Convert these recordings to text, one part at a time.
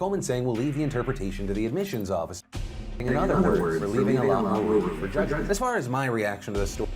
Coleman saying we'll leave the interpretation to the admissions office. In other words, we're leaving a lot more room for judgment. As far as my reaction to the story,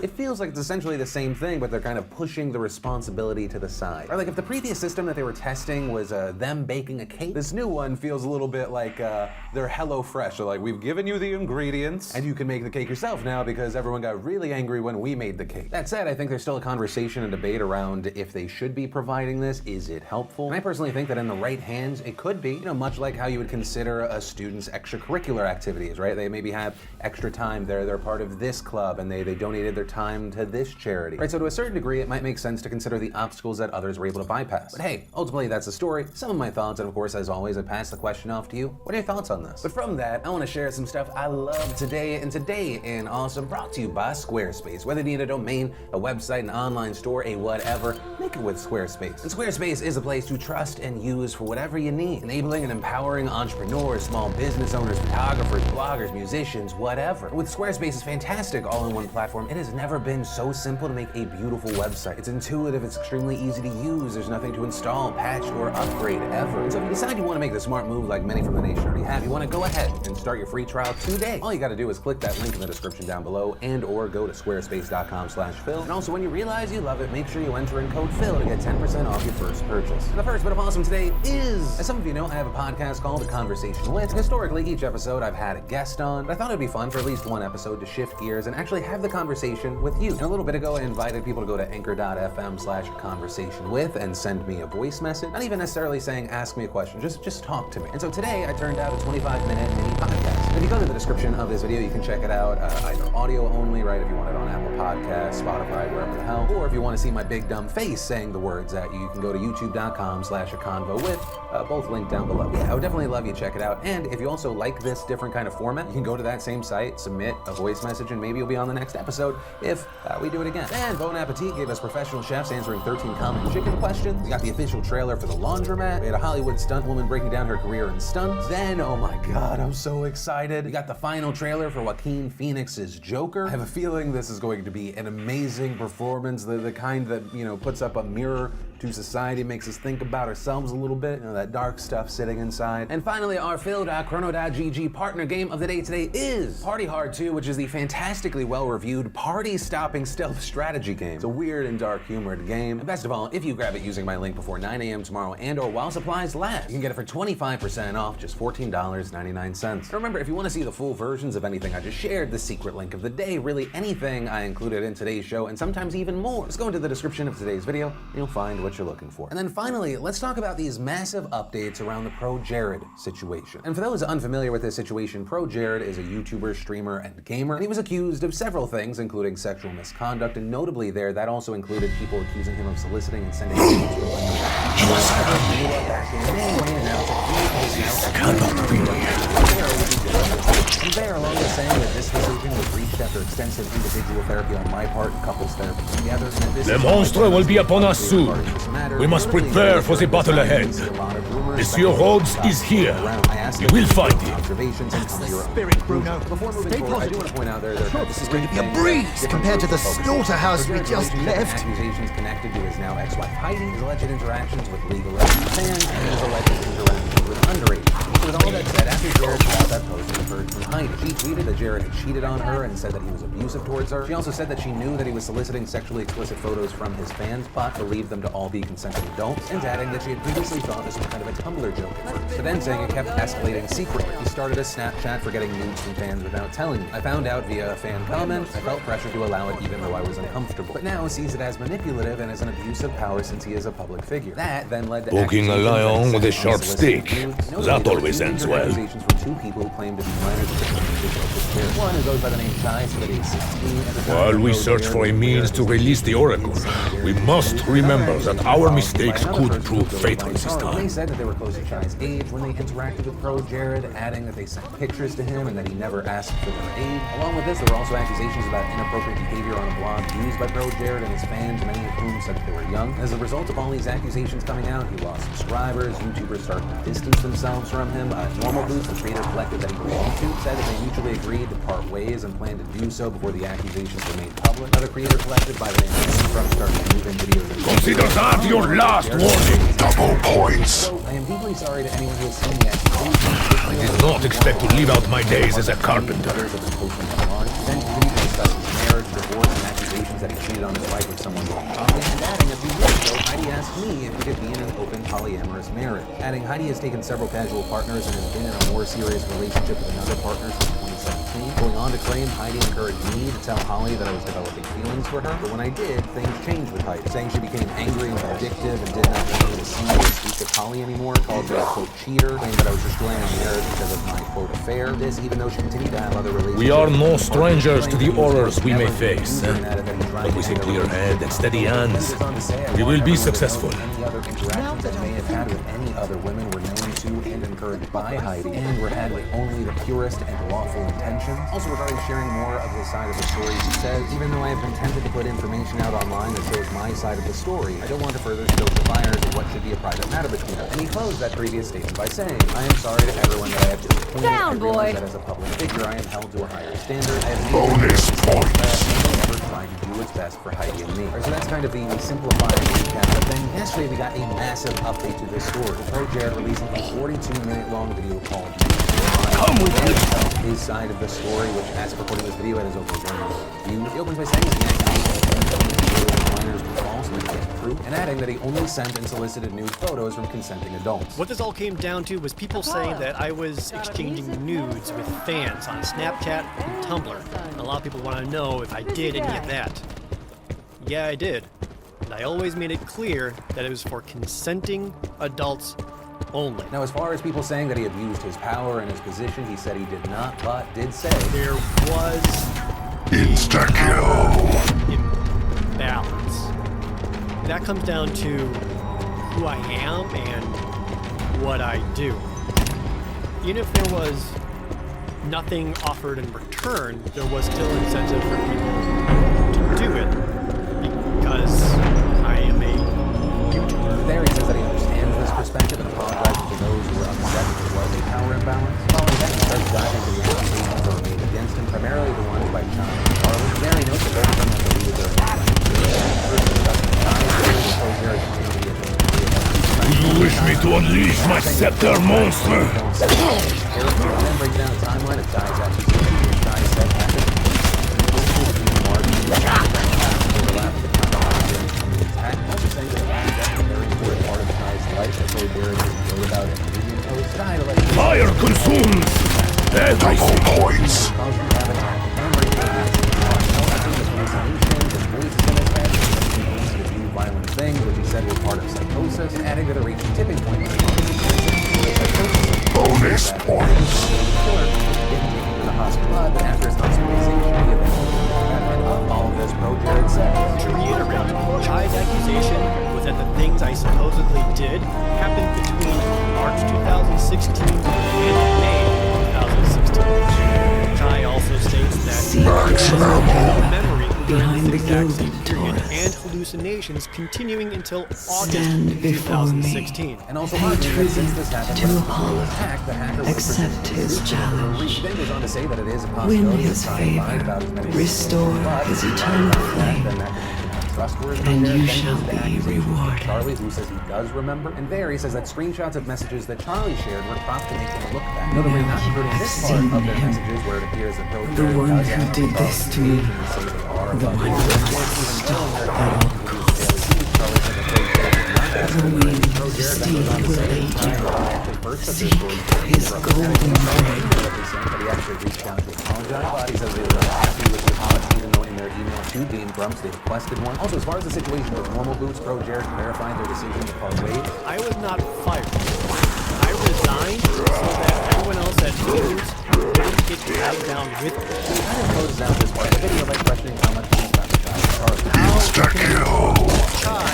it feels like it's essentially the same thing, but they're kind of pushing the responsibility to the side. Or like if the previous system that they were testing was them baking a cake, this new one feels a little bit like they're HelloFresh. So like, we've given you the ingredients and you can make the cake yourself now because everyone got really angry when we made the cake. That said, I think there's still a conversation and debate around if they should be providing this. Is it helpful? And I personally think that in the right hands, it could be, much like how you would consider a student's extracurricular activities, right? They maybe have extra time, they're part of this club and they donated their time to this charity, right? So to a certain degree, it might make sense to consider the obstacles that others were able to bypass. But hey, ultimately that's the story, some of my thoughts, and of course, as always, I pass the question off to you. What are your thoughts on this? But from that, I want to share some stuff I love today, and today in Awesome, brought to you by Squarespace. Whether you need a domain, a website, an online store, a whatever, make it with Squarespace. And Squarespace is a place to trust and use for whatever you need, enabling and empowering entrepreneurs, small business owners, photographers, bloggers, musicians, whatever. With Squarespace's fantastic all-in-one platform, it has never been so simple to make a beautiful website. It's intuitive, it's extremely easy to use, there's nothing to install, patch, or upgrade ever. And so if you decide you want to make the smart move like many from the nation already have, you want to go ahead and start your free trial today. All you got to do is click that link in the description down below and or go to squarespace.com/Phil. And also when you realize you love it, make sure you enter in code Phil to get 10% off your first purchase. And the first bit of awesome today is, as some of you know, I have a podcast called A Conversation With. Historically, each episode I've had a guest on, but I thought it'd be fun for at least one episode to shift gears and actually have the conversation with you. And a little bit ago, I invited people to go to anchor.fm/conversationwith and send me a voice message. Not even necessarily saying, ask me a question, just talk to me. And so today I turned out a 25-minute mini podcast. And if you go to the description of this video, you can check it out either audio only, right? If you want it on Apple Podcasts, Spotify, wherever the hell. Or if you want to see my big dumb face saying the words at you, you can go to youtube.com/aconvowith, both linked down below. Yeah, I would definitely love you to check it out. And if you also like this different kind of format, you can go to that same site, submit a voice message, and maybe you'll be on the next episode if we do it again. And Bon Appetit gave us professional chefs answering 13 common chicken questions. We got the official trailer for The Laundromat. We had a Hollywood stunt woman breaking down her career in stunts. Then, oh my God, I'm so excited. We got the final trailer for Joaquin Phoenix's Joker. I have a feeling this is going to be an amazing performance, the kind that, puts up a mirror to society, makes us think about ourselves a little bit, that dark stuff sitting inside. And finally, our Phil.Chrono.GG partner game of the day today is Party Hard 2, which is the fantastically well-reviewed party-stopping stealth strategy game. It's a weird and dark humored game. And best of all, if you grab it using my link before 9 a.m. tomorrow and or while supplies last, you can get it for 25% off, just $14.99. Remember, if you want to see the full versions of anything I just shared, the secret link of the day, really anything I included in today's show, and sometimes even more, just go into the description of today's video and you'll find what you're looking for. And then finally, let's talk about these massive updates around the ProJared situation. And for those unfamiliar with this situation, ProJared is a YouTuber, streamer, and gamer, and he was accused of several things, including sexual misconduct, and notably that also included people accusing him of soliciting and sending videos to and there, along with saying that this decision was reached after extensive individual therapy on my part and couples therapy together. The monster will be upon us soon. We must prepare for the battle ahead. Monsieur Rhodes is here. We will find him. That's the spirit, Bruno. Stay positive. This is going to be a breeze compared to the slaughterhouse we just left. Accusations connected to his now ex-wife Heidi, his alleged interactions with legal fans, and his alleged interactions with underage. With all that said, after Jared got that post and heard from Heidi, she tweeted that Jared had cheated on her and said that he was abusive towards her. She also said that she knew that he was soliciting sexually explicit photos from his fans, but believed them to all be consenting adults, and adding that she had previously thought this was kind of a Tumblr joke at first, but then saying it kept escalating secretly. He started a Snapchat for getting nudes from fans without telling me. I found out via a fan comment. I felt pressure to allow it even though I was uncomfortable, but now sees it as manipulative and as an abuse of power since he is a public figure. That then led to poking a lion with a sharp stick. That always ends well. Accusations from two people who claim to be minors of the one who goes by the name Chai, so that he's 16. While we search for a means to release the Oracle, we must remember that our mistakes could prove fatal this time. They said that they were close to Chai's age when they interacted with ProJared, adding that they sent pictures to him and that he never asked for their aid. Along with this, there were also accusations about inappropriate behavior on a blog used by ProJared and his fans, many of whom said that they were young. As a result of all these accusations coming out, he lost subscribers, YouTubers started to distance themselves from him. Normal Boots, the Creator Collective that he belonged to, said that they mutually agreed to part ways and planned to do so before the accusations were made public. Another Creator Collective by the name of Scrum started moving videos and Consider that your last warning. Double points. So, I am deeply sorry to anyone who has seen the accusations. I did not expect to live out my days as a carpenter. Others have been posting online. Then continued to discuss his marriage, divorce, and accusations that he cheated on his wife with someone named Holly. And adding a few years ago, Heidi asked me if we could be in an open polyamorous marriage. Adding, Heidi has taken several casual partners and has been in a more serious relationship with another partner since 2017. Going on to claim Heidi encouraged me to tell Holly that I was developing feelings for her. But when I did, things changed with Heidi, saying she became angry and vindictive and did not want me to see or speak with Holly anymore, called me a quote cheater, claimed that I was destroying our marriage because of my quote affair. This even though she continued to have other relationships. We are no strangers to the horrors we may face. But with a clear head and steady hands, we will be successful. Any other interactions I may have had with any other women were known to and encouraged by Heidi, and were had with only the purest and lawful intentions. Also regarding sharing more of his side of the story, he says, even though I have been tempted to put information out online that shows my side of the story, I don't want to further stoke the fires of what should be a private matter between us. And he closed that previous statement by saying, I am sorry to everyone that I have disappointed. Down, I realize boy. that as a public figure, I am held to a higher standard. I have made bonus points. Never trying to do what's best for Heidi and me. Alright, so that's kind of the simplified recap. But then yesterday we got a massive update to this story. Pro Jared releasing a 42-minute-long video called Come with me. his side of the story, which as of recording this video, it is over 1 million views. He opens by saying that the minors were false and that he had proof, and adding that he only sent and solicited nude photos from consenting adults. What this all came down to was people saying that I was exchanging nudes with fans on Snapchat and Tumblr. And a lot of people want to know if I did any of that. Yeah, I did. And I always made it clear that it was for consenting adults only. Now, as far as people saying that he abused his power and his position, he said he did not, but did say There was Insta-kill. imbalance. That comes down to who I am and what I do. Even if there was nothing offered in return, there was still incentive for people to do it because I am a YouTuber. There he says that he understands this perspective and apologizes to those who were upset with the was a power imbalance. Following that, he starts diving into the accusations that were made against him, primarily the ones by Sean and Charlie. There he notes that both of them have deleted their accounts. Do you wish me to unleash my scepter, monster? Then breaks down the timeline of Ty's accusations, which Ty said happened. Overlap with the time of the attack. Also saying that that's a very important part of Ty's life that Chloe Berry didn't know about in the Medium Post. Ty to let you know. Fire consumes every points. Violent things, which he said were part of psychosis, and adding that it reached a tipping point. Bonus points. To the hospital, but after his hospitalization, he eventually all of this, Pro Jared says. To reiterate, Chai's accusation was that the things I supposedly did happened between March 2016 and May 2016. Chai also states that the memory behind the exact gilded same period Taurus. and hallucinations continuing until August Stand before me. 2016. And also arguing that since this happened, To when Apollo. the attack, the hacker would Accept present his challenge. He then goes on to say that it is a Win possibility his that Chai lied favor. about his medical Restore condition, but his if he lied eternal about that, flame. then that could be trustworthy. And There you then shall goes the be accusation from rewarded. Charlie, who says he does remember, and there he says that screenshots of messages that Charlie shared were cropped to make him look back. Notably, not including this part seen of their him. messages where it appears that Pro The Jared one does who actually did follow this the to me. agents and say they are, The but one even who though stop their at all accusations, Charlie said that Pro Jared did not ask The him. wind Pro of Jared then steel goes on to will say that aid Chai you. actually first took their Seek story his golden thread. but he actually reached out to apologize. But he says they were not happy with the apology, even though in their email to Dean Grumps they requested one. Also, as far as the situation with Normal Boots, Pro Jared clarified their decision to part ways. I was not fired. I resigned so that everyone else at Foods wouldn't get dragged down with me. He kind of closes out this part of the video by questioning how much he's about to die. How Chai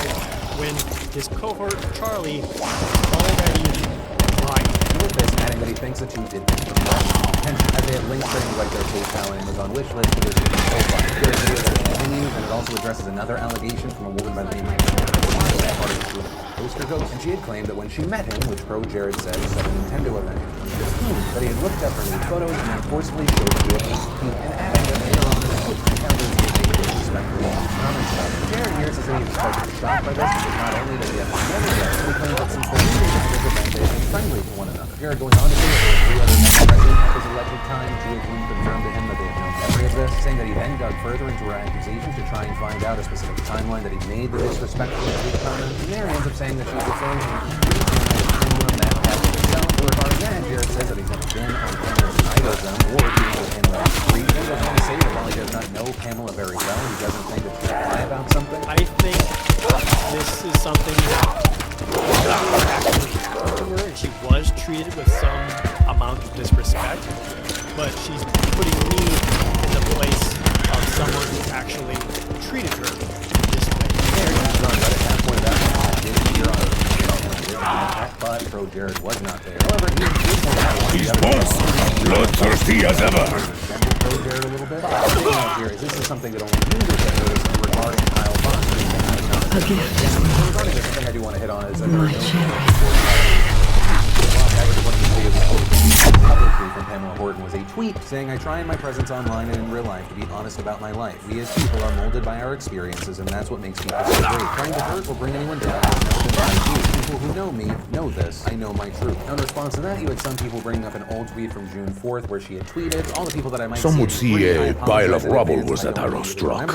when his cohort Charlie already lied. With this, adding that he thinks the two did this for attention, as they have links to things like their PayPal and Amazon wish list to their profile. There's a video that continues, and it also addresses another allegation from a woman by the name of part of the poster ghost, and she had claimed that when she met him, which Pro Jared said was at a Nintendo event in 2015, that he had looked up her new photos and then forcefully showed her to and added that later on the night, encounters with a disrespectful comments about him. Jared here says that he was quite shocked by this, because not only does he have never yet, but he claims that since the meeting at his event, they have been friendly to one another. Jared going on to say that there were 3 other men present at his alleged time. Gia Bloom confirmed to him that they have known every of this, saying that he then dug further into her accusations to try and find out a specific timeline that he made the disrespectful comment. And there he ends up saying that she's referring to regarding that, Jared says that he's never been on camera with either of them or being with Pamela on the street. He goes on to say that while he does not know Pamela very well, he doesn't think that she would lie about something. I think this is something that actually happened to her, and she was treated with some amount of disrespect, but she's putting me in the place of someone who actually treated her this way. But Pro Jared was not there. However, he did point out He's both bloodthirsty as ever. Pro Jared a little bit. The thing out here is this is something that only users have noticed regarding Kyle Foster. Regarding this, the thing I do want to hit on is that there are publicly from Pamela Horton was a tweet saying, "I try in my presence online and in real life to be honest about my life. We as people are molded by our experiences, and that's what makes people so great. Trying to hurt or bring anyone down is nothing that I do. People who know me know this. I know my truth." Now, in response to that, you had some people bringing up an old tweet from June 4th where she had tweeted, "All the people that I might Some would see see a pile of rubble was that arrow struck.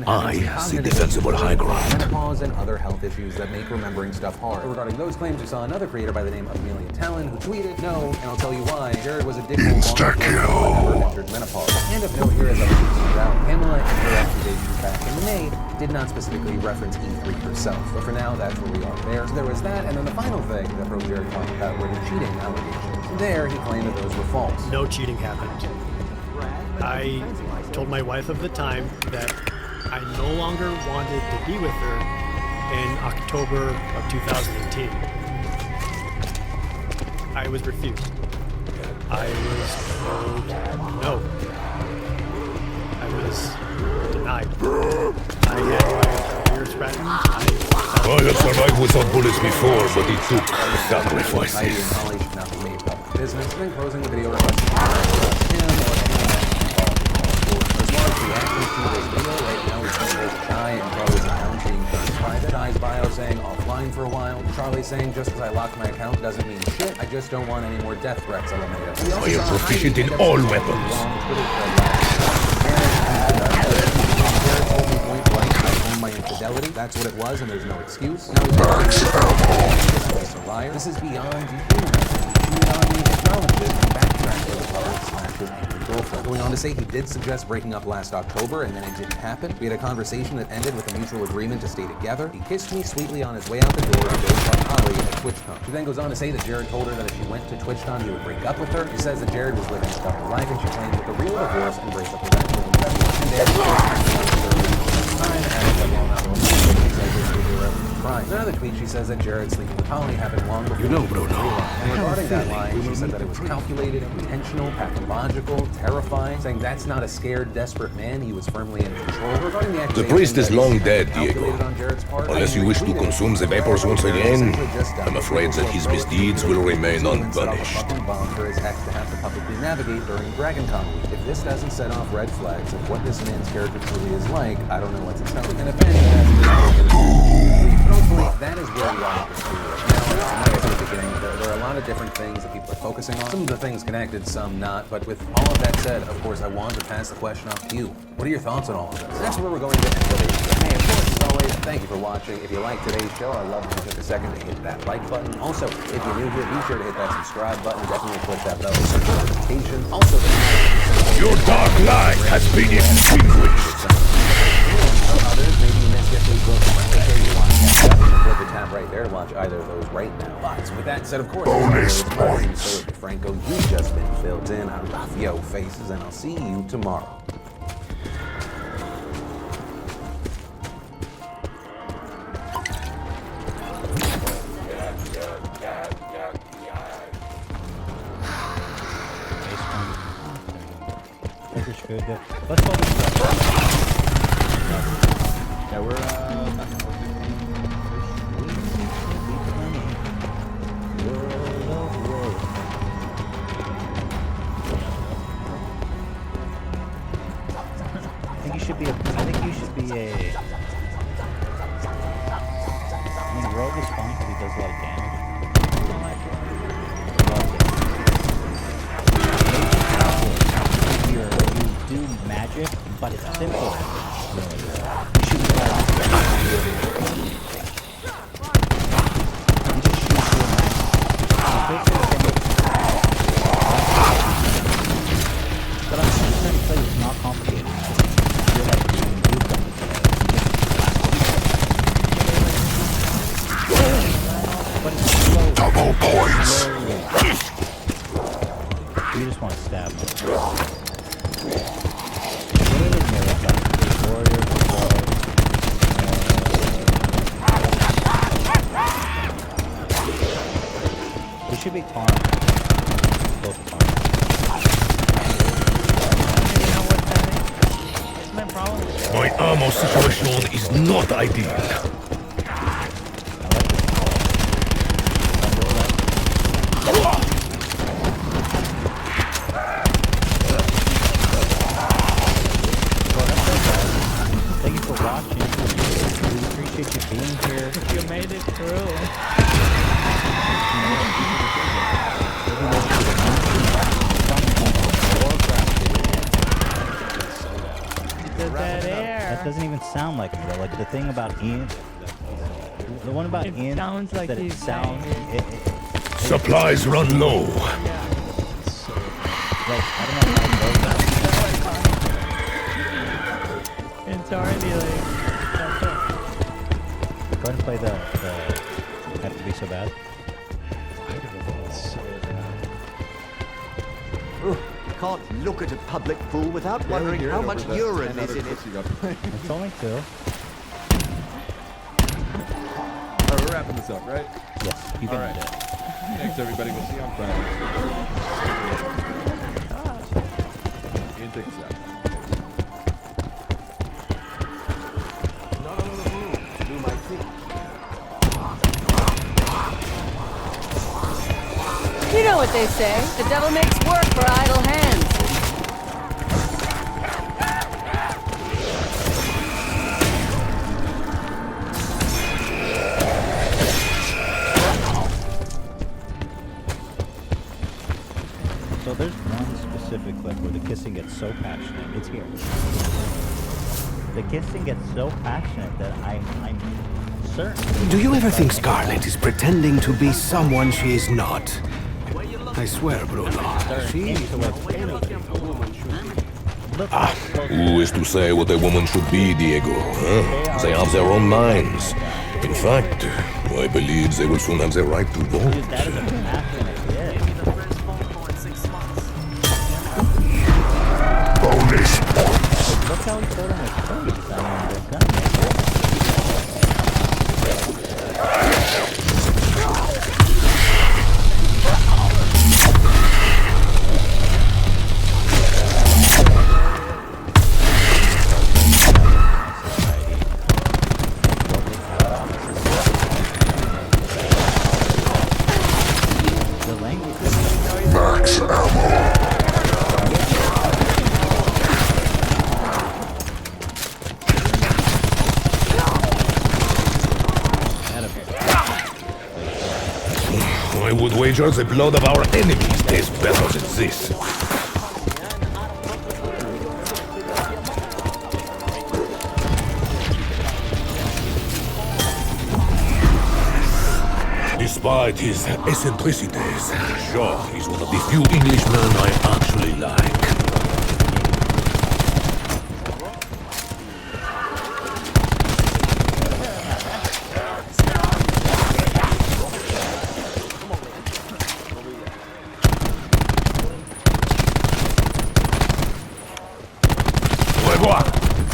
I see defensible high ground." Menopause and other health issues that make remembering stuff hard. Regarding those claims, we saw another creator by the name of Amelia Talon who tweeted, "No, and I'll tell you why. Jared was a dick hole long before I ever entered menopause." And of note here, as I was pointed out, Pamela in her accusations back in May did not specifically reference E3 herself. But for now, that's where we are there. So there was that, and then the final thing that Pro Jared talked about were the cheating allegations. There, he claimed that those were false. No cheating happened. I told my wife of the time that I no longer wanted to be with her in October of 2018. I was refused. I was told no. I was denied. I had my career threatened. I have survived without bullets before, but it took sacrifices. Society and Holly should not be made public business. And then closing the video request him or anyone as far as reactions to this video right now, we've seen both Chai and Charlie's account being turned private. Chai's bio saying offline for a while. Charlie saying just because I locked my account doesn't mean shit. I just don't want any more death threats, LMAO. I am proficient in all weapons. My infidelity. That's what it was, and there's no excuse. Now he's a liar. This is beyond dehumanizing. He acknowledges and backtracks for the public / his angry girlfriend. Going on to say he did suggest breaking up last October, and then it didn't happen. We had a conversation that ended with a mutual agreement to stay together. He kissed me sweetly on his way out the door and goes on Holly at TwitchCon. She then goes on to say that Jared told her that if she went to TwitchCon, he would break up with her. She says that Jared was living a double life, and she claims that the real divorce and breakup eventually. In another tweet, she says that Jared sleeping with Holly happened long before. You know, Bruno. And regarding that line, she said that it was calculated, intentional, pathological, terrifying, saying that's not a scared, desperate man. He was firmly in control. Regarding The priest is long dead, Diego. Unless you wish to consume the vapors once again, I'm afraid that his misdeeds will remain unpunished. For his ex to have to publicly navigate during DragonCon week. If this doesn't set off red flags of what this man's character truly is like, I don't know what to tell you. And if anything, but hopefully, that is where we are with the studio. Now, like I said at the beginning, there are a lot of different things that people are focusing on. Some of the things connected, some not. But with all of that said, of course, I want to pass the question off to you. What are your thoughts on all of this? That's where we're going to end today's show. Hey, of course, as always, thank you for watching. If you like today's show, I'd love if you took a second to hit that like button. Also, if you're new here, be sure to hit that subscribe button. Definitely click that bell for notifications. Also, Your dark light has been extinguished. Others, maybe you missed yesterday's book. You want to click the tab right there to watch either of those right now. But with that said, of course, bonus points. So, Franco, you've just been filled in. I love yo faces, and I'll see you tomorrow. Good. Let's go this way. Yeah, we're but it's simple. But I'm just trying to play it's not complicated. You're like doing but it's slow. Double points. You just want to stab me. We should be farming. Both farming. My ammo situation is not ideal. Thank you for watching. We appreciate you being here. You made it through. Dead air. That doesn't even sound like me though. Like the thing about Ian, the one about It Ian sounds like that it he's sounds. saying Supplies run low. Like I don't know how It's already like. That's it. Go ahead and play the Have to Be So Bad. Can't look at a public pool without wondering how much urine is in it. It's only 2. Alright, we're wrapping this up, right? Yes, you can All right. do it. Thanks, everybody. We'll see you on Friday. Ian, take us out. You know what they say, the devil makes work for idle hands. So there's one specific clip where the kissing gets so passionate. It's here. The kissing gets so passionate that I'm certain. Do you ever think Scarlet is pretending to be someone she is not? I swear, Bruno. She is Who is to say what a woman should be, Diego? Huh? They have their own minds. In fact, I believe they will soon have the right to vote. That is a passionate kiss. Bonus Look how he told him his face. I mean, they're gonna make it. The language. max ammo. I would wager the blood of our enemies tastes better than this. Despite his eccentricities, Jacques is one of the few Englishmen I actually like.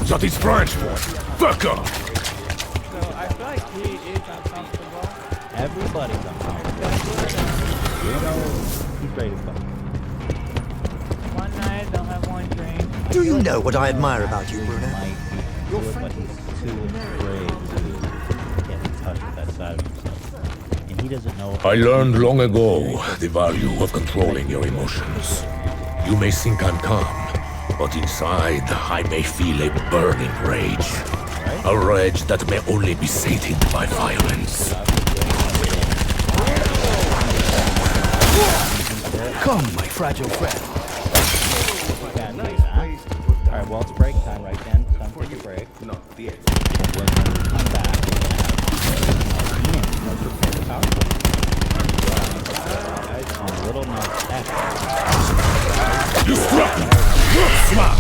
That is French for fuck off! So I feel like he is uncomfortable. Everybody's uncomfortable. You know, he's ready to fuck. One night they'll have one drink. Do you know what I admire about you, He Bruno? might be good, but he's too afraid to get in touch with that side of himself. And he doesn't know. I learned long ago the value of controlling your emotions. You may think I'm calm, but inside I may feel a burning rage. A rage that may only be sated by violence. Come, my fragile friend. Can't do that. Alright, well, it's break time right then. Time to take a break. No, the end. When we come back, Ian, let's repair the power plant. Guys, on Little Nug's X. You struck me! Smart!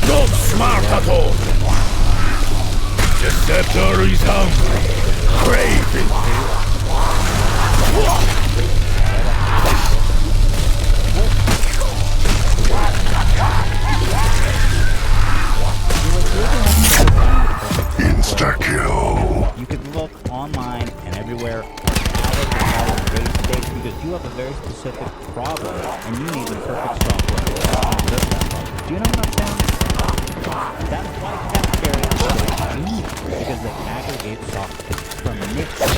Not smart at all! The scepter is hungry, craving. Insta-kill. You can look online and everywhere how to raise stakes because you have a very specific problem and you need the perfect software to address that problem. Do you know what I'm saying? That's why Capterra is unique because they aggregate software from niche such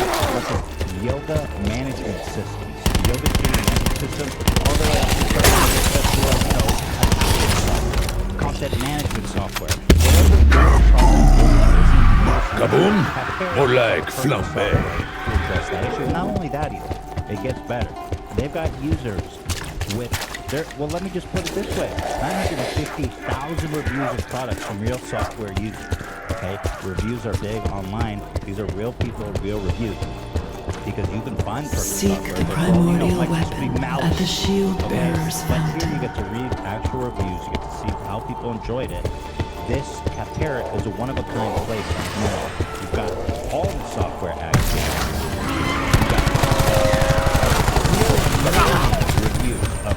as yoga management systems, yoga tuning management systems, all the way up to content management software. Kaboom? More like flambe. Not only that either, it gets better. They've got users with their, well, let me just put it this way. 950,000 reviews of products from real software users. Okay? Reviews are big online. These are real people, real reviews. Because you can find perfect Seek software. the but, primordial like this weapon big mouse. at the Shield Bearer's But here fountain. you get to read actual reviews. You get to see how people enjoyed it. This Capterra is a one-of-a-kind place on the world. You've got all the software aggregated. You've got reviews of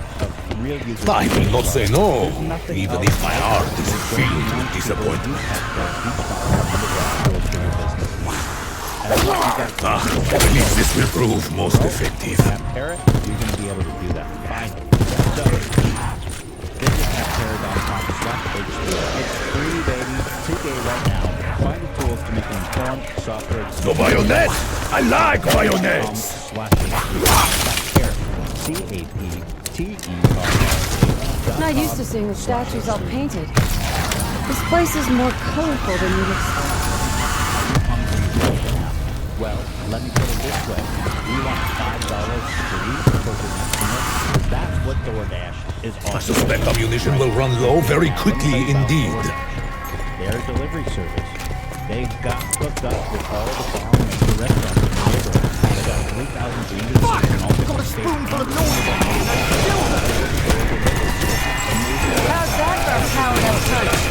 real users. I will not say no, even if my heart is filled with disappointment. I believe this will prove most effective. Capterra, you're going to be able to do that. Finally. So, this is Capterra.com/H3. It's free, baby. 2K right now. Find the tools to make an informed software decision. No bayonet! I like bayonets! Not used to seeing the statues all painted. This place is more colorful than you'd expect. Well, let me put it this way. We want $5 free for the next minute. That's what DoorDash is I offering. suspect ammunition will run low very quickly indeed. Their delivery service. They've got hooked up with all the bar and major restaurants in the neighborhood. They got 3,000 dreams in all 50 states. How's that for a power-up punch?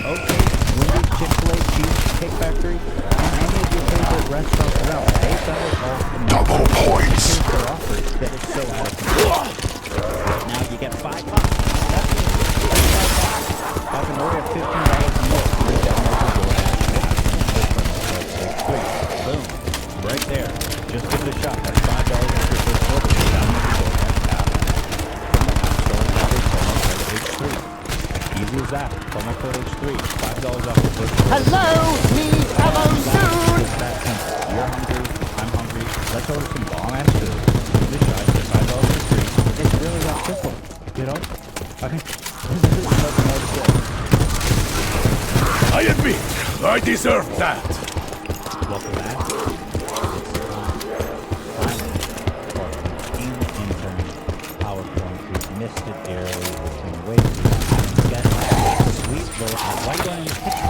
Okay, Wendy's, Chick-fil-A, Cheesecake Factory, and any of your favorite restaurants around. They've got it all in Double points. their offers that is so out of control. Right now you get $5. That's it. Have an order of $15 or more. Boom. Right there. Just give it a shot. That's $5 for your first order. Download the DoorDash app. From the App Store, promo code H3. Easy as that. Promo code H3. $5 off your first order. Hello, me, hello soon. It's that simple. You're hungry. I'm hungry. Let's order some bomb-ass food. Give it a shot. Get $5 for free. It's really that simple. You know? I mean, this is nothing more to say. I admit, I deserve that. Welcome back. It's finally for Team Intern PowerPoint. We've missed it dearly. It's been way too long. Get that sweet little. Why are you going in the kitchen?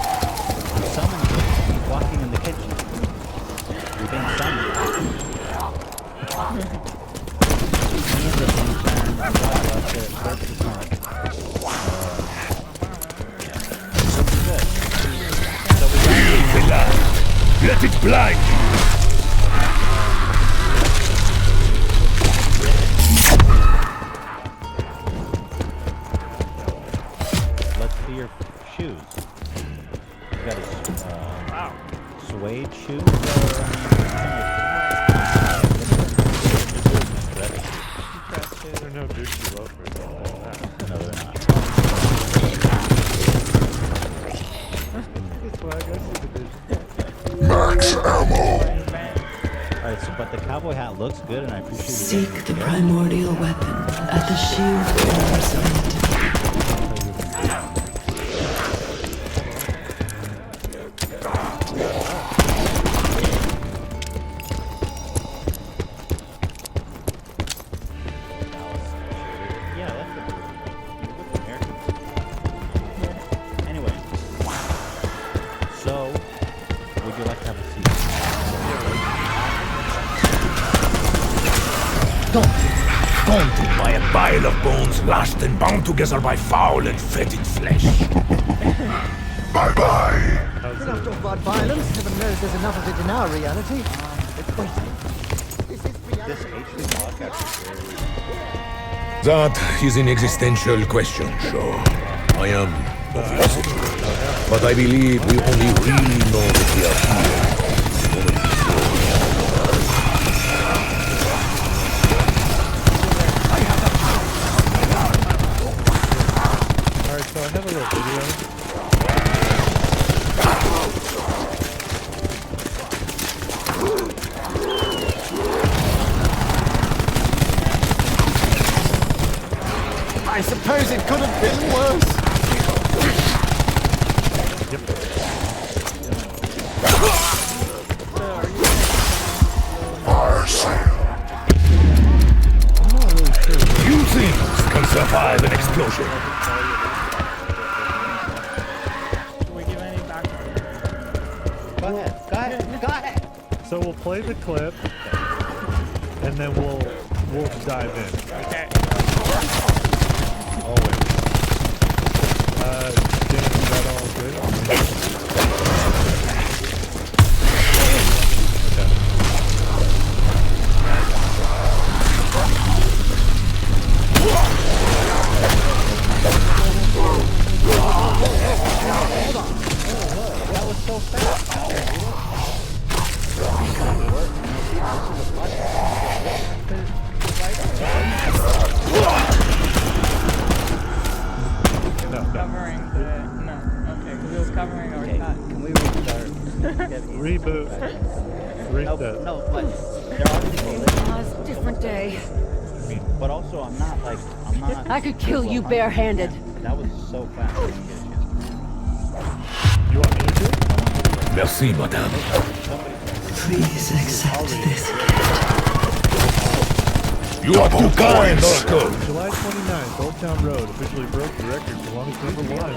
I'm summoned. He's walking in the kitchen. We've been summoned. Me and the intern. What's the time? Good. So we got. Feel the light. Let it blind you. Let's see your shoes. You got a suede shoe. They're no Gucci loafers. No, they're not. That's why I go see the Gucci. Max ammo. Alright, so but the cowboy hat looks good and I appreciate you. Seek the primordial weapon at the Shield Bearer's fountain. Yeah, that's a American. taunted. By a pile of bones lashed and bound together by foul and fetid flesh. Bye-bye. Enough talk about violence. Heaven knows there's enough of it in our reality. Wait. This is reality. That is an existential question, Shaw. I am of the opinion. But I believe we only really know that we are here. Alright, so I have a little video. I suppose it could have been worse. Few things can survive an explosion. Do we give any background? Go ahead. So we'll play the clip, and then we'll dive in. Okay. Always. Dan, is that all good? That was so fast. Covering the... No. Okay, because it was covering our cut. Can we restart? Reboot. Reset. No, but there are people that... It's a different day. But also, I'm not. I could kill you barehanded. That was so fast. You want me to do it? Merci, madame. Please accept this. You are too kind, Oracle. July 29th, Old Town Road officially broke the record for longest number one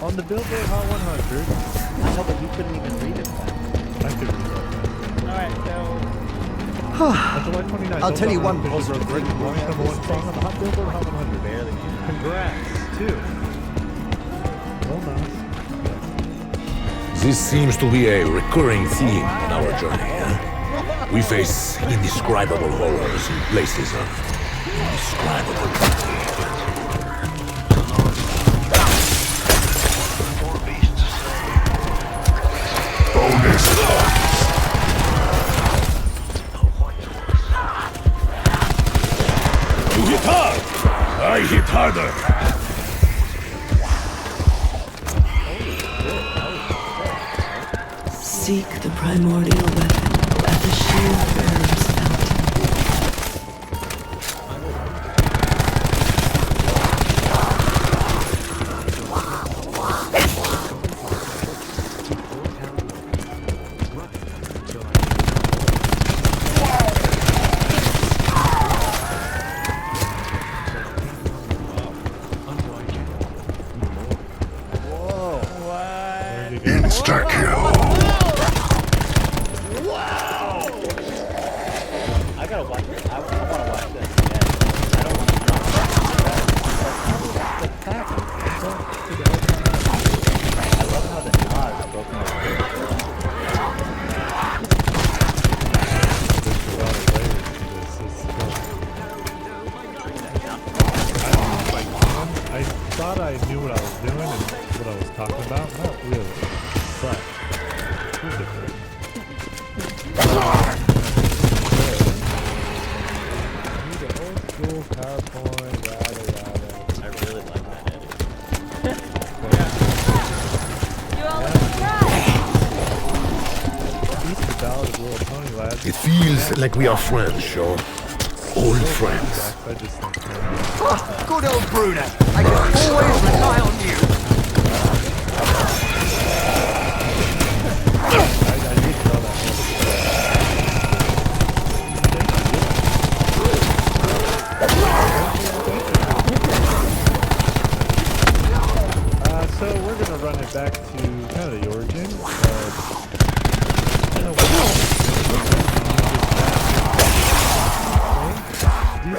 on the Billboard Hot 100. I know, but you couldn't even read it. I could read that. Alright, so... On July 29th, I'll tell you one officially broke the record for longest number one song on the Hot Billboard Hot 100. Barely. Congrats, too. Well done. This seems to be a recurring theme on our journey, huh? We face indescribable horrors in places of indescribable beauty. Bonus. You hit hard! I hit harder! Seek the primordial weapon at the shield bearer's fountain. There you go. Insta-kill. I gotta watch it. I want to watch this again. I don't want to drop it. I love how the nod broke my I thought I knew what I was doing and what I was talking about. Not really. But we'll get there. Need an old school PowerPoint, yada yada. I really like that edit. Beats the Ballad of Little Pony, lads. It feels like we are friends, Shaw. Old friends. I just think Good old Bruno. I can always rely on you. I did tell that. So we're gonna run it back to kind of the origin. Not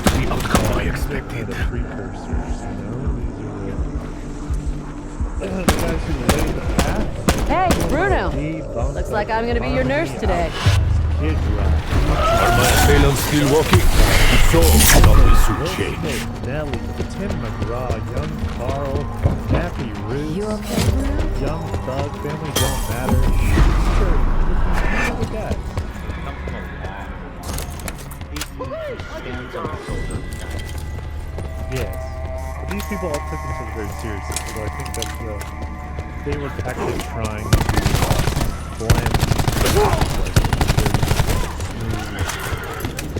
the outcome I these are expected. the precursors, you know? These are the guys who laid the path. Hey, Bruno! Lead, bump, Looks like I'm gonna be your nurse today. Kid Rock. Are my assailants still walking? If so, that will soon change. Nelly, Tim McGraw, Young Carl, Nappy Roots, You okay, Bruno? Young Thug, Family Don't Matter. Sure, look at that. Yes. But these people all took themselves very seriously, so I think that's they were actually trying to blend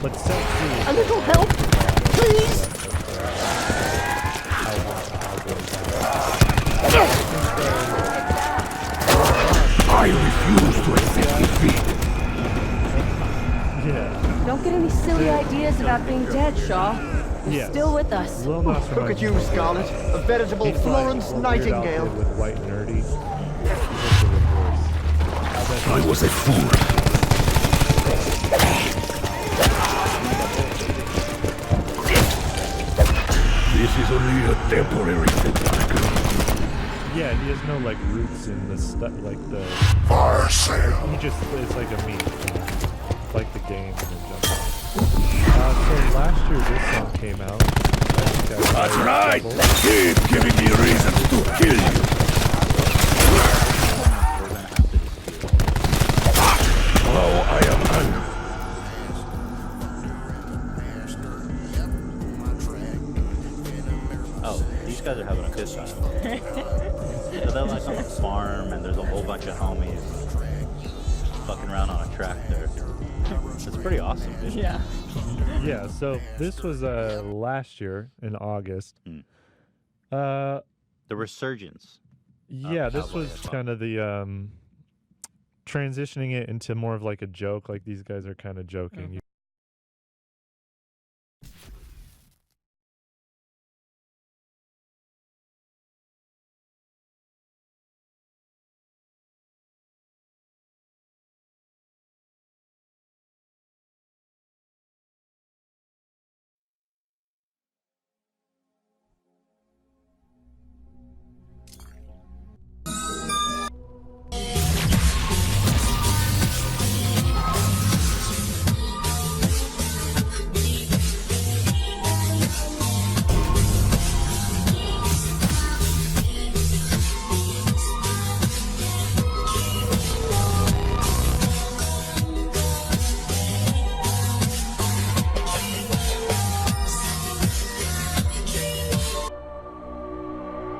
but self-serious. A little help, please? I refuse to accept defeat. Yeah. Don't get any silly ideas about being dead, Shaw. You're Yes. still with us. Will not Look at you, Scarlet, a veritable He's like Florence a weird Nightingale. outfit with white nerdy. I was a fool. This is only a temporary setback. Yeah, he has no like roots in the stuff like the. For sale. He just it's like a meme, like the game and then jump. So last year this song came out. That's right. Keep giving me reasons to kill you. Oh, I am angry. Oh, these guys are having a good time. So they're like on a farm and there's a whole bunch of homies fucking around on a tractor. It's pretty awesome, dude. Yeah. Yeah, so this was last year in August. The resurgence. Yeah, this Cowboy was hip-hop. kind of the transitioning it into more of like a joke. Like these guys are kind of joking.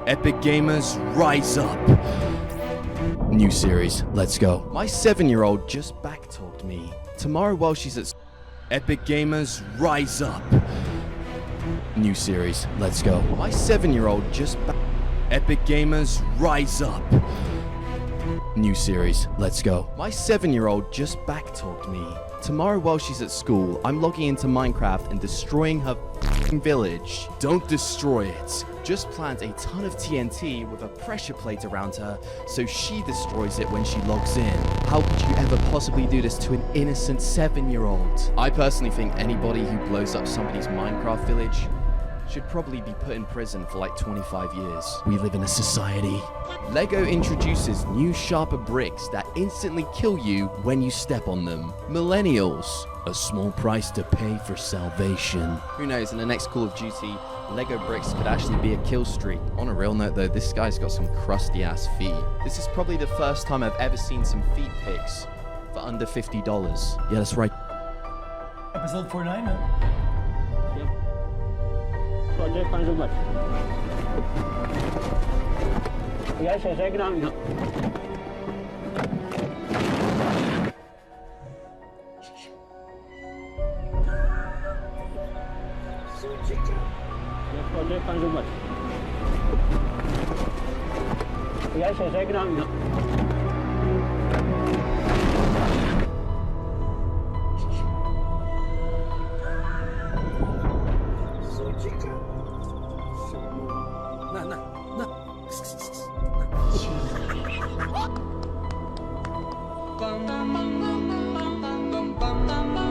Epic Gamers, rise up. New series, let's go. My 7-year-old just backtalked me. Tomorrow while she's at Epic Gamers, rise up. New series, let's go. My 7-year-old just Epic Gamers, rise up. New series, let's go. My 7-year-old just backtalked me. Tomorrow while she's at school, I'm logging into Minecraft and destroying her village. Don't destroy it. Just plant a ton of TNT with a pressure plate around her so she destroys it when she logs in. How could you ever possibly do this to an innocent 7-year-old? I personally think anybody who blows up somebody's Minecraft village should probably be put in prison for like 25 years. We live in a society. LEGO introduces new sharper bricks that instantly kill you when you step on them. Millennials, a small price to pay for salvation. Who knows, in the next Call of Duty, LEGO bricks could actually be a kill streak. On a real note though, this guy's got some crusty ass feet. This is probably the first time I've ever seen some feet pics for under $50. Yeah, that's right. Episode 49 now. Project fund much. Yes, yes, economic. Yes, project fund much. Yes, yes, economic. Bum bum bum bum bum bum bum bum bum.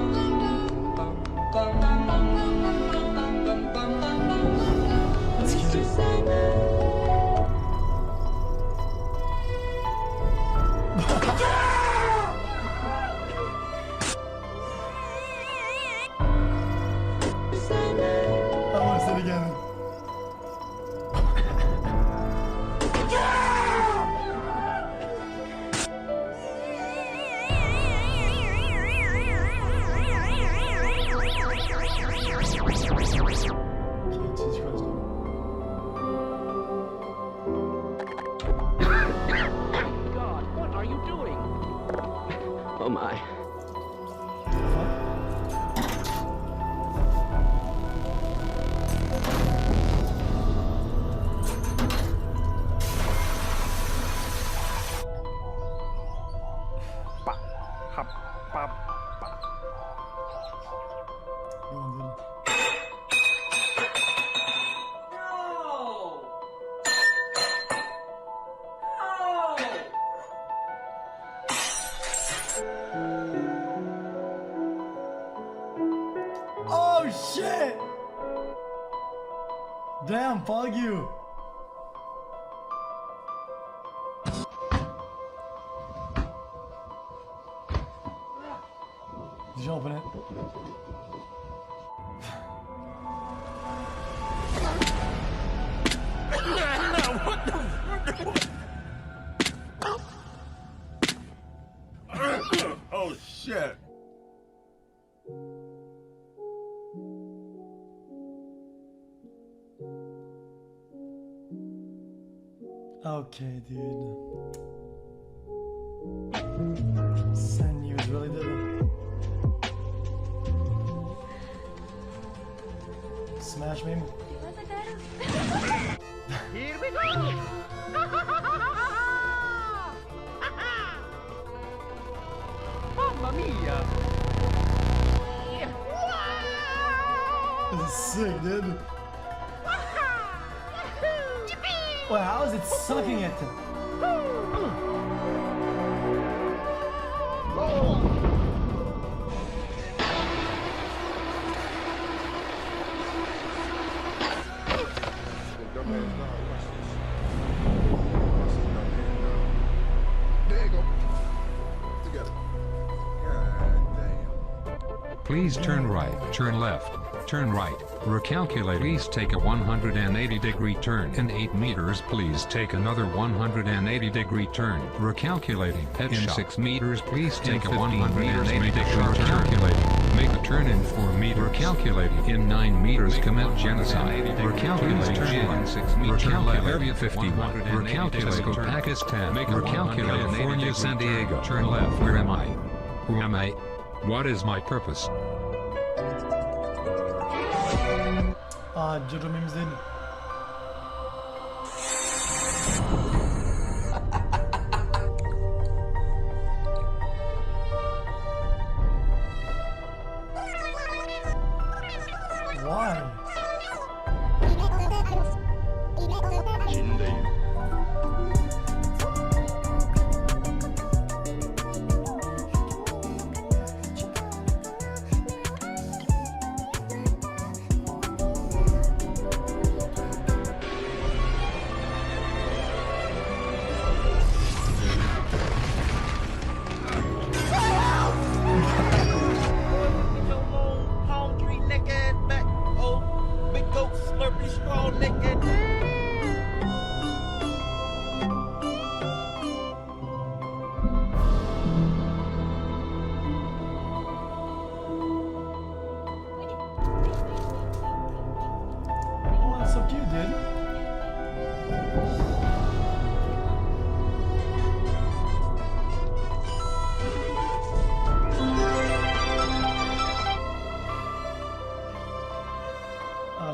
Oh shit! Damn, fuck you. Did you open it? Oh shit. Okay, dude. Send news really did it. Smash meme. Here we go! Mamma mia! This is sick, dude. Well, how is it sucking it? Please turn right, turn left, turn right, recalculate. Please take a 180-degree turn. In 8 meters, please take another 180-degree turn. Recalculating. In 6 meters, please take a 180-degree turn. Recalculating. Make a turn in 4 meters. Recalculating. In 9 meters, commit genocide. Recalculating. Turn in 6 meters. Recalculate. Area 51. Recalculate. Pakistan. Recalculate. California, San Diego. Turn left. Where am I? Who am I? What is my purpose? Jojo memes did. Why?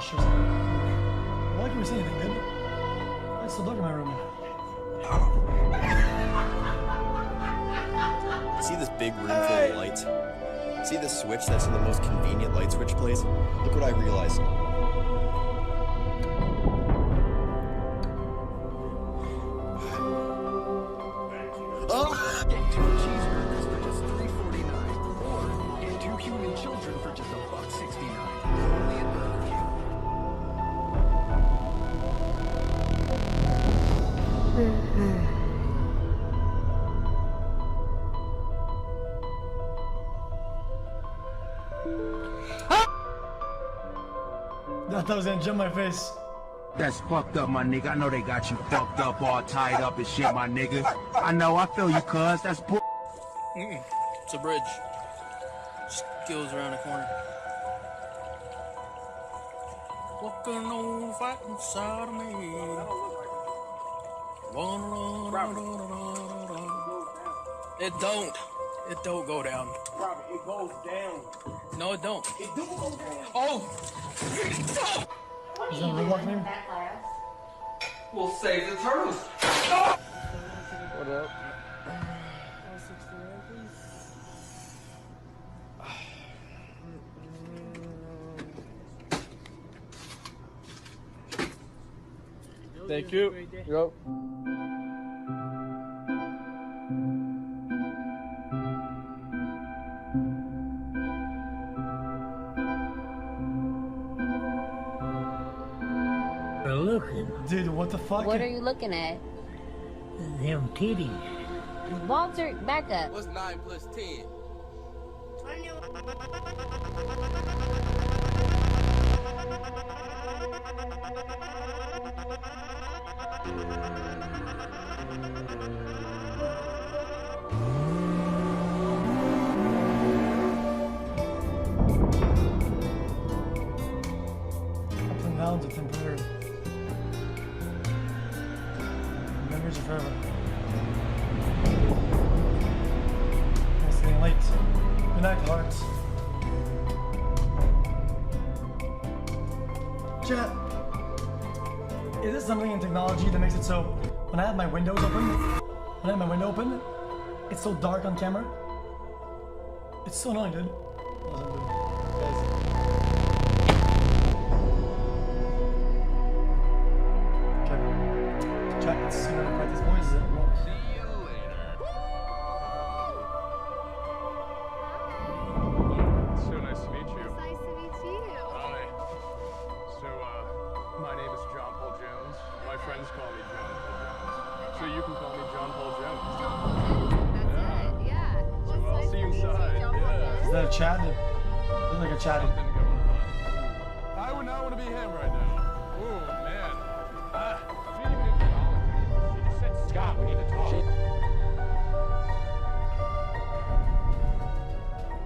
Sure. Well, I can't see anything good. It's still dark in my room. See this big room full of lights? See this switch that's in the most convenient light switch place? Look what I realized. Get 2 cheeseburgers for just $3.49, or get 2 human children for just $1.69. Only at Burger King. I thought I was gonna jump my face. That's fucked up, my nigga. I know they got you fucked up, all tied up and shit, my nigga. I know, I feel you, cuz. That's bull. It's a bridge. Just goes around the corner. Walking on fighting side of me. It don't. It don't go down. Robert, it goes down. No, it don't. It do go down. Oh! Is that a Roblox name? We'll save the turtles. What up? Thank you. Yep. Dude, what the fuck? What are you looking at? Them titties. Walter, back up. What's 9 plus 10? Ups and downs, it's temporary. Memories are forever. It's getting late. Good night, hearts. Chat. Is this something in technology that makes it so when I have my windows open, it's so dark on camera? It's so annoying, dude. Chat, it's sooner to quit these boys. So nice to meet you. Nice to meet you. Hi. So, my name is John Paul Jones. My friends call me John Paul Jones. So you can call me John Paul Jones. Yeah. So I'll see you inside. Yeah. Is that a Chad? Looks like a Chad. I would not want to be him right now. Ooh, man. She didn't even acknowledge me. She just said, Scott, we need to talk.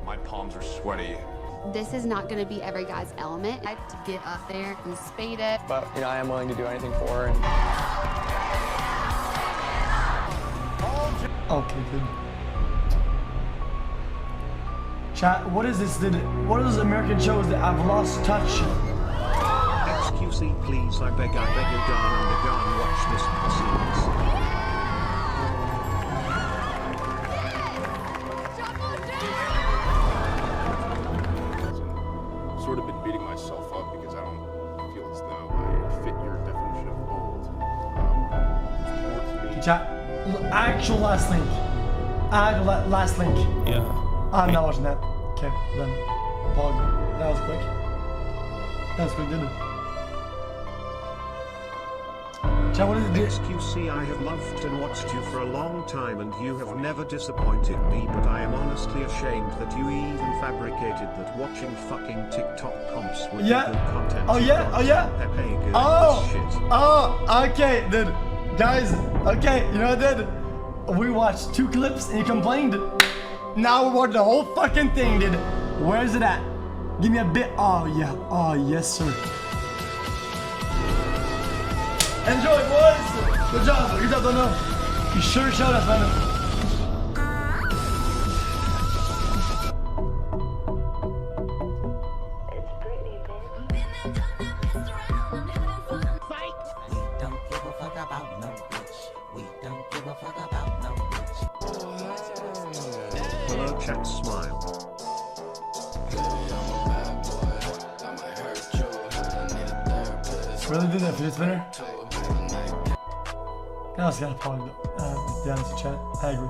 My palms are sweaty. This is not going to be every guy's element. I have to get up there and spade it. But, you know, I am willing to do anything for her. And... Okay, good. Chat, what is this? What are those American shows that I've lost touch? XQC, please, I beg you, darling, to go and watch this series. Sort of been beating myself up because I don't feel as though I fit your definition of old. Chat, actual last link. Last link. Yeah. I'm not watching that. Okay, done. Pog. That was quick. That was quick, didn't it? Chat, what did it do? XQC, I have loved and watched you for a long time and you have never disappointed me, but I am honestly ashamed that you even fabricated that watching fucking TikTok comps would be good content. Oh yeah, oh yeah. Pepe good shit. Oh, okay, dude. Guys, okay, you know what I did? We watched 2 clips and you complained. Now we're watching the whole fucking thing, dude. Where is it at? Give me a bit. Oh yeah. Oh yes, sir. Enjoy, boys. Good job. Good job, don't know. You sure showed us, man. Hello, chat, smile. Really did that fidget spinner? Now it's got a pog. Down to chat. I agree.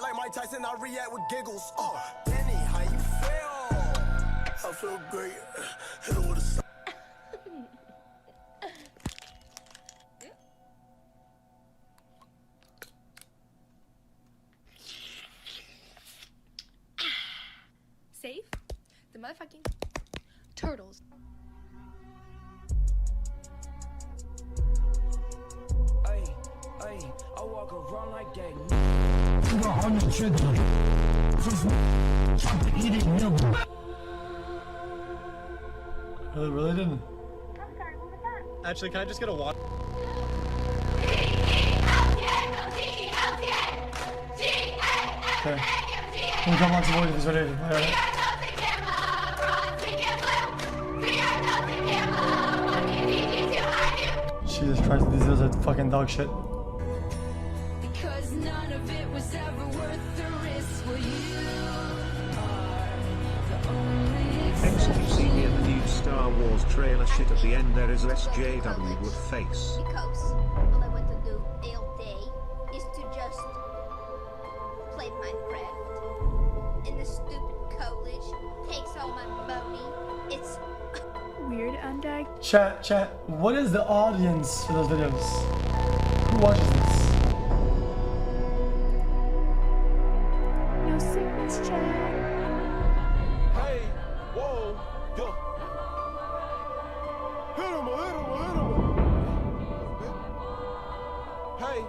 Like Mike Tyson, I react with giggles. Penny, how you feel? I feel great. Hit it with a Safe? The motherfucking turtles. I walk around like that. On the trigger. Really didn't. Actually, can I just get a water? Okay. We'll come on to avoid this already. Jesus Christ, these are fucking dog shit. Because none of it was ever worth the risk. Well, you are the only Next you see near the new Star Wars trailer shit at the end there is SJW would face. Because all I want to do all day is to just play Minecraft. And the stupid college takes all my money. It's Weird Undead. Chat, what is the audience for those videos? Who watches this? No secrets, chat. Hey, whoa, yo. Hit him. Hey,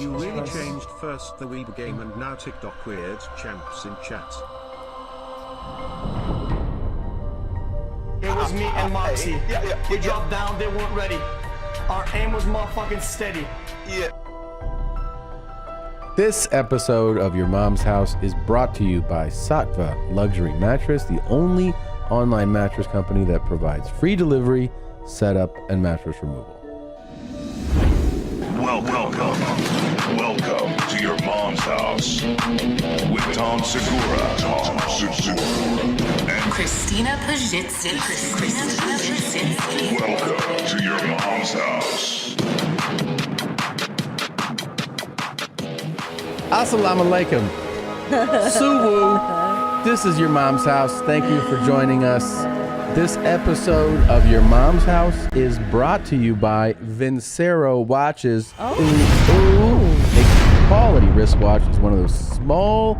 You really changed first the Weeb game and now TikTok weird champs in chat. It was me and Moxie. We dropped down, they weren't ready. Our aim was motherfucking steady. Yeah. This episode of Your Mom's House is brought to you by Sattva Luxury Mattress, the only online mattress company that provides free delivery, setup, and mattress removal. Welcome to Your Mom's House with Tom Segura, and Christina Pajitsin. welcome to Your Mom's House. Assalamu alaikum. Suwu. This is Your Mom's House. Thank you for joining us. This episode of Your Mom's House is brought to you by Vincero Watches. A quality wristwatch is one of those small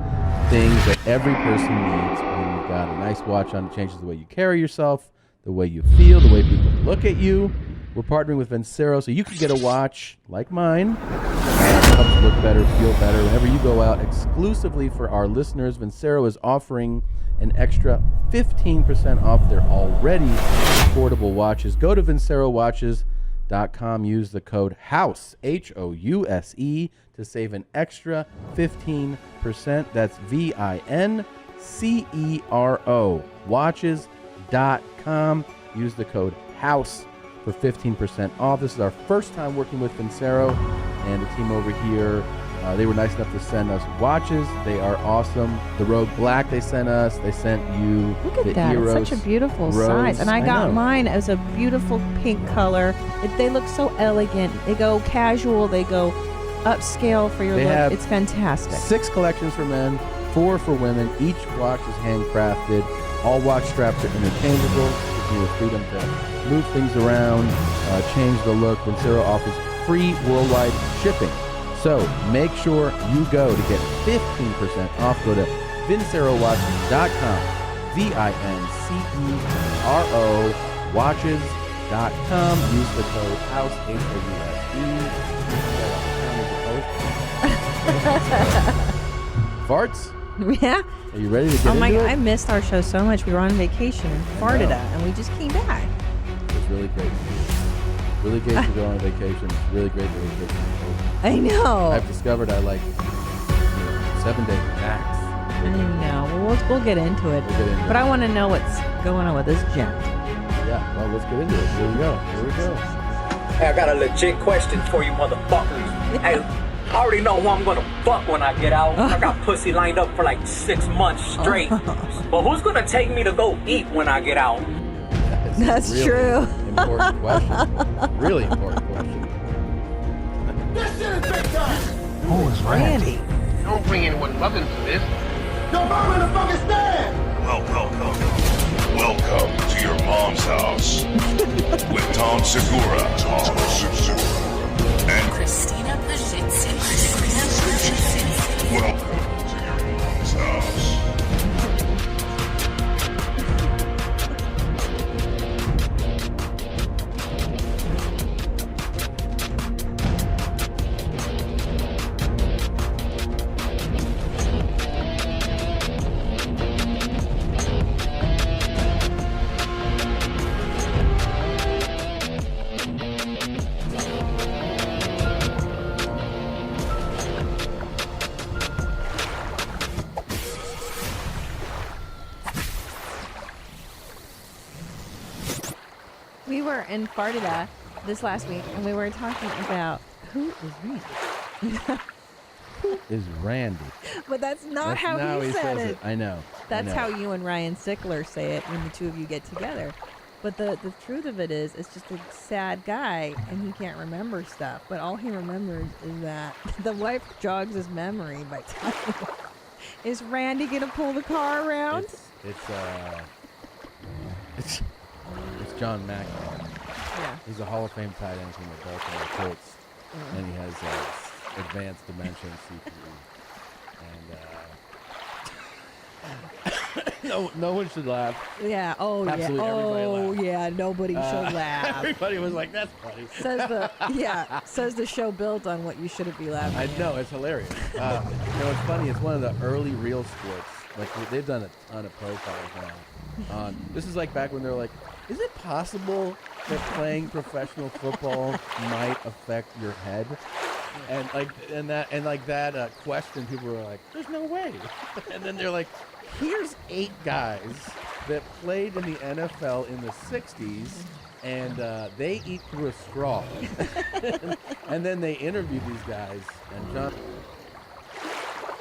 things that every person needs when you've got a nice watch on. It changes the way you carry yourself, the way you feel, the way people look at you. We're partnering with Vincero so you can get a watch like mine. Helps you look better, feel better. Whenever you go out, exclusively for our listeners, Vincero is offering an extra 15% off their already affordable watches. Go to vincerowatches.com. Use the code HOUSE, HOUSE, to save an extra 15%. That's VINCERO, watches.com. Use the code HOUSE for 15% off. This is our first time working with Vincero, and the team over here, they were nice enough to send us watches. They are awesome. The Rogue Black they sent us. They sent you Look at the that. Eros It's such a beautiful Rose. size. And I got know. mine as a beautiful pink color. They look so elegant. They go casual. They go upscale for your They look. have It's fantastic. 6 collections for men, 4 for women. Each watch is handcrafted. All watch straps are interchangeable. Gives you the freedom to move things around, change the look. Vincero offers free worldwide shipping. So make sure you go to get 15% off. Go to vincerowatches.com, VINCERO watches.com. Use the code HOUSE, HOUSE. Farts? Yeah. Are you ready to get Oh my into God, it? I missed our show so much. We were on vacation and farted at, and we just came back. It was really great. Really great to go on vacation. It's really great to vacation. I know. I've discovered I like 7 days max. I know. Well, we'll get into it. We'll get into But it. I want to know what's going on with this gent. Yeah, well, let's get into it. Here we go. Hey, I got a legit question for you motherfuckers. Hey, I already know who I'm gonna fuck when I get out. I got pussy lined up for like 6 months straight. But who's gonna take me to go eat when I get out? That's really true. Important question. Really important question. Who is Randy? Don't bring anyone love into this. Yo, mom in the fucking stand! Welcome to Your Mom's House with Tom Segura, and Christina Pajitsin. welcome to Your Mom's House. We were in Florida this last week, and we were talking about who is Randy. Who is Randy? But that's not That's how not he said says it. I know. That's I know. how you and Ryan Sickler say it when the two of you get together. But the truth of it is, it's just a sad guy, and he can't remember stuff. But all he remembers is that the wife jogs his memory by telling him, is Randy going to pull the car around? It's John Mackey. Yeah. He's a Hall of Fame tight end from the Baltimore Colts, and he has advanced dementia and CPU. And no one should laugh. Yeah. Oh, Absolutely yeah. everybody Oh, laughed. yeah. Nobody should laugh. Everybody was like, "That's funny." Says the show built on what you shouldn't be laughing I at. know, it's hilarious. It's funny. It's one of the early real sports. Like they've done a ton of profiles now. This is like back when they're like, is it possible that playing professional football might affect your head? And that question, people were like, there's no way. And then they're like, here's 8 guys that played in the NFL in the 60s, and they eat through a straw. And then they interviewed these guys, and John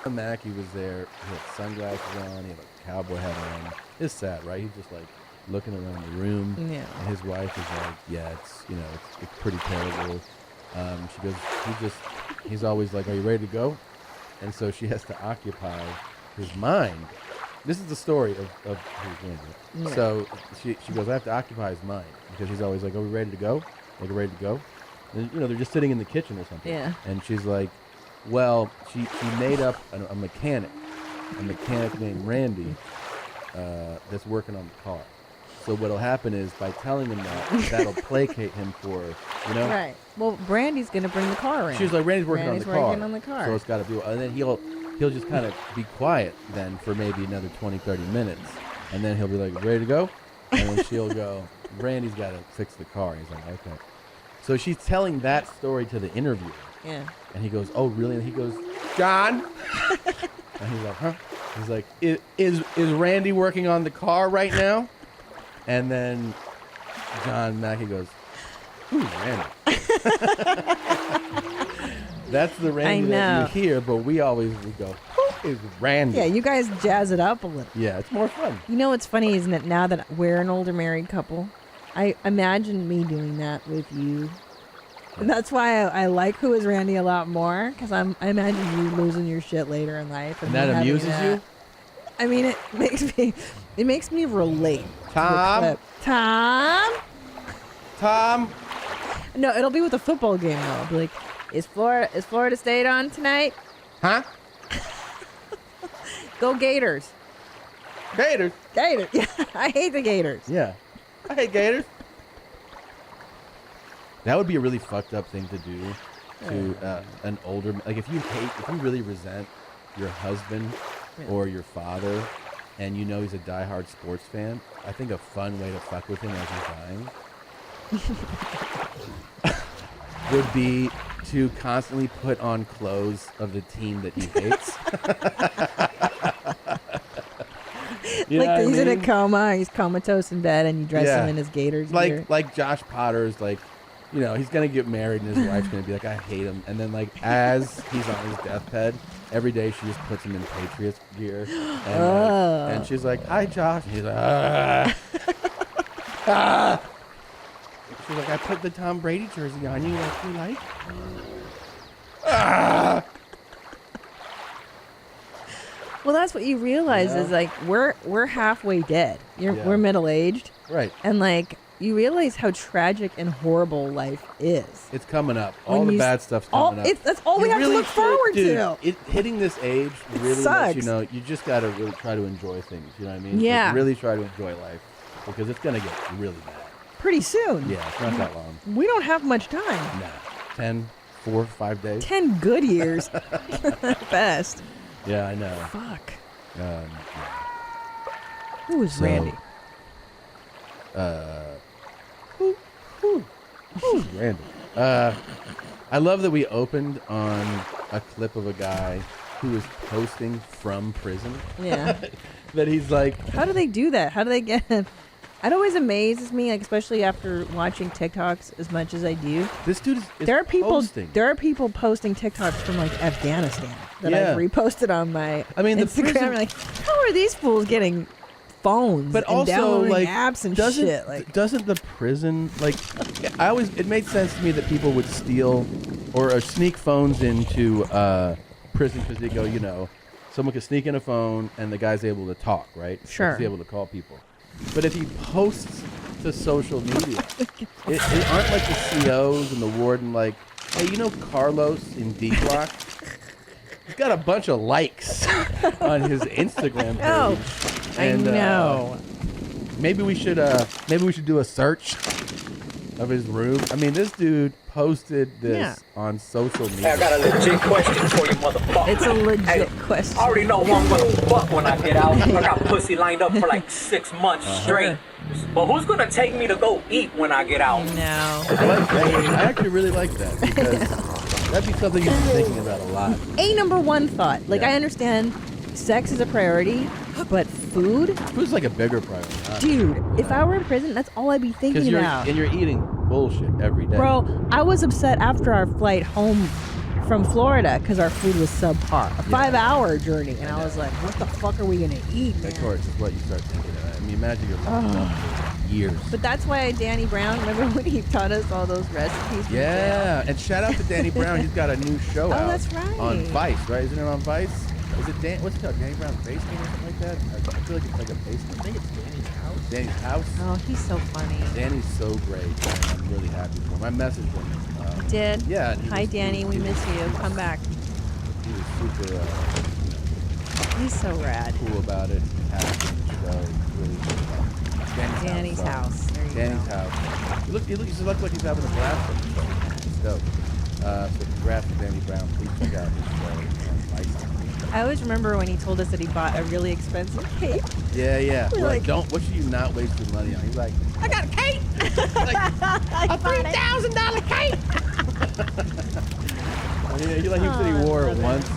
Mackey was there. He had sunglasses on. He had a cowboy hat on. It's sad, right? He's just like looking around the room. Yeah. And his wife is like, yeah, it's pretty terrible. She goes, he's always like, are you ready to go? And so she has to occupy his mind. This is the story of who's Randy. Yeah. So she goes, I have to occupy his mind because he's always like, are we ready to go? Like, ready to go? And, they're just sitting in the kitchen or something. Yeah. And she's like, well, she made up a mechanic named Randy that's working on the car. So what'll happen is by telling him that'll placate him for, Right. Well, Brandy's going to bring the car around. She's like, Randy's working on the car. So it's got to be, and then he'll just kind of be quiet then for maybe another 20, 30 minutes. And then he'll be like, ready to go? And then she'll go, Randy's got to fix the car. He's like, okay. So she's telling that story to the interviewer. Yeah. And he goes, oh, really? And he goes, John? And he's like, huh? He's like, is Randy working on the car right now? And then John Mackey goes, who's Randy? That's the Randy that you hear, but we go, who is Randy? Yeah, you guys jazz it up a little. Yeah, it's more fun. You know what's funny, isn't it? Now that we're an older married couple, I imagine me doing that with you. And that's why I like Who is Randy a lot more, because I imagine you losing your shit later in life. And that me having amuses you? I mean, it makes me relate. Tom? To the clip. Tom? No, it'll be with a football game though. I'll be like, is Florida State on tonight? Huh? Go Gators. Gators? Gators. Yeah, I hate the Gators. Yeah. I hate Gators. That would be a really fucked up thing to do to an older, like if you really resent your husband or your father and he's a diehard sports fan, I think a fun way to fuck with him as he's dying would be to constantly put on clothes of the team that he hates. Like he's in a coma, he's comatose in bed, and you dress him in his Gators gear. Like Josh Potter's he's gonna get married and his wife's gonna be like, I hate him, and then as he's on his deathbed, every day she just puts him in Patriots gear, and she's like, hi Josh, and he's like, she's like, I put the Tom Brady jersey on you, like you like. Well, that's what you realize is like we're halfway dead. We're middle aged, right? And you realize how tragic and horrible life is. It's coming up. All the bad stuff's coming up. That's all we have to look forward to. Hitting this age really sucks. lets you know you just got to really try to enjoy things. You know what I mean? Yeah. Like, really try to enjoy life because it's going to get really bad. Pretty soon. Yeah, it's not that long. We don't have much time. Nah. 10, 4, 5 days. 10 good years. Best. Yeah, I know. Fuck. Yeah. Who is Randy? Who's Randy? I love that we opened on a clip of a guy who is posting from prison. Yeah. That he's like, how do they do that? How do they get him? It always amazes me, like especially after watching TikToks as much as I do. This dude is There are people. posting. There are people posting TikToks from like Afghanistan that I've reposted on my the Instagram. prison- Like, how are these fools getting phones But and also, downloading like, apps and doesn't shit? Like, doesn't the prison like? It made sense to me that people would steal or sneak phones into prison because they go, someone could sneak in a phone and the guy's able to talk, right? Sure. He's able to call people. But if he posts to social media, it aren't like the COs and the warden like, hey, Carlos in D Block? He's got a bunch of likes on his Instagram page. Oh, I know. Maybe we should do a search of his room. I mean, this dude posted this on social media. Hey, I got a legit question for you, motherfucker. It's a legit Hey, question. I already know who I'm gonna fuck when I get out. I got pussy lined up for like 6 months straight. But who's gonna take me to go eat when I get out? No. I actually really like that because that'd be something you'd be thinking about a lot. A number one thought. Like, I understand sex is a priority, but food? Food's like a bigger priority. Dude, if I were in prison, that's all I'd be thinking about. And you're eating bullshit every day. Bro, I was upset after our flight home from Florida because our food was subpar. A 5-hour journey. And I was like, what the fuck are we going to eat, man? Of course, it's what you start thinking of. I mean, imagine you're locked up for years. But that's why Danny Brown, remember when he taught us all those recipes? from Yeah, jail? and shout out to Danny Brown. He's got a new show out. that's right. On Vice, right? Isn't it on Vice? Is it what's it called? Danny Brown's Basement or something like that? I feel like it's like a basement. I think it's Danny's house. Danny's house. Oh, he's so funny. Danny's so great. And I'm really happy for him. I messaged him. You did? Yeah. and he Hi, was- Danny. We miss you. Come back. He was super He's so rad. cool about it. Happy in the show. Really good. Danny's house. There you Danny's house. He looks like he's having a blast on the show. It's dope. So congrats to Danny Brown. Please check out his show on Vice. I always remember when he told us that he bought a really expensive cape. Yeah. We're We're like- like, what should you not waste your money on? He's like, I got a cape! a $3,000 cape! he said he wore it once. He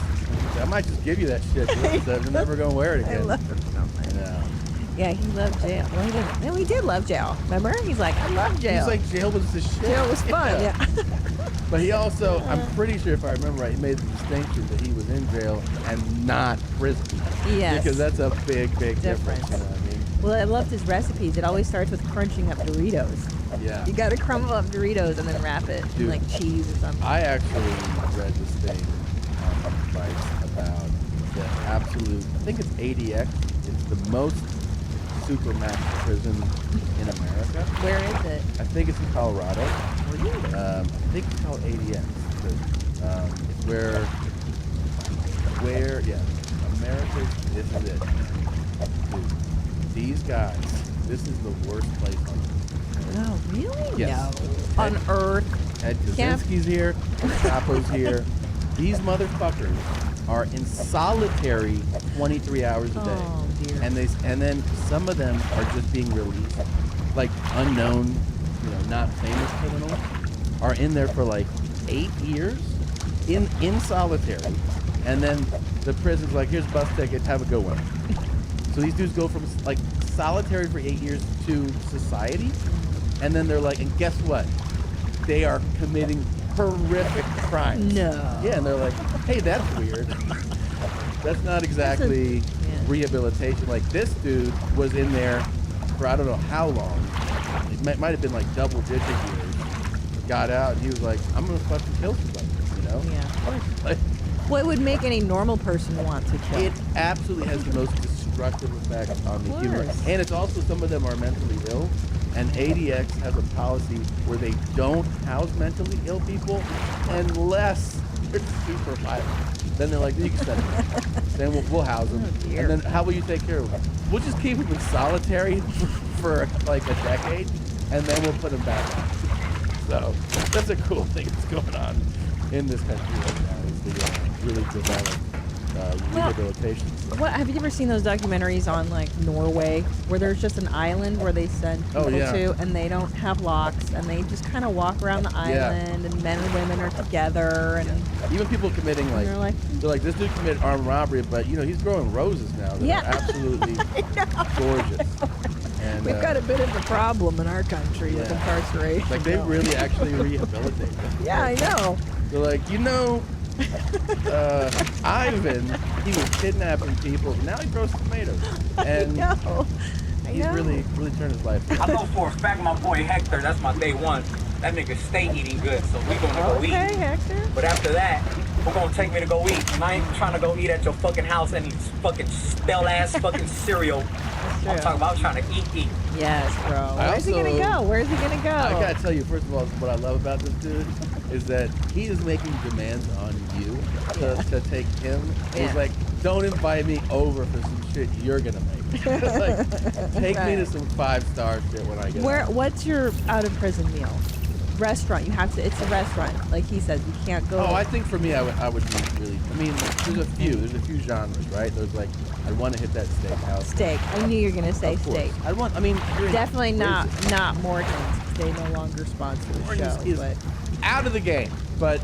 said, I might just give you that shit. I'm never gonna wear it again. I love him. Yeah, he loved jail. Well, he didn't. No, he did love jail. Remember? He's like, I love jail. He's like, jail was the shit. Jail was fun, yeah. But he also, I'm pretty sure if I remember right, he made the distinction that he was in jail and not prison. Yes. Because that's a big difference. You know what I mean? Well, I loved his recipes. It always starts with crunching up Doritos. Yeah. You gotta crumble up Doritos and then wrap it in Dude, like cheese or something. I actually read this thing on Vice about the absolute, I think it's ADX. It's the most supermax prison in America. Where is it? I think it's in Colorado. I think it's called ADX. It's where, America's, this is it. Dude, these guys, this is the worst place on earth. Oh, really? Yes. No. On Earth. Ed Can't- Kaczynski's here, Chapo's here. These motherfuckers are in solitary 23 hours a day. Oh, dear. And then some of them are just being released. Like unknown, not famous criminals are in there for like 8 years in solitary. And then the prison's like, here's a bus ticket, have a good one. So these dudes go from like solitary for 8 years to society. And then they're like, and guess what? They are committing horrific crimes. No. Yeah, and they're like, hey, that's weird. That's not exactly rehabilitation. Like this dude was in there for I don't know how long. It might have been like double-digit years. Got out and he was like, I'm gonna fucking kill somebody. Yeah. Like, What would make any normal person want to kill? it absolutely has the most destructive effect on the human. course. And it's also some of them are mentally ill. And ADX has a policy where they don't house mentally ill people unless they're super violent. Then they're like, you can send them. Then we'll house them. dear. And then how will you take care of them? We'll just keep them in solitary for like a decade, and then we'll put them back out. So that's a cool thing that's going on in this country right now is the really developed rehabilitation stuff. What have you ever seen those documentaries on like Norway where there's just an island where they send people to and they don't have locks and they just kind of walk around the island and men and women are together and Even people committing like, they're like, this dude committed armed robbery, but he's growing roses now that are absolutely gorgeous. And, We've got a bit of a problem in our country with incarceration. Like, they really actually rehabilitate them. Yeah, I know. They're like, Ivan, he was kidnapping people. Now he throws tomatoes. And I know. he's really turned his life around. I know for a fact my boy Hector, that's my day one. That nigga stay eating good, so we gonna go eat. Okay, Hector. But after that, we're gonna take me to go eat. And I ain't trying to go eat at your fucking house and eat fucking stale ass fucking cereal. I'm talking about trying to eat. Yes, bro. Where's he gonna go? Where's he gonna go? I gotta tell you, first of all, what I love about this dude is that he is making demands on you to take him. Yeah. He's like, don't invite me over for some shit you're gonna make. Like, take me to some 5-star shit when I get out. What's your out of prison meal? Restaurant. You have to. It's a restaurant. Like he says, you can't go. Oh, I think for me, I would be really. I mean, there's a few genres, right? There's like, I want to hit that steakhouse. Steak. I knew you were gonna say steak. Definitely not Morton's. They no longer sponsor the Morton's show. is But out of the game. But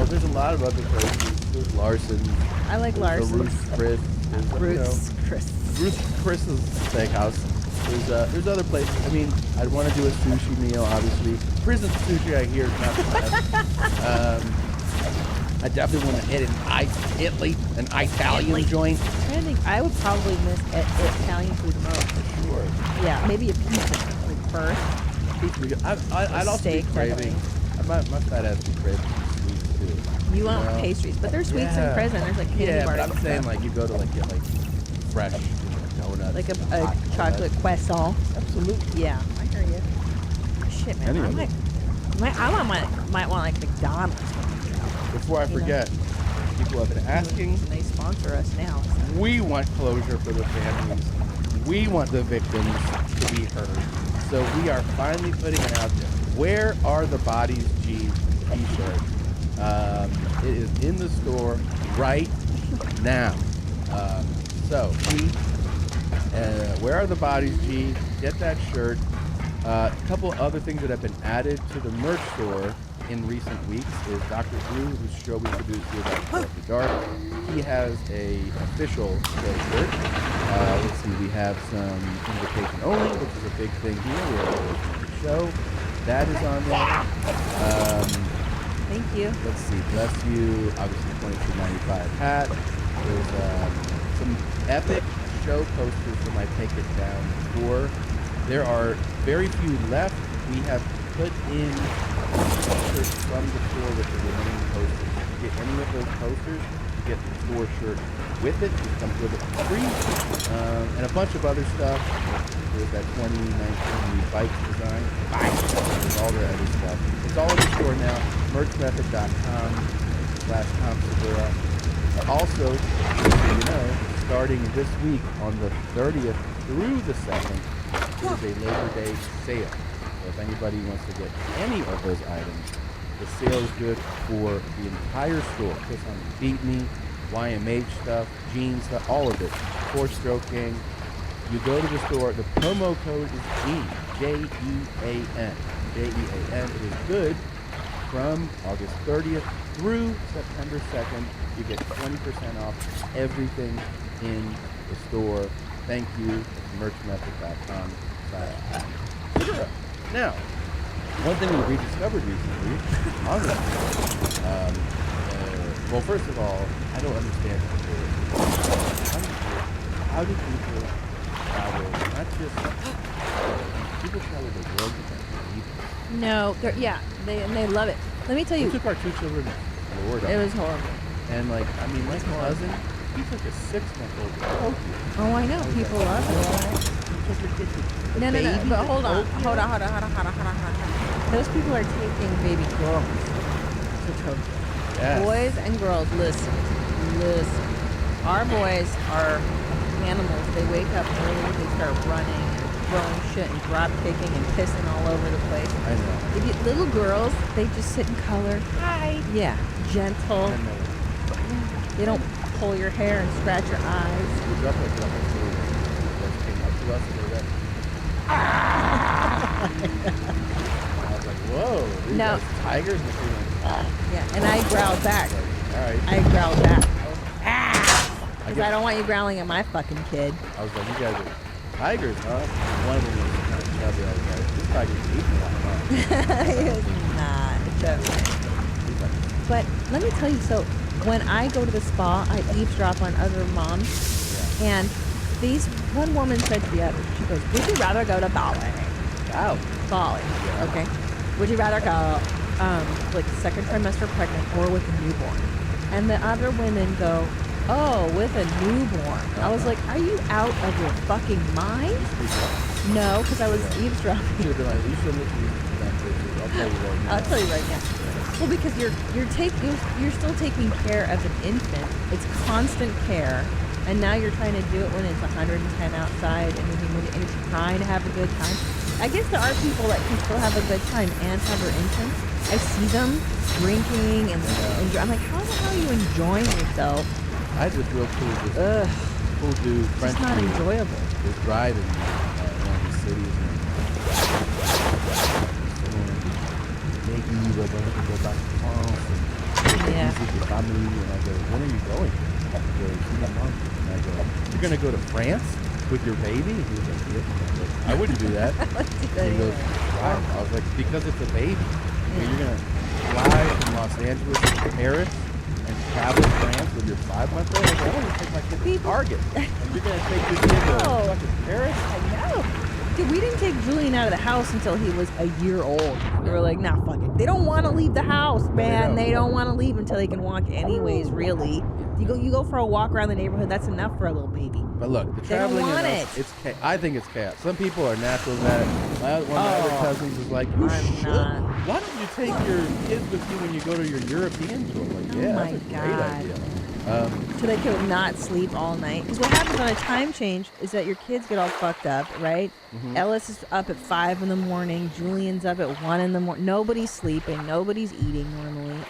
there's a lot of other places. There's Larson's. I like There's the Larson's. Ruth's Chris. Ruth's Chris's Steakhouse. There's other places. I mean, I'd want to do a sushi meal, obviously. Prison sushi, I hear, is not the best. I definitely want to hit an Italian joint. I'm trying to think. I would probably miss Italian food most. For sure. Yeah, maybe a pizza like first. I'd also be Steak, craving. My fat ass would crave sweets too. You want pastries, but there's sweets in prison. There's like candy yeah, bars. but I'm and saying stuff. like you go to like get like fresh donuts, like a chocolate croissant. Absolutely. Yeah, I hear you. Shit, man. I might want like McDonald's. Before I forget, people have been asking. They sponsor us now. We want closure for the families. We want the victims to be heard. So we are finally putting it out there. Where are the Bodies G t-shirt? It is in the store right now. Where are the Bodies G? Get that shirt. A couple other things that have been added to the merch store in recent weeks is Dr. Drew, whose show we produced here at the Dark. He has a official show shirt. Let's see, we have some invitation only, which is a big thing here. We have a show. That is on there. Thank you. Let's see, bless you. Obviously, $22.95 hat. There's some epic show posters for my Take It Down tour. There are very few left. We have put in posters from the tour with the remaining posters. If you get any of those posters, you get the tour shirt with it. It comes with it for free. And a bunch of other stuff. There's that 2019 new bike design. There's all the other stuff. It's all in the store now. merchmethod.com/TomSegura. Also, starting this week on the 30th through the 2nd, there is a Labor Day sale. So if anybody wants to get any of those items, the sale is good for the entire store. Kiss on Beat Me, YMH stuff, jeans stuff, all of it. Four-stroking. You go to the store, the promo code is GEAN, J-E-A-N. J-E-A-N. It is good from August 30th through September 2nd. You get 20% off everything in the store. Thank you, merchmethod.com/Segura. Now, one thing we rediscovered recently, well, first of all, I don't understand how do people travel, not just people travel the world with their babies. No, they love it. Let me tell you. We took our 2 children to Florida. It was horrible. And my cousin, he took a 6-month-old to Tokyo. Oh, I know. People love it. No. But hold on. Those people are taking baby girls to Tokyo. Yes. Boys and girls, listen. Our boys are animals. They wake up early, they start running and throwing shit and drop kicking and pissing all over the place. I know. Little girls, they just sit and color. Hi. Yeah, gentle. They don't pull your hair and scratch your eyes. We dropped like boys came up to us and they went, I was like, whoa, these guys tigers? And they went, Yeah, and I growled back. All right. I growled back. Because I don't want you growling at my fucking kid. I was like, you guys are tigers, huh? One of them was kind of chubby. I was like, this tiger's eating a lot, huh? It's not. It's okay. But let me tell you, so when I go to the spa, I eavesdrop on other moms. And one woman said to the other, she goes, would you rather go to Bali? Wow. Bali, okay. Would you rather go, like, second trimester pregnant or with a newborn? And the other women go, oh, with a newborn. I was like, are you out of your fucking mind? No, because I was eavesdropping. You should have been like, you should look at that picture. I'll tell you right now. I'll tell you right now. Well, because you're still taking care of an infant. It's constant care. And now you're trying to do it when it's 110 outside and you're trying to have a good time. I guess there are people that can still have a good time and have their infants. I see them drinking and I'm like, how the hell are you enjoying yourself? I just real cool. Cool dude, French It's not dude, enjoyable. was driving one of these cities and maybe we're going to go back to France and visit the family. And I go, when are you going? He goes, in a month. And I go, you're going to go to France with your baby? And he was like, yeah. I go, I wouldn't do that. He goes, why? I was like, because it's a baby. You're going to fly from Los Angeles to Paris and travel to France with your 5-month-old? I want to take my kid to Target. And you're going to take your kid to fucking Paris? I know. Dude, we didn't take Julian out of the house until he was a year old. We were like, nah, fuck it. They don't want to leave the house, man. They don't want to leave until they can walk anyways, really. You go for a walk around the neighborhood, that's enough for a little baby. But look, the They don't traveling want enough, I think it's chaos. Some people are natural at that. One of my other cousins was like, you should. not. Why don't you take your kids with you when you go to your European tour? Like, yeah, my that's a God. great idea. So they could not sleep all night. Because what happens on a time change is that your kids get all fucked up, right? Mhm. Ellis is up at 5 in the morning. Julian's up at 1 in the morning. Nobody's sleeping. Nobody's eating normally.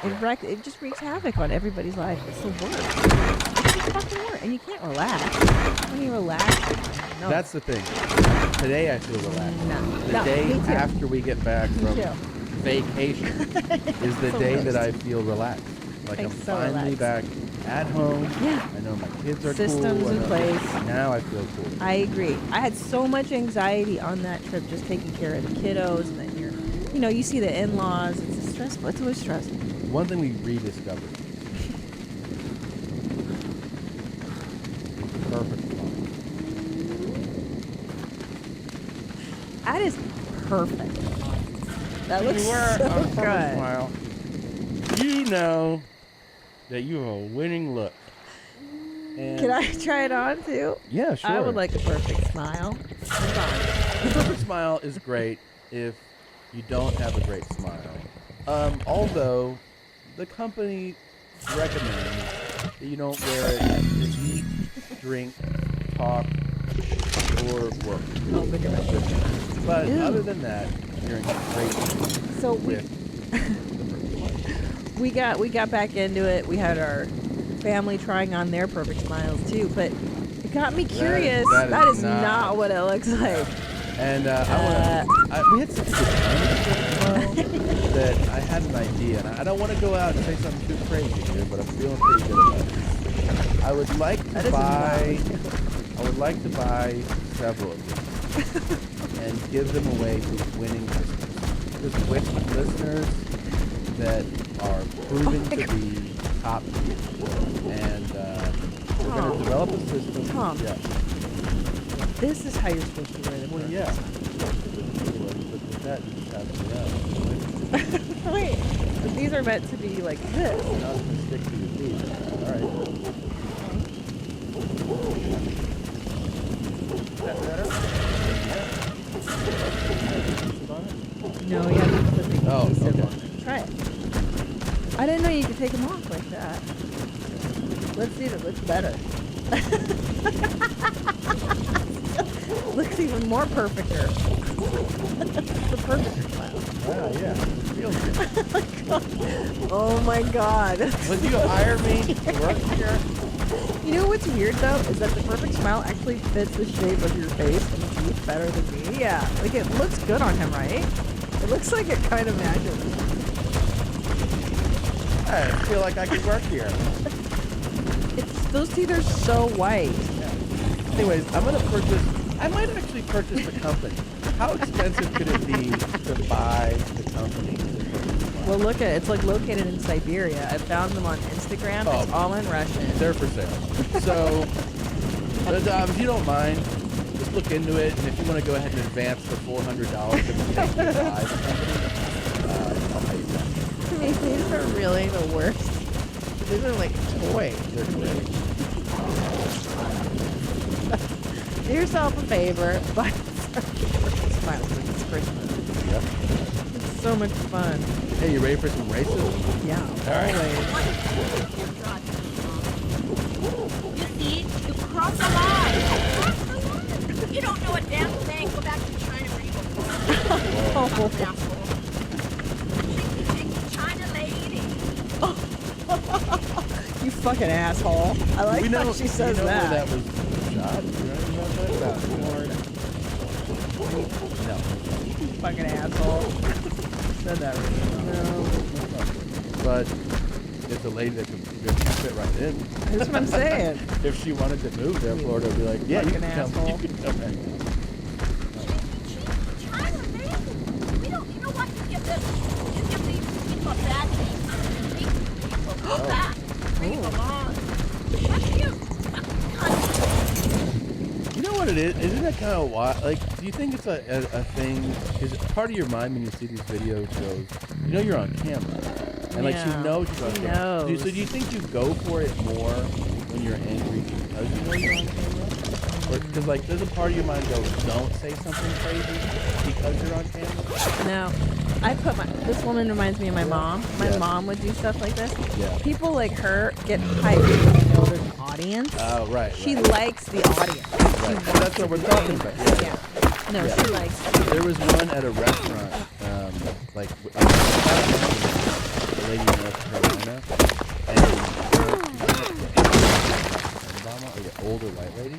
It just wreaks havoc on everybody's life. It's the worst. It's just fucking work. And you can't relax. When you relax, no. That's the thing. Today I feel relaxed. The No, day me too. after we get back Me from too. vacation is the So day roast. that I feel relaxed. Like I'm It's so finally back at home. Yeah. I know my kids are Systems cool. in place. Now I feel cool. I agree. I had so much anxiety on that trip, just taking care of the kiddos, and then you see the in-laws. It's stressful. It's always stressful. One thing we rediscovered. Perfect. That is perfect. That looks You wear so a perfect good. smile. You know that you have a winning look. And Can I try it on too? Yeah, sure. I would like a perfect smile. Hold on. The perfect smile is great if you don't have a great smile. Although the company recommends that you don't wear it to eat, drink, talk, or work. But Ew. other than that, you're in great shape. So we got back into it. We had our family trying on their perfect smiles too, but it got me curious. That is not what it looks like. And we had such a good time with the smile that I had an idea. And I don't want to go out and say something too crazy here, but I'm feeling pretty good about it. I would like to buy several of them and give them away to winning listeners. Just listeners that are proven to be top tier. And we're going to develop a system. Tom. Yeah. This is how you're supposed to wear them. Well, yeah. But that Wait, but these are meant to be like this. Now it's going to stick to your teeth. All right. Is that better? No, you have to put the adhesive okay. on it. Try it. I didn't know you could take them off like that. Let's see if it looks better. Looks even more perfecter. The perfect smile. Wow, yeah. Feels good. Oh my god. Would you hire me to work here? You know what's weird though is that the perfect smile actually fits the shape of your face and teeth better than me. Yeah, like it looks good on him, right? It looks like it kind of matches. I feel like I could work here. Those teeth are so white. Anyways, I'm gonna purchase I might actually purchase the company. How expensive could it be to buy the company? Well, look at it. It's like located in Siberia. I found them on Instagram. It's all in Russian. They're for sale. So, but, if you don't mind, just look into it, and if you want to go ahead and advance the $400 that it would take to buy the company, I'll pay you that. I mean, these are really the worst. These are like toys. They're great. Do yourself a favor. Buy Smiles like it's Christmas. Yep. It's so much fun. Hey, you ready for some racism? Yeah. All right. You see, you crossed the line. You don't know a damn thing. Go back to China where you were born. Asshole. China lady. You fucking asshole. I like how she says you know that. Where that was shot? You know that? Lord. No. You fucking asshole. Said that right. No. But it's a lady that can fit right in. That's what I'm saying. If she wanted to move there, Florida would be like, yeah, you Fucking can come. asshole. You can come back. China lady. We don't, you know what? You give these people a bad name. These people go back. Where you belong. Fuck you. You know what it is? Isn't that kind of wild? Like, do you think it's a thing? Because part of your mind when you see these videos goes, you know you're on camera. And like, she Yeah, knows she's on she camera. knows. So do you think you go for it more when you're angry because you know you're on camera? Or because like, does a part of your mind go, don't say something crazy because you're on camera? No. I put this woman reminds me of my mom. My Yeah. mom would do stuff like this. Yeah. People like her get hyped when they know there's an audience. Oh, right. She right. likes the audience. Right. That's what we're talking about. Yeah. No, Yeah. she likes There was one at a restaurant, like a lady in North Carolina, and Obama, or the older white lady,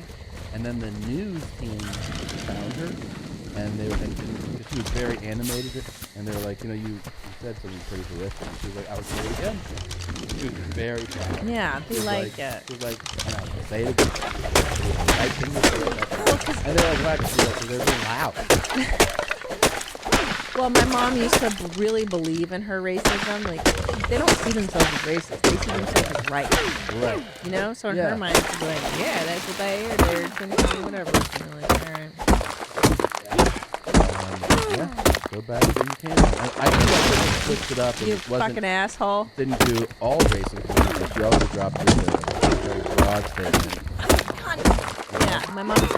and then the news team found her, and they were thinking she was very animated, and they were like, you said something pretty horrific. And she was like, I would say it again. She was very proud. Yeah, they She was like it. She was like, and I would say it again. Right thing to say. And they're like, why? Because they're being loud. Well, my mom used to really believe in her racism. Like, they don't see themselves as racist. They see themselves as right. Right. You know? So in Yeah. her mind, she'd be like, yeah, that's what they are. They're going to do whatever. And you're like, all right. Yeah, go back when you can. I think I switched it up. And You it wasn't, fucking asshole. Didn't do all racism, but she also dropped in a very broad statement. Yeah, my mom. Sure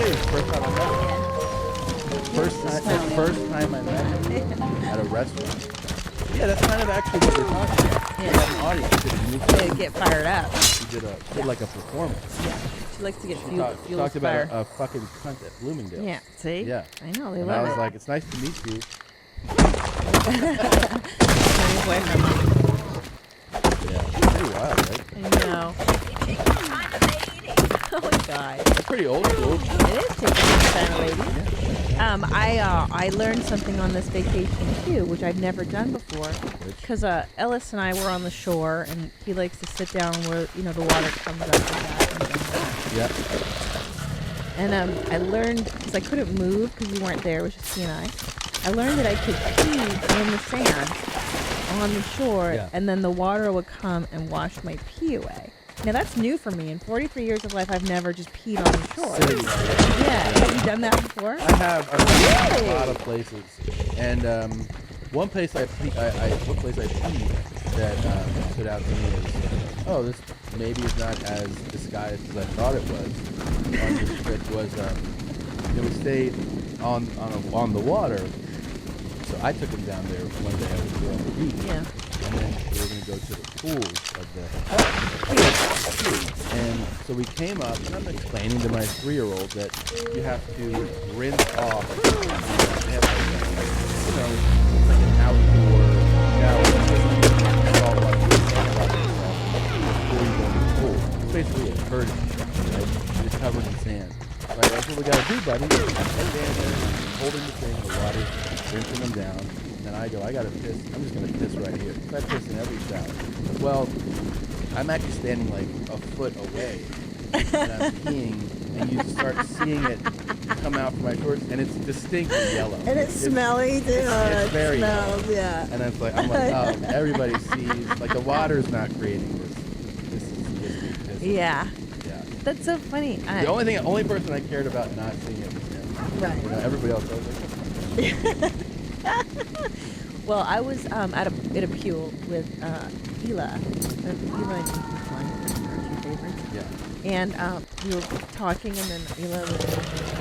did. First time I met her. First time I met her at a restaurant. Yeah, that's kind of actually what we're talking about. Yeah. You had an audience. They get fired up. She did like a performance. Yeah. She likes to get She fueled talked with fire. about a fucking cunt at Bloomingdale. Yeah, see? Yeah. I know, they and love I was it. like, it's nice to meet you. Yeah, pretty wild, right? I know. Oh my god. That's pretty old school. It is taking China lady. I learned something on this vacation too, which I've never done before. Because Ellis and I were on the shore, and he likes to sit down where the water comes up and that. Yeah. And I learned, because I couldn't move because you weren't there, it was just he and I learned that I could pee in the sand on the shore, Yeah. and then the water would come and wash my pee away. Now that's new for me. In 43 years of life, I've never just peed on the shore. Yeah, have you done that before? I have. I've been to a lot of places, and one place I peed that stood out to me is, this maybe is not as disguised as I thought it was. On this trip was, we stayed on the water, so I took him down there one day. I was on the beach, and then we were gonna go to the pools of the. And so we came up, and I'm explaining to my 3-year-old that you have to rinse off. They have like an outdoor shower salt water before you go in the pool. It's basically a curtain, right? It's covered in sand. Like, that's what we gotta do, buddy. And stand there, holding the thing, the water's rinsing them down. And I go, I gotta piss. I'm just gonna piss right here. So I piss in every shower. Well, I'm actually standing like a foot away, and I'm peeing and you start seeing it come out from my shorts, and it's distinctly yellow. And it's smelly too. It's It very smells, yellow. yeah. And I'm like, oh, everybody sees. Like the water's not creating this. This is Yeah. Yeah. That's so funny. The only person I cared about not seeing it was him. Right. You know, everybody else was like. Well, I was at a pool with Hila. Hila and Klein are two favorites. Yeah. And we were talking, and then Hila was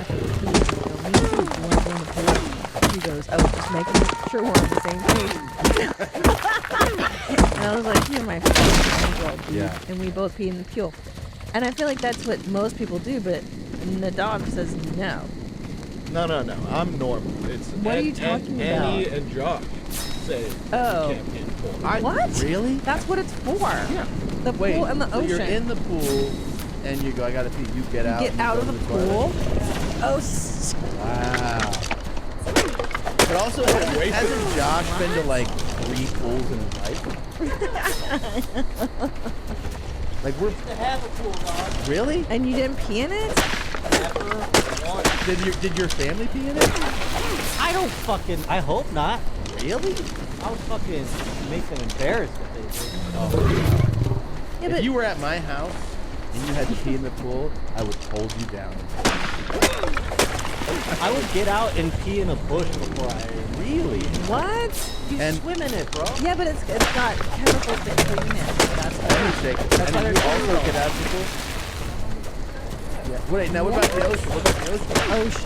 after the pool. Me too. You want to go in the pool? He goes, "I was just making sure we're on the same page." And I was like, "You're my favorite girl, dude." Yeah. And we both pee in the pool. And I feel like that's what most people do, but Nadav says no. No. I'm normal. It's What are you talking Annie about? and Josh say Oh. you can't pee in the pool. What? Really? That's what it's for. Yeah. The Wait, pool and the so ocean. you're in the pool, and you go, I gotta pee. You get out. Get and you out go of to the toilet? pool. Oh, Wow. But also, hasn't Josh been to like 3 pools in his life? Like we're To have a pool, dog. really? And you didn't pee in it? Never once. Did your family pee in it? I don't fucking. I hope not. Really? I would fucking make them embarrassed if they did. Oh. Yeah, If but you were at my house and you had to pee in the pool, I would hold you down. I would get out and pee in a bush before I. Really? what? You And- swim in it, bro. Yeah, but it's got chemicals that clean it. That's Let me shake it. That's And why you they're also cool. get out of the pool? Yeah. Wait, now what about the ocean? What about the ocean?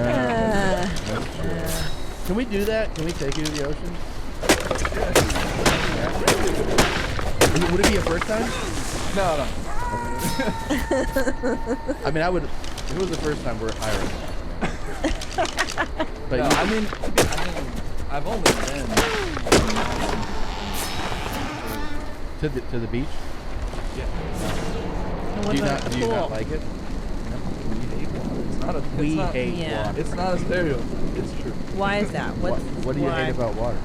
That's true. Can we do that? Can we take you to the ocean? Yeah. Would it be your first time? No. I mean, I would. If it was the first time, we're hiring. But No, you, I mean, I've only been to the beach. Yeah. And what Do you about not the do you not pool? like it? We hate water. It's not a. We it's not, hate Yeah. water. It's not a stereotype. It's true. Why is that? What do you why? hate about water?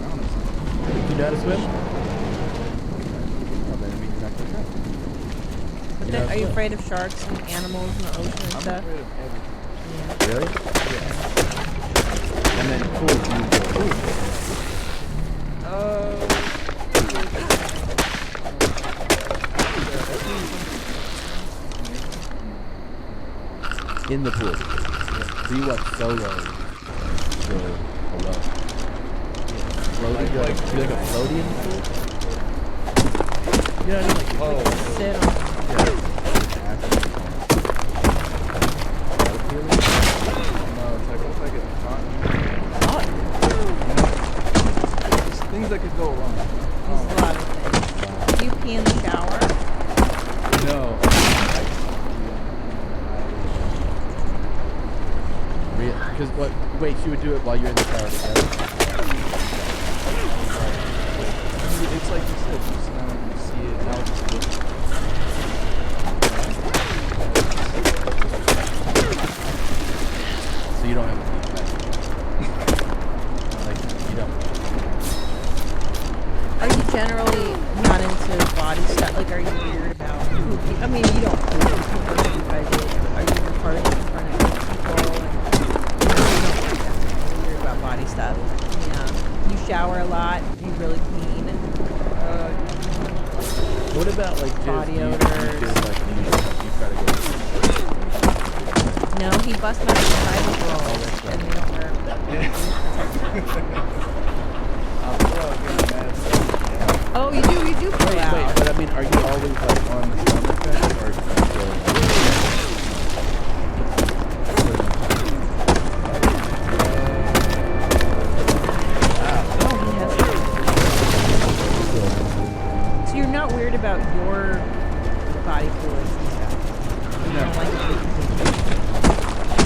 Honestly. Do you know how to swim? Well, then it means you're not going to try. But You then, know are you swim. afraid of sharks and animals in the ocean and I'm stuff? afraid of everything. Really? And then pool, do you go pool? In the pool. So you watch solo go alone. Floating, like a floaty in the pool? You know what I mean? Like, Sit on. No, it's like looks like it's hot. Just things that could go wrong. There's a lot of things. Do you pee in the shower? No. Because what? Wait, she would do it while you're in the shower together. It's like you said, you sit down and you see it. Now it's just looking. So you don't have a pee pad. Like you don't. Are you generally not into body stuff? Like, are you weird about pooping? I mean, you don't poop. You guys do. Are you retarded in front of people? And, you don't like that. You're weird about body stuff. Yeah. You shower a lot. You really clean. What about like jizz? Body Do you odors. feel like you try to go? No, he busts my side of rolls, and they don't hurt. Oh, you do pull Wait, out. but I mean, are you always like on the stomach then, or do you feel So you're not weird about your body fluids and stuff. You don't like it.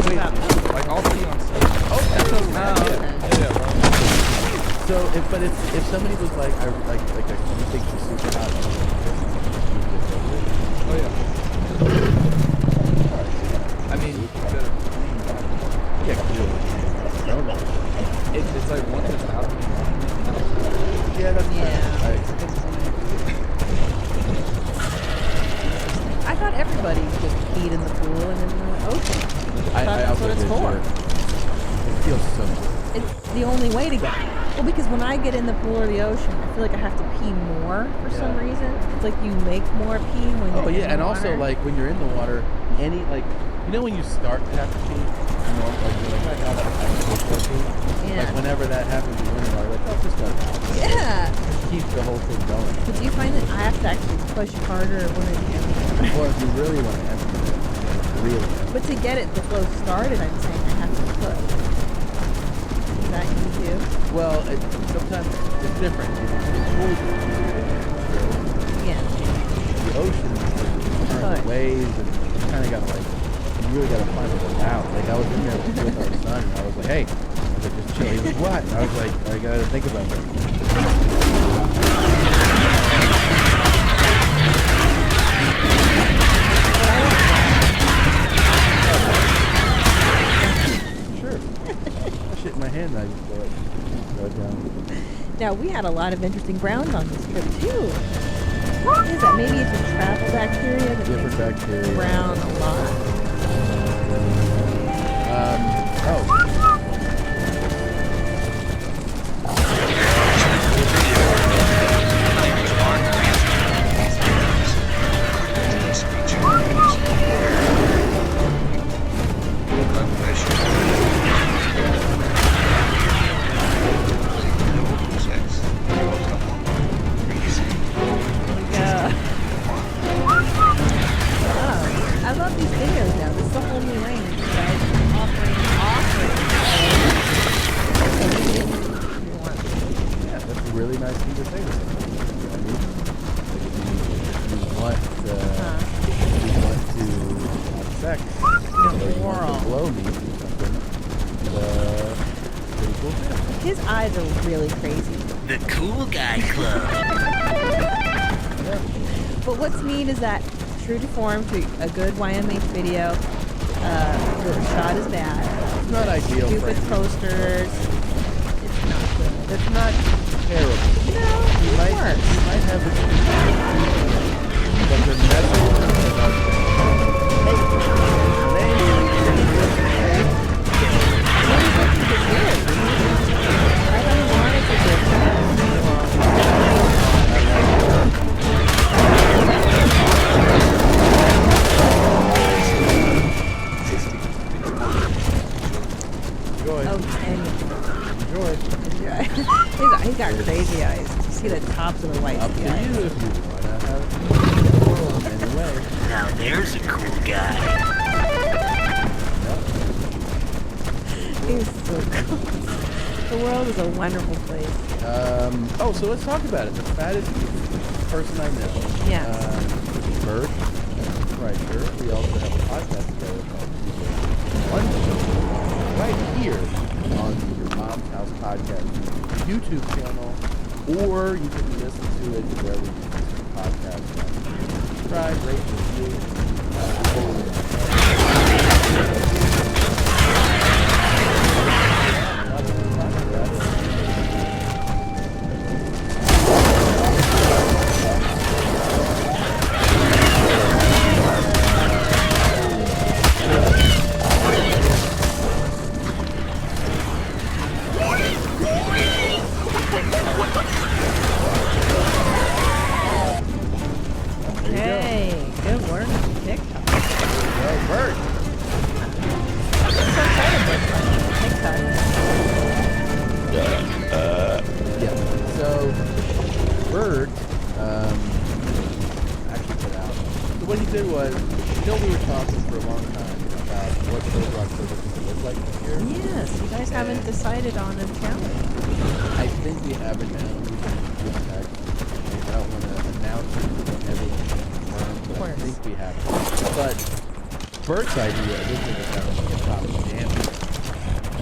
What about Like I'll pee on stage. Oh, that sounds Oh, yeah. okay. So if somebody was like, you think she's super hot. Oh yeah. I mean, you better clean. Yeah, clearly. It's like once it's out. Yeah, that's Yeah. not everybody just peed in the pool and in the ocean. I That's also what it's did for. too. It feels so good. It's the only way to get it. Well, because when I get in the pool or the ocean, I feel like I have to pee more for some reason. It's like you make more pee when you're Oh in yeah, the and water. also like when you're in the water, when you start to have to pee, like you're like, I gotta pee. Yeah. Like whenever that happens, you're in the water, like, oh, just go. Yeah. Just keep the whole thing going. But do you find that I have to actually push harder when I do? Well, if you really want to empty it, really. But to get it the flow started, I'm saying I have to push. Is that you too? Well, sometimes it's different. Yeah. The ocean, the waves, and you kind of gotta you really gotta find it out. Like I was in there with our son, and I was like, hey, just chill. He was what? And I was like, I gotta think about that. Sure. Shit in my hand, I just go down. Now, we had a lot of interesting ground on this trip, too. What is that? Maybe it's a travel bacteria that Different makes bacteria. brown a lot. I love these videos now. This is a whole new range, guys. Yeah, that's a really nice thing to say. If you want to have sex, or you want to blow me or something, pretty cool thing. His eyes are really crazy. The Cool Guy Club. But what's neat is that, true to form, to a good YMH video, the shot is bad. It's not ideal. Stupid posters. It's not good. It's not terrible. No, You might have the but the message He's got crazy eyes. You see the tops of the white Up to eyes. you if you want to have it anyway. Now there's a cool guy. He's so cool. The world is a wonderful place. So let's talk about it. The fattest person I know. Yes. Bert Kreischer. We also have a podcast together called One Show, right here on Your Mom's House Podcast YouTube channel, or you can listen to it wherever you listen to podcasts. Subscribe, rate, review. Hey, good work on TikTok. Well, Bert. I'm so excited about TikTok. Yeah. So Bert actually put out. So what he did was, we were talking for a long time about what Roblox services look like this year. Yes, you guys haven't decided on a challenge. I think we have it now. We can give it back. I don't want to announce it when everyone's confirmed, but I think we have it. But Bert's idea originally was having a hip-hop jam.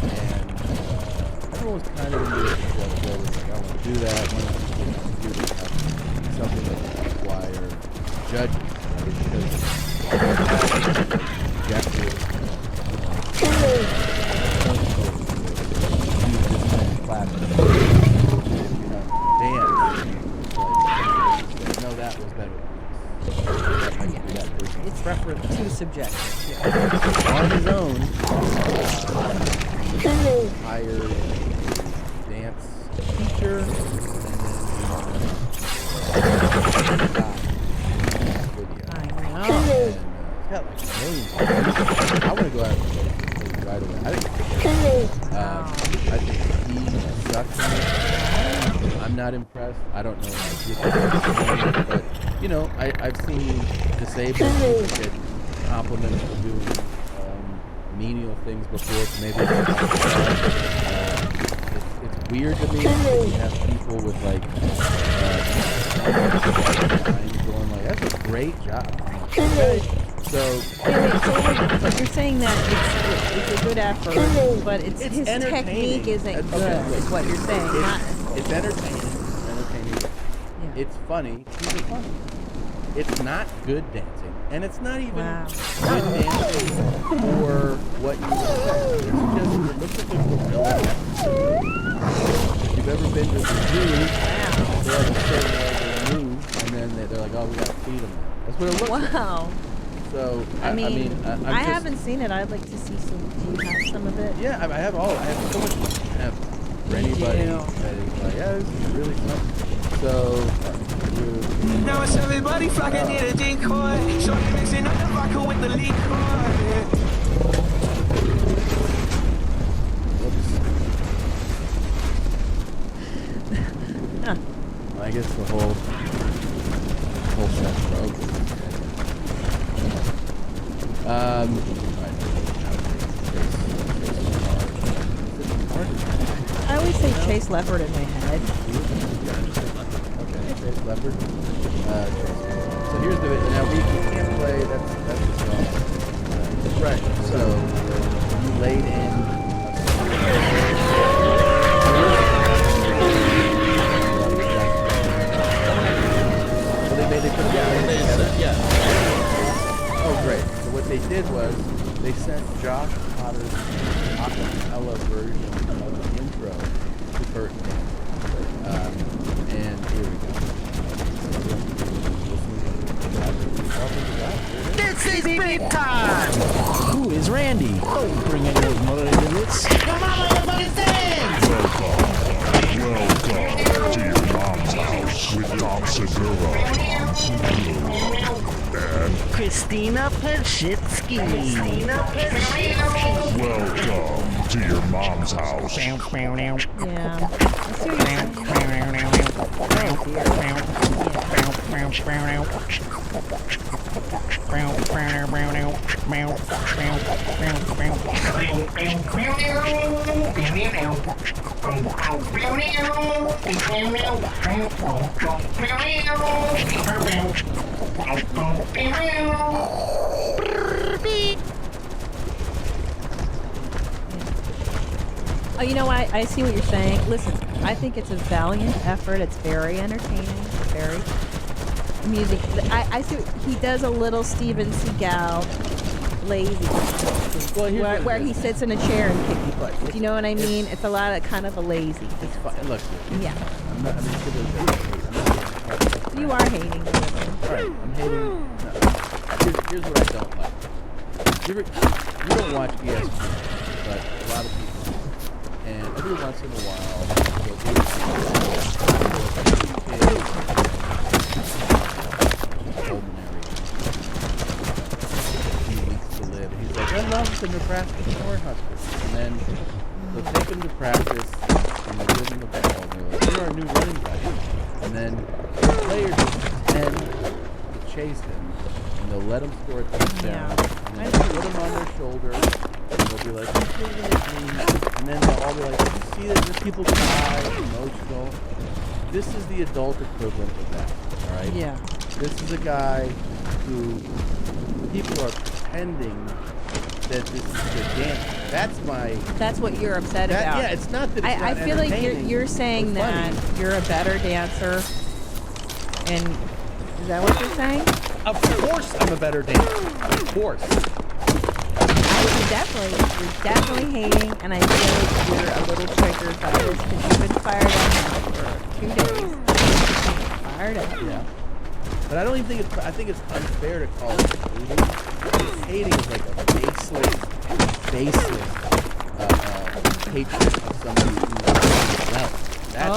And everyone was kind of into it. So was like, I want to do that. I want to do this. Something that would require judges. preference. Too subjective. On his own, hired a dance teacher. Got like millions of views. I want to go out and play right away. I think he sucks in it. I'm not impressed. I don't know how to but you know, I've seen disabled people get compliments for doing menial things before. So maybe it's weird to me that you have people with like going like, that's a great job. Okay. So you're saying that it's a good effort, but his technique isn't good, is what you're saying. It's entertaining. Yeah. It's funny. People are funny. It's not good dancing, and it's not even good dancing for what you expect. It looks like a gorilla. If you've ever been to the zoo, they have a certain way they move, and then they're like, oh, we got to feed them. That's what it looks like. Wow. So, I mean, I just, haven't seen it. I'd like to see some. Do you have some of it? Yeah, I have all. I have so much to have for anybody that is like, yeah, this is really something. So, now it's everybody flocking near the decoy. Shorty mixing up the vodka with the liquor. I guess the whole set's broken. I always say Chase Leopard in my head. Okay, Chase Leopard. So here's the now we can't play. That's the song. Right. So you laid in. They put together. Oh, great. So what they did was they sent Josh Potter's acapella version of the intro to Bert and here we go. This is big time! Who is Randy? Don't bring any of mother into this. Come on, everybody dance! Welcome to your mom's house with Tom Segura and Christina Pachitsky. welcome to your mom's house. Oh, you know what? I see what you're saying. Listen, I think it's a valiant effort. It's very entertaining. It's very music. I see he does a little Steven Seagal lazy, where he sits in a chair and kicky flips. Do you know what I mean? It's a lot of kind of a lazy. It's fine. Look, yeah. I'm not. You are hating a little. All right, I'm hating. No. Here's what I don't like. You don't watch ESPN, but a lot of people do. And every once in a while, they'll do He's like, I love the Nebraska Cornhuskers. And then they'll take him to practice and they'll give him the ball. And they're like, you're our new running back. And then the players tend to chase him. And they'll let him score a touchdown. And then they'll put him on their shoulder. And they'll be like, he's doing it. And then they'll all be like, did you see that? There's people cry, emotional. This is the adult equivalent of that. All right? Yeah. This is a guy who people are pretending that this is good dancing. That's what you're upset about. Yeah, it's not that it's I not feel like you're saying or funny. that you're a better dancer, and is that what you're saying? Of course I'm a better dancer. Of course. You're definitely hating, and I feel like you're a little triggered by this because you've been fired up now for 2 days. Fired up. Yeah. But I don't even think I think it's unfair to call it hating. Because hating is like a baseless hatred of somebody who's well. That's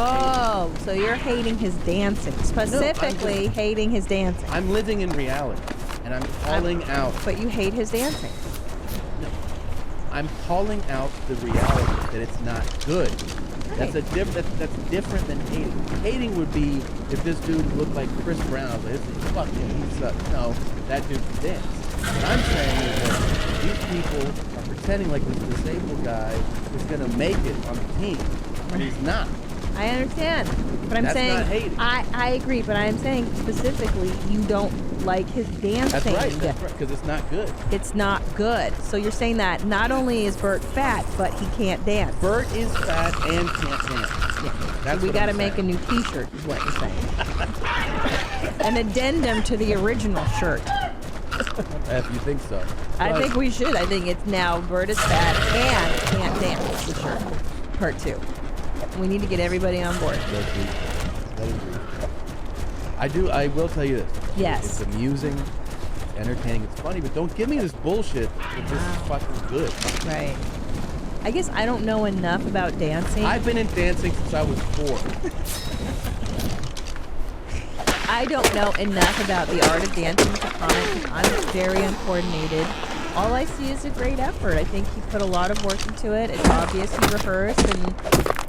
hating. So you're hating his dancing, specifically hating his dancing. I'm living in reality, and I'm calling out. But you hate his dancing. No, I'm calling out the reality that it's not good. That's a that's different than hating. Hating would be if this dude looked like Chris Brown. I was like, fuck him, he sucks. No, that dude can dance. What I'm saying is that these people are pretending like this disabled guy is gonna make it on the team, and he's not. I understand, but I'm That's saying not hating. I agree, but I'm saying specifically you don't like his dancing. That's right, because it's not good. It's not good. So you're saying that not only is Bert fat, but he can't dance. Bert is fat and can't dance. Yeah. That's So we what got to I'm make a saying. new T-shirt, is what you're saying. An addendum to the original shirt. If you think so. I think we should. I think it's now Bert is fat and can't dance. The shirt, part 2. We need to get everybody on board. I will tell you this. Yes. It's amusing, it's entertaining, it's funny, but don't give me this bullshit that this is fucking good. Right. I guess I don't know enough about dancing. I've been in dancing since I was 4. I don't know enough about the art of dancing to comment. I'm very uncoordinated. All I see is a great effort. I think he put a lot of work into it. It's obvious he rehearsed and,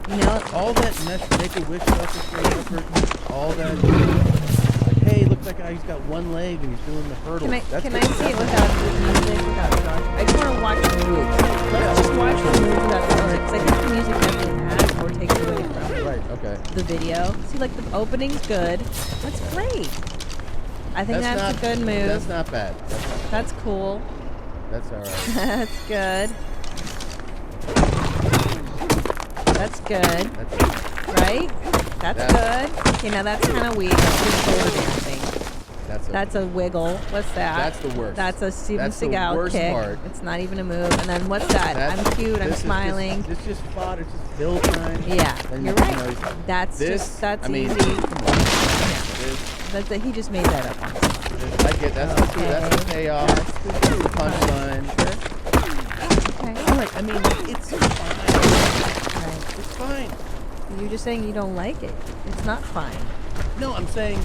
you know. All that Make-A-Wish stuff is great effort. All that, like, hey, looks like he's got one leg and he's doing the hurdle. Can I see it without the music, without the dog? I just want to watch the move. Let's just watch the move without the music, because I think the music definitely adds or takes away from the video. See, like, the opening's good. That's great. I think that's a good move. That's not bad. That's cool. That's all right. That's good. That's good. Right? That's good. Okay, now that's kind of weak. That's just shoulder dancing. That's a wiggle. What's that? That's the worst. That's a Steven That's the Seagal worst kick. part. It's not even a move. And then what's that? I'm cute. I'm smiling. It's just fun. It's just hill time. Yeah, Then you're you right. know, That's this, that's I mean, easy. come on. That's he just made that up. I get that's the payoff. That's the punchline. Okay. All right. I mean, it's fine. Right. It's fine. You're just saying you don't like it. It's not fine. No, I'm saying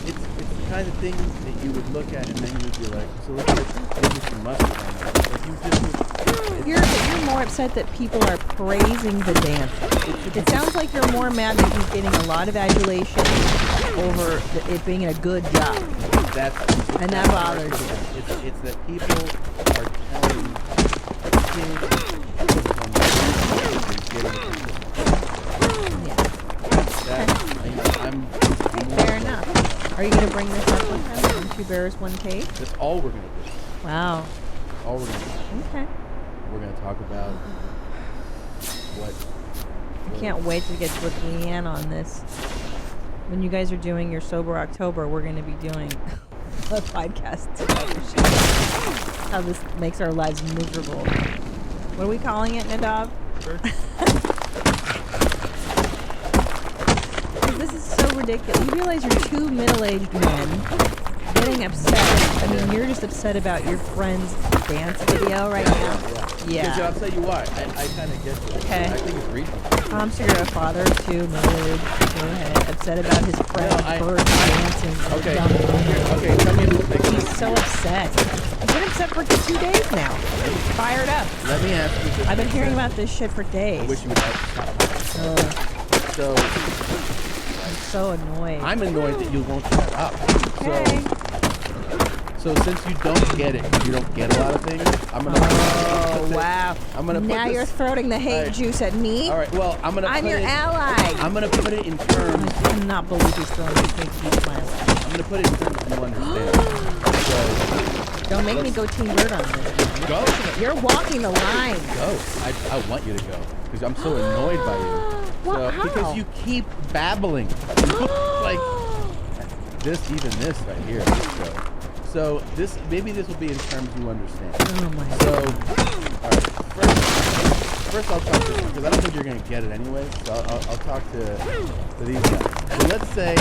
it's the kind of thing that you would look at and then you would be like, so look at this, give me some mustard on that. Like you just, You're more upset that people are praising the dance. It sounds like you're more mad that he's getting a lot of adulation over it being a good job. And that bothers you. It's that people are telling kids Fair enough. Are you going to bring this up with him on Two Bears, One Cave? That's all we're going to do. Wow. That's all we're going to do. Okay. We're going to talk about what... I can't wait to get with Leanne on this. When you guys are doing your Sober October, we're going to be doing a podcast together. How this makes our lives miserable. What are we calling it, Nadav? Sure. This is so ridiculous. You realize you're two middle-aged men getting upset. I mean, you're just upset about your friend's dance video right now. Yeah. Because I'll tell you why. I kind of get it. Okay. I think it's reasonable. Tom Segura, a father of two, middle-aged, go ahead, upset about his friend Bert dancing. Okay. Okay, tell me this. He's so upset. He's been upset for 2 days now. He's fired up. Let me ask you this. I've been hearing about this shit for days. I wish you would have So... I'm so annoyed. I'm annoyed that you won't shut up. Okay. So since you don't get it, you don't get a lot of things. I'm gonna. Wow. I'm gonna. Now you're throwing the hate juice at me. All right. Well, I'm gonna. I'm your ally. I'm gonna put it in terms. I cannot believe he's throwing the hate juice my way. I'm gonna put it in terms you understand. Don't make me go Team Bird on this. Go. You're walking the line. Go. I want you to go because I'm so annoyed by you. What? How? Because you keep babbling. Like this, even this right here. This show. So this maybe this will be in terms you understand. Oh my So, all right. First I'll talk to you because I don't think you're gonna get it anyway. So I'll talk to these guys. So let's say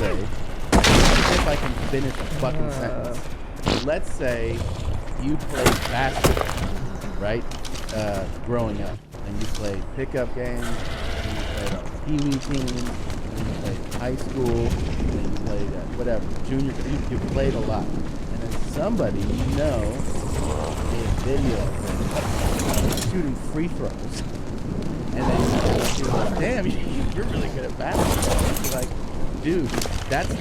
say, if I can finish a fucking sentence. Let's say you played basketball, right? Growing up, and you played pickup games, and you played on the Pee-wee team, and you played high school, and then you played whatever, junior. You played a lot, and then somebody you know made a video of them shooting free throws, and then you're like, damn, you're really good at basketball. You're like, dude, that's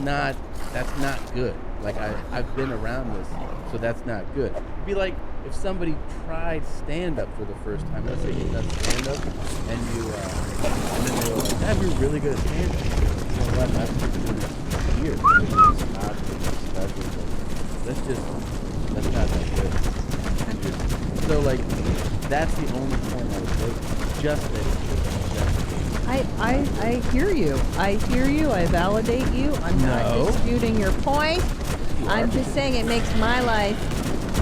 not good. Like I've been around this, so that's not good. It'd be like if somebody tried stand-up for the first time. Let's say you've done stand-up, and and then they were like, "Damn, you're really good at stand-up." You know what? I've been doing this for years. That's not that good. So like, that's the only point I would make. Just that it's I hear you. I hear you. I validate you. I'm not disputing your point. I'm just saying it makes my life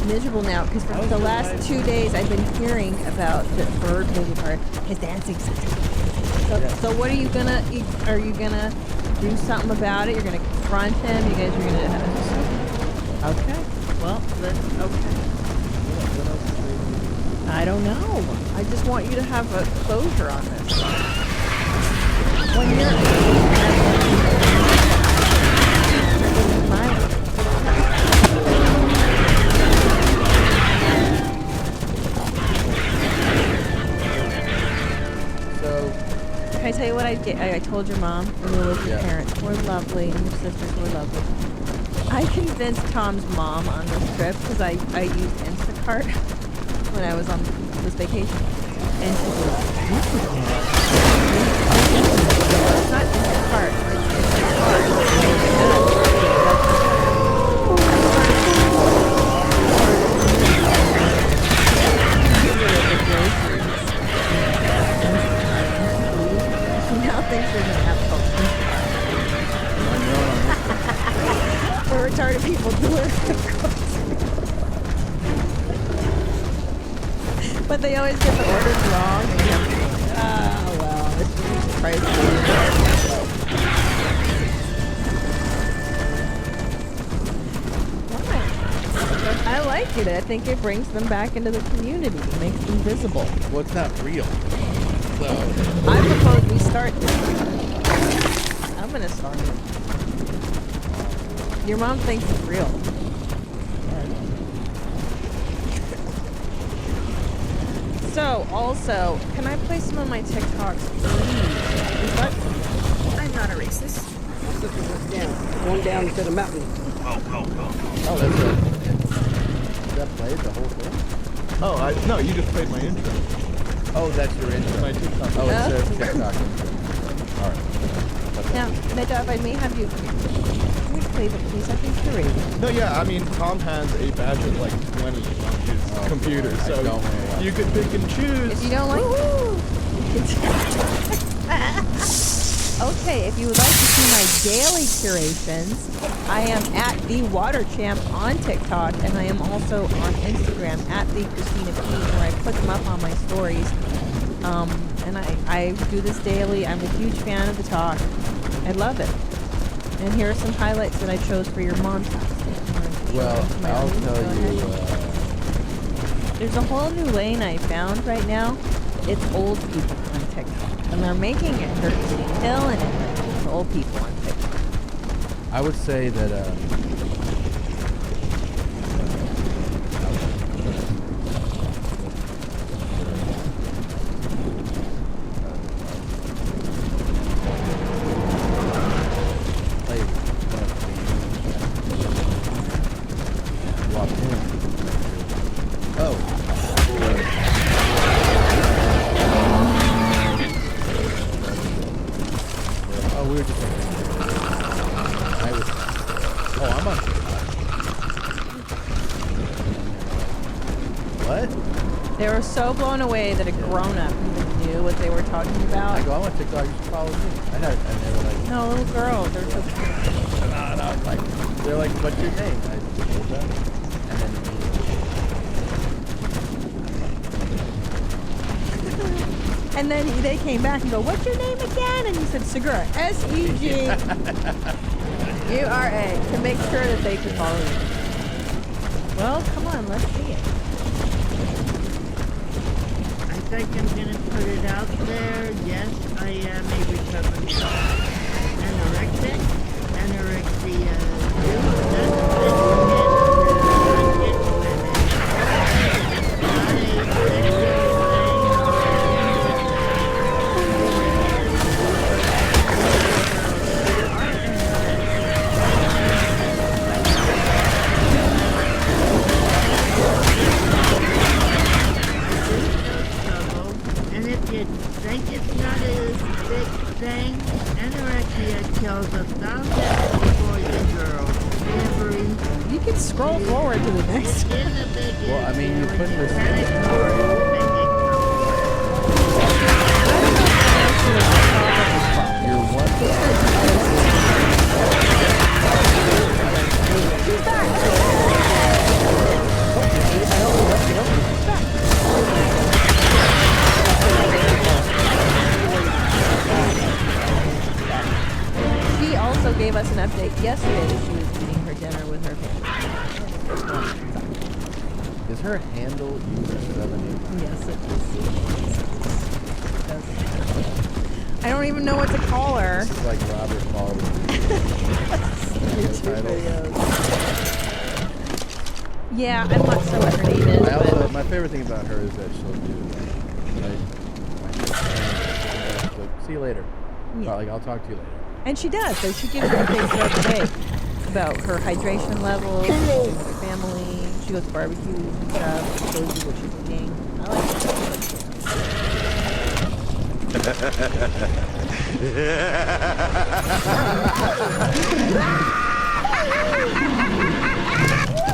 miserable now because for the last 2 days I've been hearing about the bird movie part, his dancing. So what are you gonna do something about it? You're gonna confront him? You guys are gonna okay. Well, then okay. I don't know. I just want you to have a closure on this. When you're Can I tell you what I told your mom when you were with your parents? We're lovely, and your sisters were lovely. I convinced Tom's mom on this trip because I used Instacart when I was on this vacation, and she was like, "It's not Instacart, it's Now things are gonna have for retarded people delivering groceries. But they always get the orders wrong. Well, it's crazy. I like it. I think it brings them back into the community. It makes them visible. Well, it's not real. So I propose we start this. I'm gonna start it. Your mom thinks it's real. So, also, can I play some of my TikToks, please? What? I'm not a racist. Going down to the mountain. Oh, that's it. That played the whole thing? Oh, no, you just played my intro. Oh, that's your intro. My TikTok. Oh, it says TikTok intro. All right. Now, Nadav, I may have you. Can we play the please? I think you're ready. No, yeah, I mean, Tom has a badge of like 20 on his computer, so you could pick and choose. If you don't like. Okay, if you would like to see my daily curations, I am at the Water Champ on TikTok, and I am also on Instagram at the Christina P, where I put them up on my stories. And I do this daily. I'm a huge fan of the talk. I love it. And here are some highlights that I chose for your mom's house. Well, I'll tell you. There's a whole new lane I found right now. It's old people on TikTok. And they're making it hurt to kill and it old people on TikTok. I would say that They were so blown away that a grown-up even knew what they were talking about. I go, I want TikTok, you should follow me. And they were like, no, little girl, they're so cute. They're like, what's your name? I told them. And then And then they came back and go, what's your name again? And you said Segura. S-E-G-U-R-A. To make sure that they could follow you. Well, come on, let's see it. I think I'm gonna put it out there. Yes, I am a recovering anorexic. Anorexia. And if you think it's not a big thing, anorexia kills 1,000 boys and girls every. You can scroll forward to the next one. Well, I mean, you put this. You're one. She also gave us an update yesterday that she was eating her dinner with her family. Is her handle user78? Yes, it is. I don't even know what to call her. This is like Robert Paul. Yeah, I'm not sure what her name is. I also, my favorite thing about her is that she'll do like see you later. Yeah. Like, I'll talk to you later. And she does. So she gives updates throughout the day about her hydration levels, her family. She goes to barbecues and stuff. She shows you what she's eating. I like it.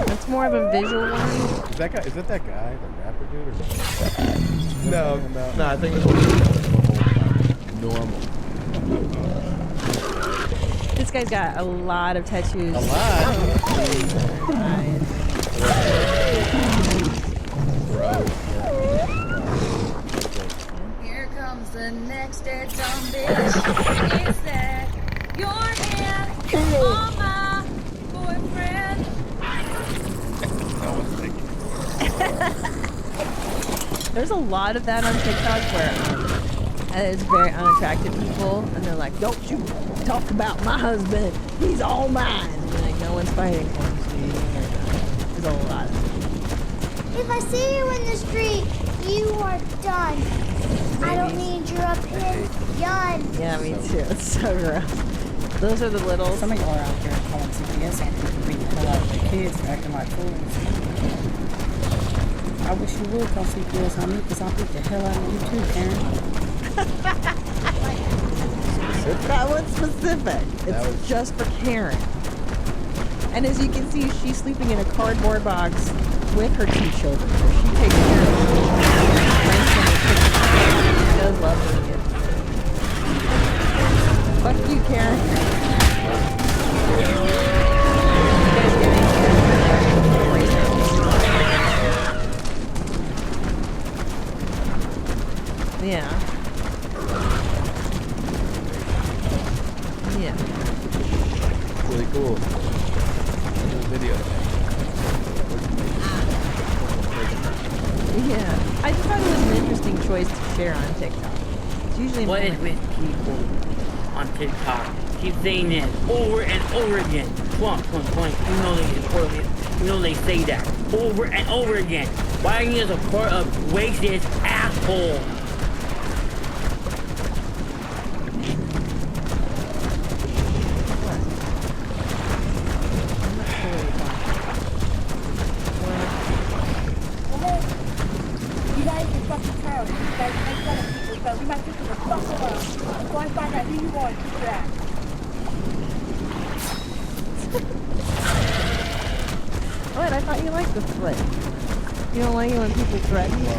That's more of a visual one. Is that guy? Is that guy, the rapper dude, or No, no, I think it's normal. This guy's got a lot of tattoos. A lot. Here comes the next dead dumb bitch. Is that your hand on my boyfriend? There's a lot of that on TikTok where it's very unattractive people, and they're like, "Don't you talk about my husband? He's all mine." And you're like, no one's fighting for him, sweetie. There's a lot. If I see you in the street, you are done. I don't need your opinion. Done. Yeah, me too. It's so gross. Those are the little. Some of y'all are out there calling CPS on people beating the hell out of their kids and acting like fools. I wish you would call CPS on me because I'll beat the hell out of you too, Karen. That one's specific. It's just for Karen. And as you can see, she's sleeping in a cardboard box with her 2 children. So she takes care of them. She does love her kids. Fuck you, Karen. Yeah. Yeah. Really cool. Video. Yeah. I just thought it was an interesting choice to share on TikTok. It's usually What is with people on TikTok? Keep saying it over and over again. Plunk, plunk, plunk. You know they support it. You know they say that over and over again. Why are you support a racist asshole? You guys are fucking terrible. You guys make fun of people, so you might think you're the fuck around. Go and find out who you are and kick your ass. What? I thought you liked the threat. You don't like it when people threaten you?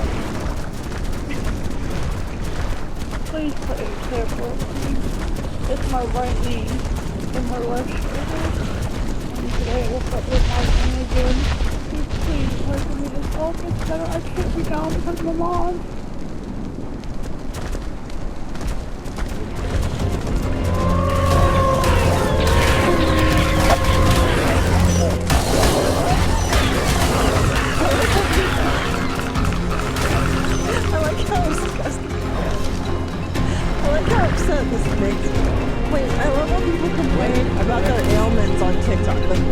Please pray careful. It's my right knee and my left shoulder. And today I woke up with my knee again. Please pray for me to solve this better. I can't be down because of my mom.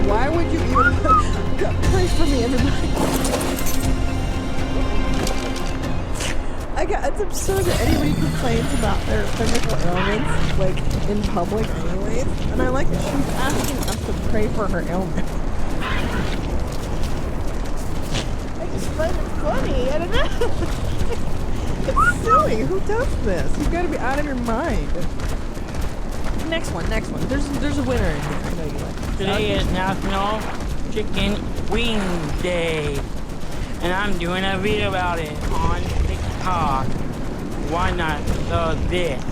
Why would you even pray for me, everybody? It's absurd that anybody complains about their physical ailments, like, in public anyways. And I like that she's asking us to pray for her ailment. I just find it funny, I don't know. It's silly, who does this? You've got to be out of your mind. Next one. There's a winner in here. I know you like it. Today is National Chicken Wing Day, and I'm doing a video about it on TikTok. Why not this?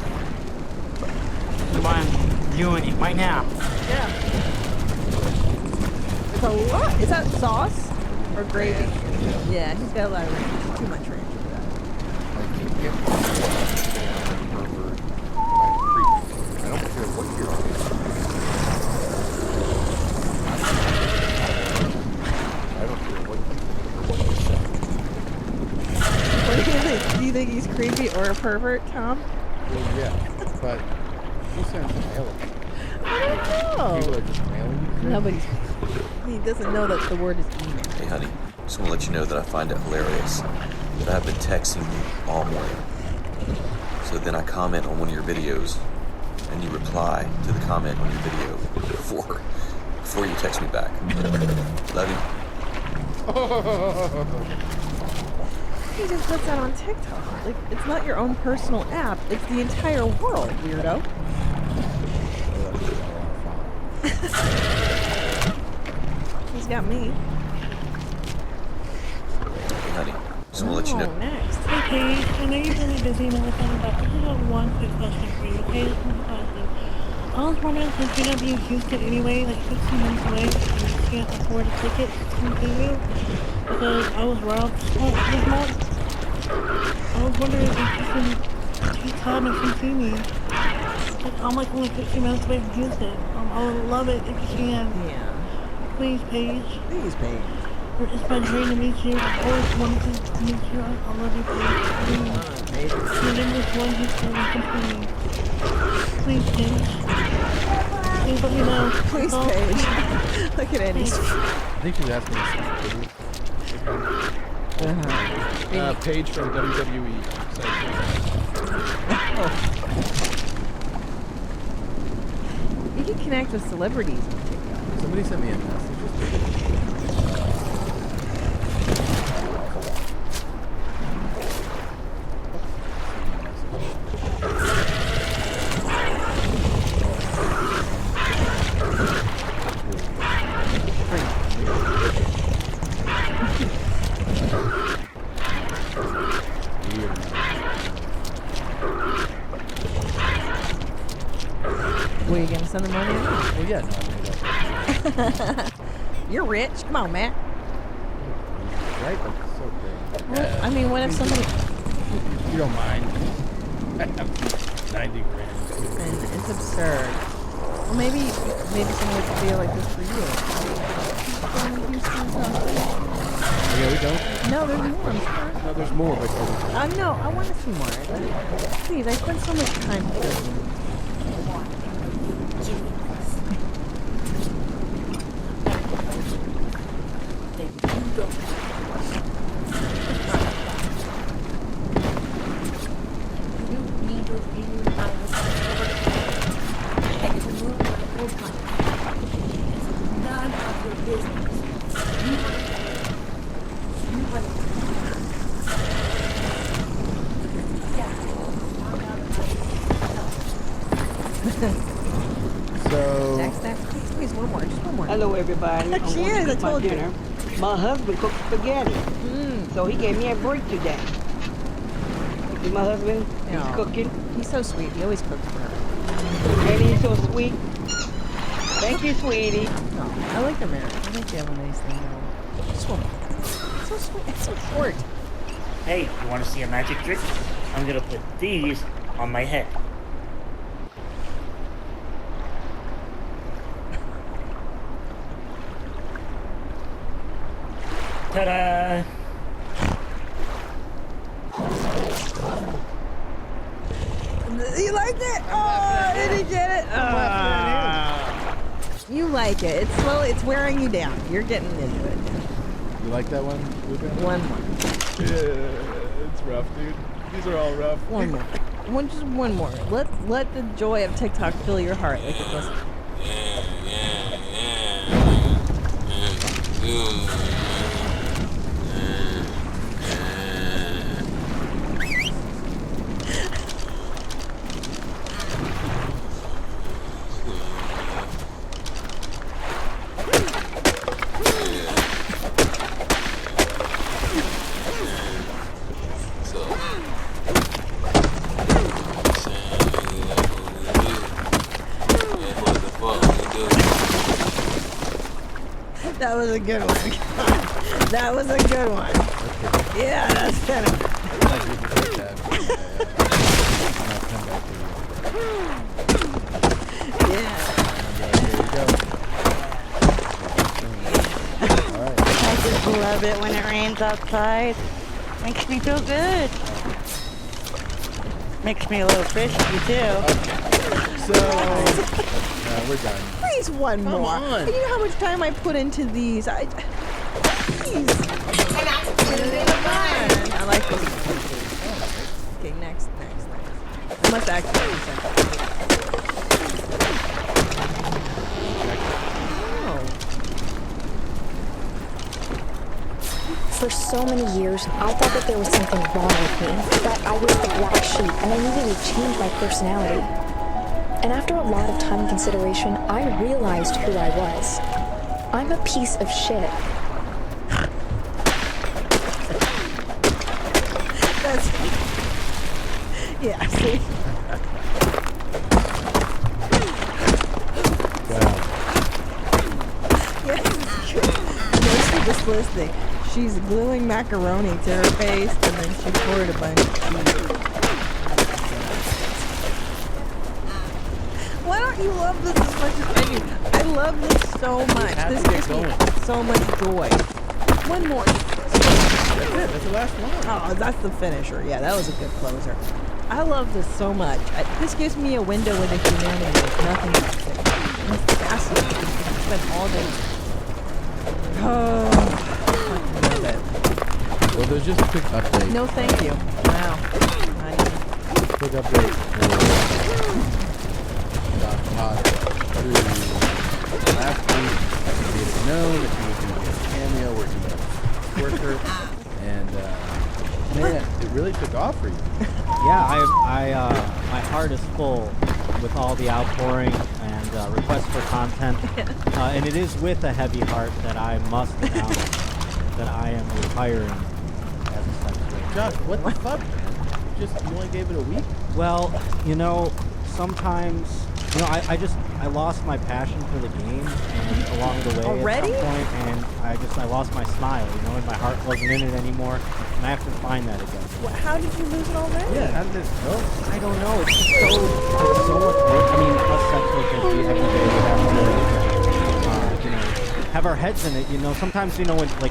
I'm doing it right now. Yeah. It's a lot. Is that sauce or gravy? Yeah, he's got a lot of ranch. Too much ranch for that. I don't care what you're on. I don't care what you say. What do you think? Do you think he's creepy or a pervert, Tom? Well, yeah, but who sends mail? I don't know. People are just mailing you. No, but he doesn't know that the word is email. Hey, honey, just want to let you know that I find it hilarious that I've been texting you all morning. So then I comment on one of your videos, and you reply to the comment on your video before you text me back. Love you. He just puts that on TikTok. Like, it's not your own personal app. It's the entire world, weirdo. He's got me. Hey, honey, just want to let you know. Next. Hey, Paige, I know you're really busy and everything, but I just have one quick question for you, okay? This one's awesome. I was wondering, since you're gonna be in Houston anyway, like 15 minutes away, and you can't afford a ticket to come see you, because I was robbed this month. I was wondering if you can take time and come see me. Like, I'm like only 15 minutes away from Houston. I would love it if you can. Yeah. Please, Paige. Please, Paige. It's been great to meet you. I've always wanted to meet you. I love you, Paige. Please. Your name is one who's going to come see me. Please, Paige. Please let me know. Please, Paige. Look at Eddie. I think she's asking us. Paige from WWE. You can connect with celebrities on TikTok. Somebody sent me a message. Were you gonna send the money? Well, yeah, no, I made up. You're rich. Come on, Matt. Right? Like, so great. What? I mean, what if somebody... You don't mind. I have 90 grand. And it's absurd. Well, maybe someone would feel like this for you. Yeah, we don't? No, there's more, I'm sure. No, there's more, but... No, I want to see more. Please, I spent so much time here. Hello, everybody. She is, I told you. Dinner. My husband cooked spaghetti, so he gave me a break today. See my husband? He's cooking. He's so sweet. He always cooks for her. And he's so sweet. Thank you, sweetie. Oh, I like their marriage. I think they have a nice thing going. Just one. It's so sweet. It's so short. Hey, you want to see a magic trick? I'm gonna put these on my head. Ta-da! You liked it? Oh, did he get it? You like it. It's slowly, it's wearing you down. You're getting into it. You like that one, Luca? One more. Yeah, it's rough, dude. These are all rough. One more. Just one more. Let the joy of TikTok fill your heart like it does. That was a good one. That was a good one. Yeah, that's better. I just love it when it rains outside. Makes me feel good. Makes me a little frisky too. So we're done. Please, one Come more. on. You know how much time I put into these? Please. I like this. Okay, next. I must actually send that. For so many years, I thought that there was something wrong with me, that I was the black sheep and I needed to change my personality. And after a lot of time and consideration, I realized who I was. I'm a piece of shit. That's... Yeah, see? Mostly just listening. She's gluing macaroni to her face, and then she poured a bunch of cheese. Why don't you love this as much as I do? I love this so much. This gives me so much joy. One more. That's it. That's the last one. Oh, that's the finisher. Yeah, that was a good closer. I love this so much. This gives me a window into humanity. There's nothing else. It's fascinating. I spend all day. Oh. Well, there's just a quick update. No, thank you. Wow. Quick update. Last week, I made it known that she was going to be a cameo working with Worker, and man, it really took off for you. Yeah, my heart is full with all the outpouring and requests for content, and it is with a heavy heart that I must announce that I am retiring as a sex worker. Josh, what the fuck? You only gave it a week? Well, sometimes, I lost my passion for the game, and along the way Already? at some point, and I lost my smile, and my heart wasn't in it anymore, and I have to find that again. How did you lose it already? Yeah, how did this go? I don't know. It's just so much work. I mean, us sex workers, we every day we have to, have our heads in it. Sometimes, when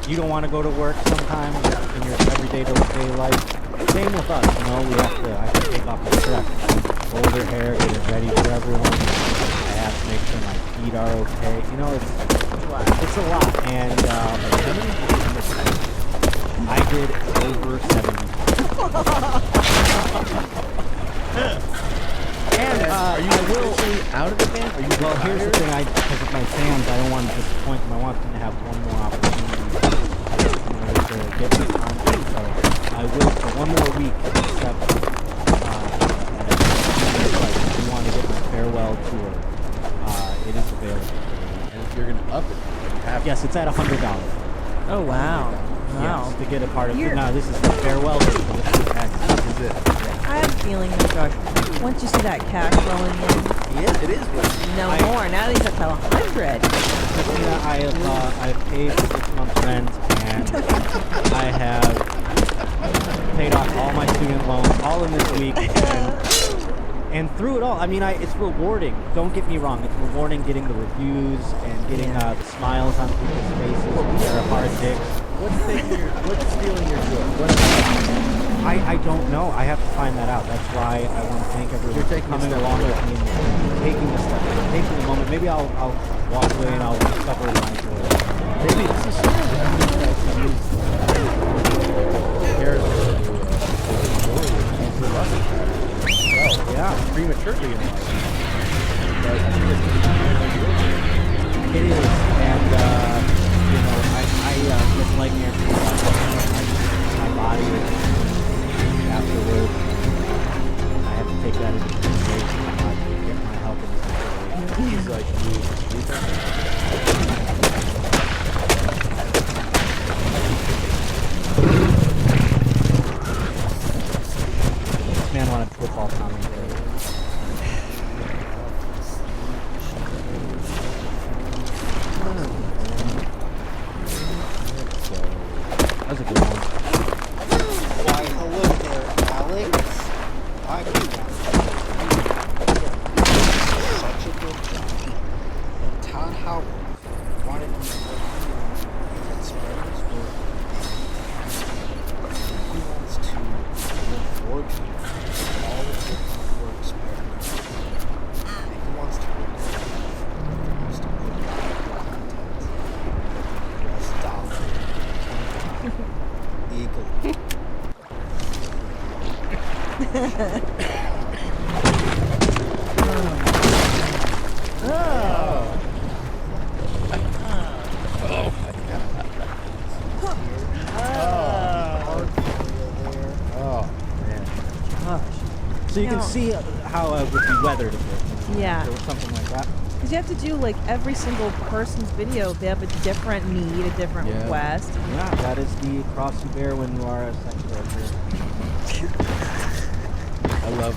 you don't want to go to work sometimes in your everyday life. Same with us, I have to take off my stress, hold her hair, get it ready for everyone. I have to make sure my feet are okay. It's a lot. And I did over 70. And are you officially out of the game? Are you well, here's the thing. Because of my fans, I don't want to disappoint them. I want them to have one more opportunity to get the content. So I will for one more week, except if you want to get my farewell tour, it is available. And if you're going to up it, yes, it's at $100. Oh, wow. Yes, to get a part of it. No, this is the farewell tour. This is it. I have a feeling, Josh, once you see that cash rolling in, yeah, it is. No more. Now these are $100. Christina, I've paid 6 months rent, and I have paid off all my student loans all in this week, and through it all, it's rewarding. Don't get me wrong, it's rewarding getting the reviews and getting the smiles on people's faces when they're hard dicks. What's stealing your joy? I don't know. I have to find that out. That's why I want to thank everyone for coming along with me and taking the step, taking the moment. Maybe I'll walk away and I'll discover my joy. Maybe it's a story. Yeah, prematurely in life. It is, and you know, I just like answering my body afterwards. I have to take that into consideration. I'm not going to get my health in this situation. He's like, this man wanted football commentary. That was a good one. Why, hello there, Alex. I agree. Such a good job. Todd Howard wanted me to work with experiments were. He wants to reward you for all of your hard work experiments. He wants to reward you. He wants to put out content. US dollar. Eagle. So you can see how it would be weathered a bit. Yeah. Or something like that. Because you have to do like every single person's video. They have a different need, a different request. Yeah, that is the cross you bear when you are a sex worker. I love.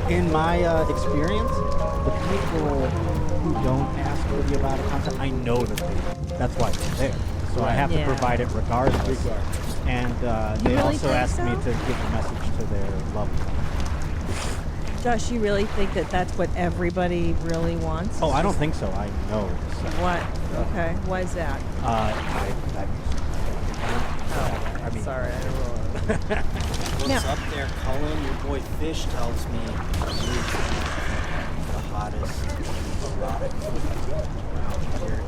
In my experience, the people who don't ask for the about content, I know that that's why they're there. So I have to provide it regardless. And they really also think asked me so? to give a message to their loved ones. Josh, you really think that that's what everybody really wants? Oh, I don't think so. I know. So. What? Okay. Why is that? I mean, sorry. What's up there, Cullen? Your boy Fish tells me you're the hottest erotic around here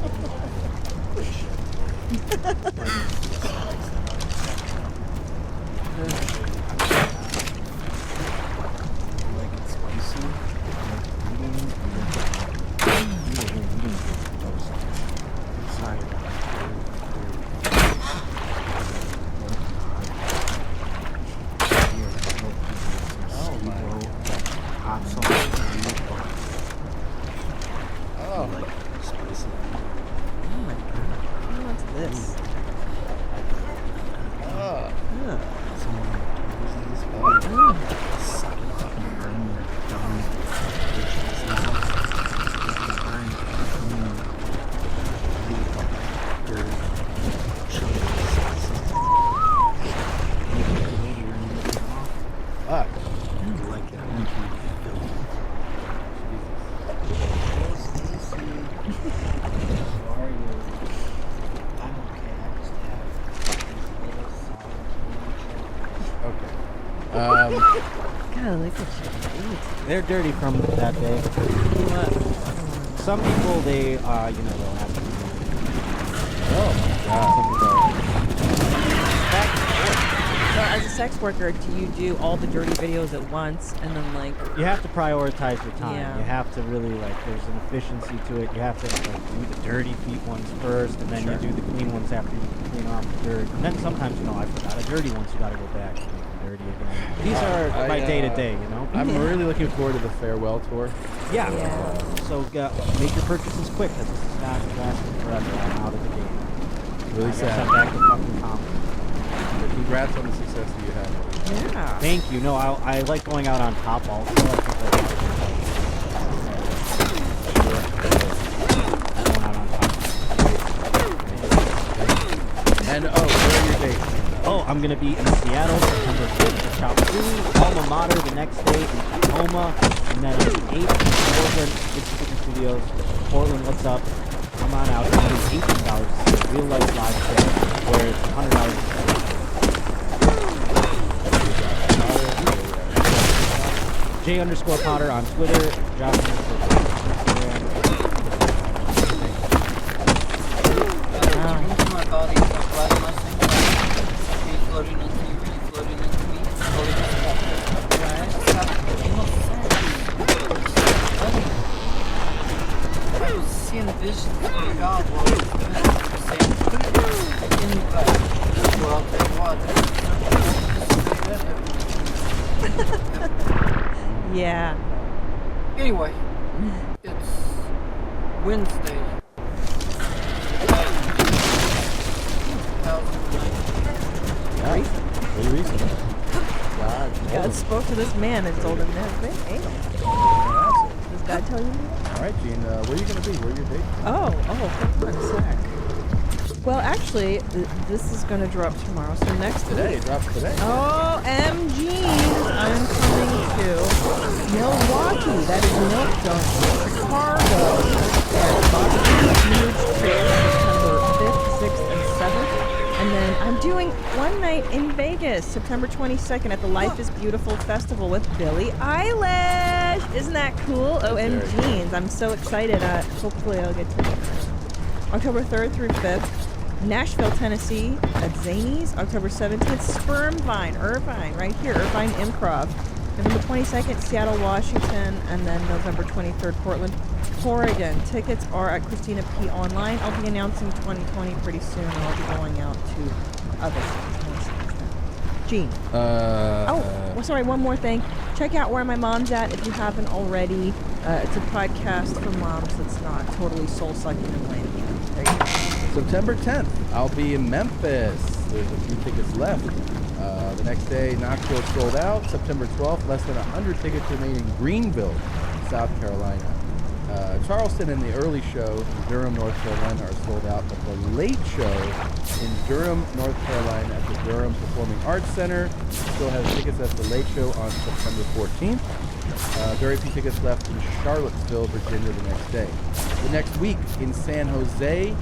like it's spicy, What's this? God, look at you. They're dirty from that day. Some people, they, they'll have to. Oh So as a sex worker, do you do all the dirty videos at once and then like... You have to prioritize your time. Yeah. You have to really, there's an efficiency to it. You have to do the dirty feet ones first, and then you do the clean ones after you clean off the dirt. And then sometimes, I forgot a dirty one, so you gotta go back and make them dirty again. These are my day-to-day, I'm really looking forward to the farewell tour. Yeah. So make your purchases quick, because this is not lasting forever. I'm out of the game. Really I sad. guess I'm back to fucking comedy. Congrats on the success that you had. Yeah. Thank you. No, I like going out on top also. I think that's going out on top. And where are your dates? Oh, I'm going to be in Seattle September 5th at Chop Suey, Alma Mater the next day in Tacoma, and then on the 8th in Portland, It's Studios. Portland, what's up? Come on out. It's only $18 to see a real life live show, where it's $100 to see. J_Potter on Twitter, Josh _Potter on Instagram. My body is not bloody muscle. You floating into you, you floating into me, floating into I was seeing visions of God while I was saying, in the back, well, I'll tell you what, Yeah. Anyway, it's Wednesday. Pretty recent. God spoke to this man and told him that. Hey, does God tell you that? All right, Gene, where are you going to be? Where are your dates? Oh, hold on a sec. Well, actually, this is going to drop tomorrow. So next Today, week. it drops today. OMG! I'm coming to Milwaukee. That is Milk Dunk, Chicago. Huge trip, September 5th, 6th, and 7th. And then I'm doing one night in Vegas, September 22nd at the Life is Beautiful Festival with Billie Eilish. Isn't that cool? OMGs. I'm so excited. Hopefully I'll get to October 3rd through 5th. Nashville, Tennessee at Zanies. October 17th, Sperm Vine, Irvine, right here, Irvine Improv. November 22nd, Seattle, Washington, and then November 23rd, Portland, Oregon. Tickets are at Christina P. Online. I'll be announcing 2020 pretty soon, and I'll be going out to other cities. Gene. Sorry, one more thing. Check out Where My Mom's At if you haven't already. It's a podcast for moms that's not totally soul-sucking and lame. There you go. September 10th, I'll be in Memphis. There's a few tickets left. The next day, Knoxville sold out. September 12th, less than 100 tickets remain in Greenville, South Carolina. Charleston and the early show in Durham, North Carolina are sold out, but the late show in Durham, North Carolina at the Durham Performing Arts Center still has tickets at the late show on September 14th. Very few tickets left in Charlottesville, Virginia the next day. The next week in San Jose, you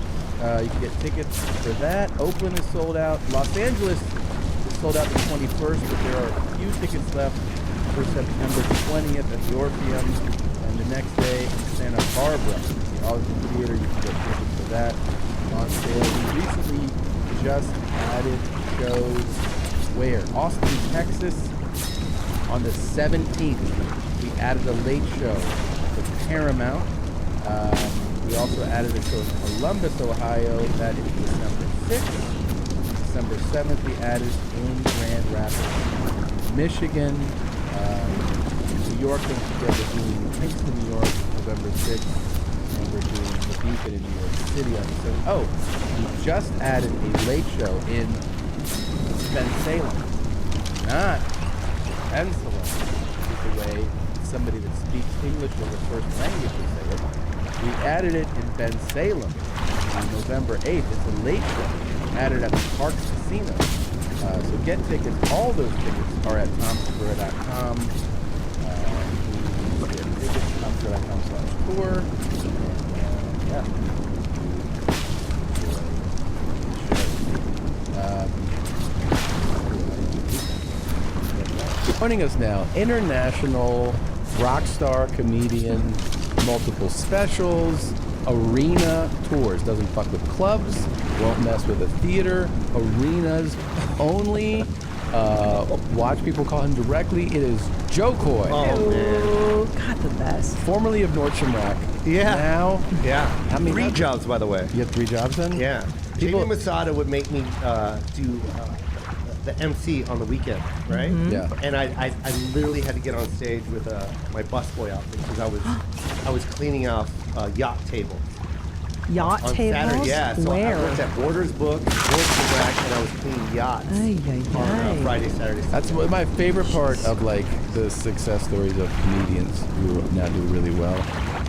can get tickets for that. Oakland is sold out. Los Angeles is sold out the 21st, but there are a few tickets left for September 20th at the Orpheum. And the next day in Santa Barbara, the Austin Theater, you can get tickets for that on sale. We recently just added shows where? Austin, Texas, on the 17th. We added a late show to Paramount. We also added a show in Columbus, Ohio. That is December 6th. December 7th, we added in Grand Rapids, Michigan. New York, don't forget, we're doing Kingston, New York, November 6th, and we're doing The Beacon in New York City on the 7th. Oh, we just added a late show in Bensalem, not Bensalem, which is the way somebody that speaks English as a first language would say it. We added it in Bensalem on November 8th. It's a late show, added at the Parks Casino. So get tickets. All those tickets are at tomsegura.com. Tour. Yeah. Joining us now, international rock star, comedian, multiple specials, arena tours. Doesn't fuck with clubs, won't mess with a theater, arenas only. Watch people call him directly. It is Joe Coy. Oh, man. God, the best. Formerly of Nordstrom Rack. Yeah. Now, yeah. How many 3 jobs, by the way. You had 3 jobs then? Yeah. Jamie Masada would make me do the MC on the weekend, right? Mm-hmm. Yeah. And I literally had to get on stage with my busboy outfit because I was cleaning off a yacht table. Yacht on tables? Saturday, yeah. So Where? I worked at Borders Books, Nordstrom Rack, and I was cleaning yachts on Friday, Saturday. That's what my favorite part of like the success stories of comedians who now do really well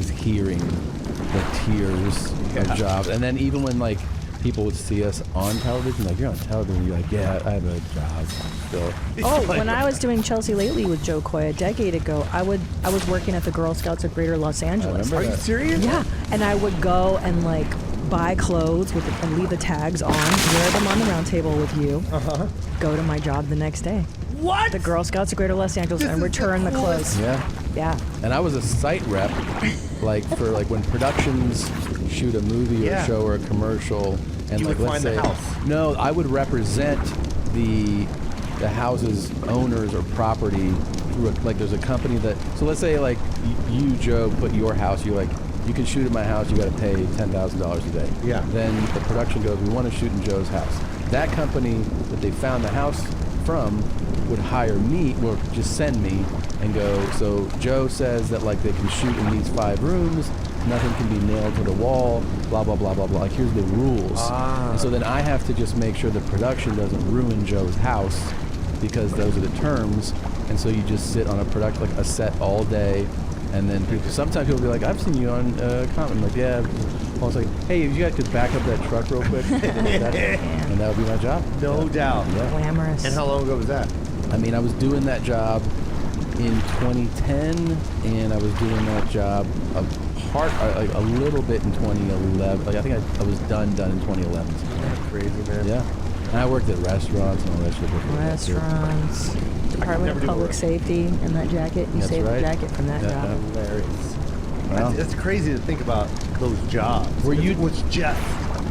is hearing the tears of jobs. And then even when like people would see us on television, like, you're on television, you're like, yeah, I have a job still. Oh, when I was doing Chelsea Lately with Joe Coy a decade ago, I was working at the Girl Scouts of Greater Los Angeles. Are you serious? Yeah, and I would go and like buy clothes and leave the tags on, wear them on the round table with you, go to my job the next day. What? The Girl Scouts of Greater Los Angeles and return the clothes. Yeah. Yeah. And I was a site rep, like for like when productions shoot a movie or a show or a commercial, and You like would let's find the say, house. no, I would represent the house's owners or property through like there's a company that. So let's say like you Joe put your house. You're like, you can shoot at my house. You got to pay $10,000 a day. Yeah. Then the production goes, we want to shoot in Joe's house. That company that they found the house from would hire me, or just send me and go, so Joe says that like they can shoot in these 5 rooms, nothing can be nailed to the wall, blah, blah, blah, blah, blah. Like, here's the rules. And so then I have to just make sure the production doesn't ruin Joe's house because those are the terms. And so you just sit on a production, like a set all day. And then sometimes people will be like, I've seen you on comment. I'm like, yeah. I was like, hey, if you guys could back up that truck real quick. And that would be my job. No doubt. Yeah. Glamorous. And how long ago was that? I mean, I was doing that job in 2010, and I was doing that job like a little bit in 2011. Like I think I was done in 2011. That's crazy, man. Yeah. And I worked at restaurants and all that shit before that, too. Restaurants, Department of Public Safety, and that jacket. You That's saved right. the jacket from that job. Hilarious. Wow. That's crazy to think about those jobs. Were you? It was just.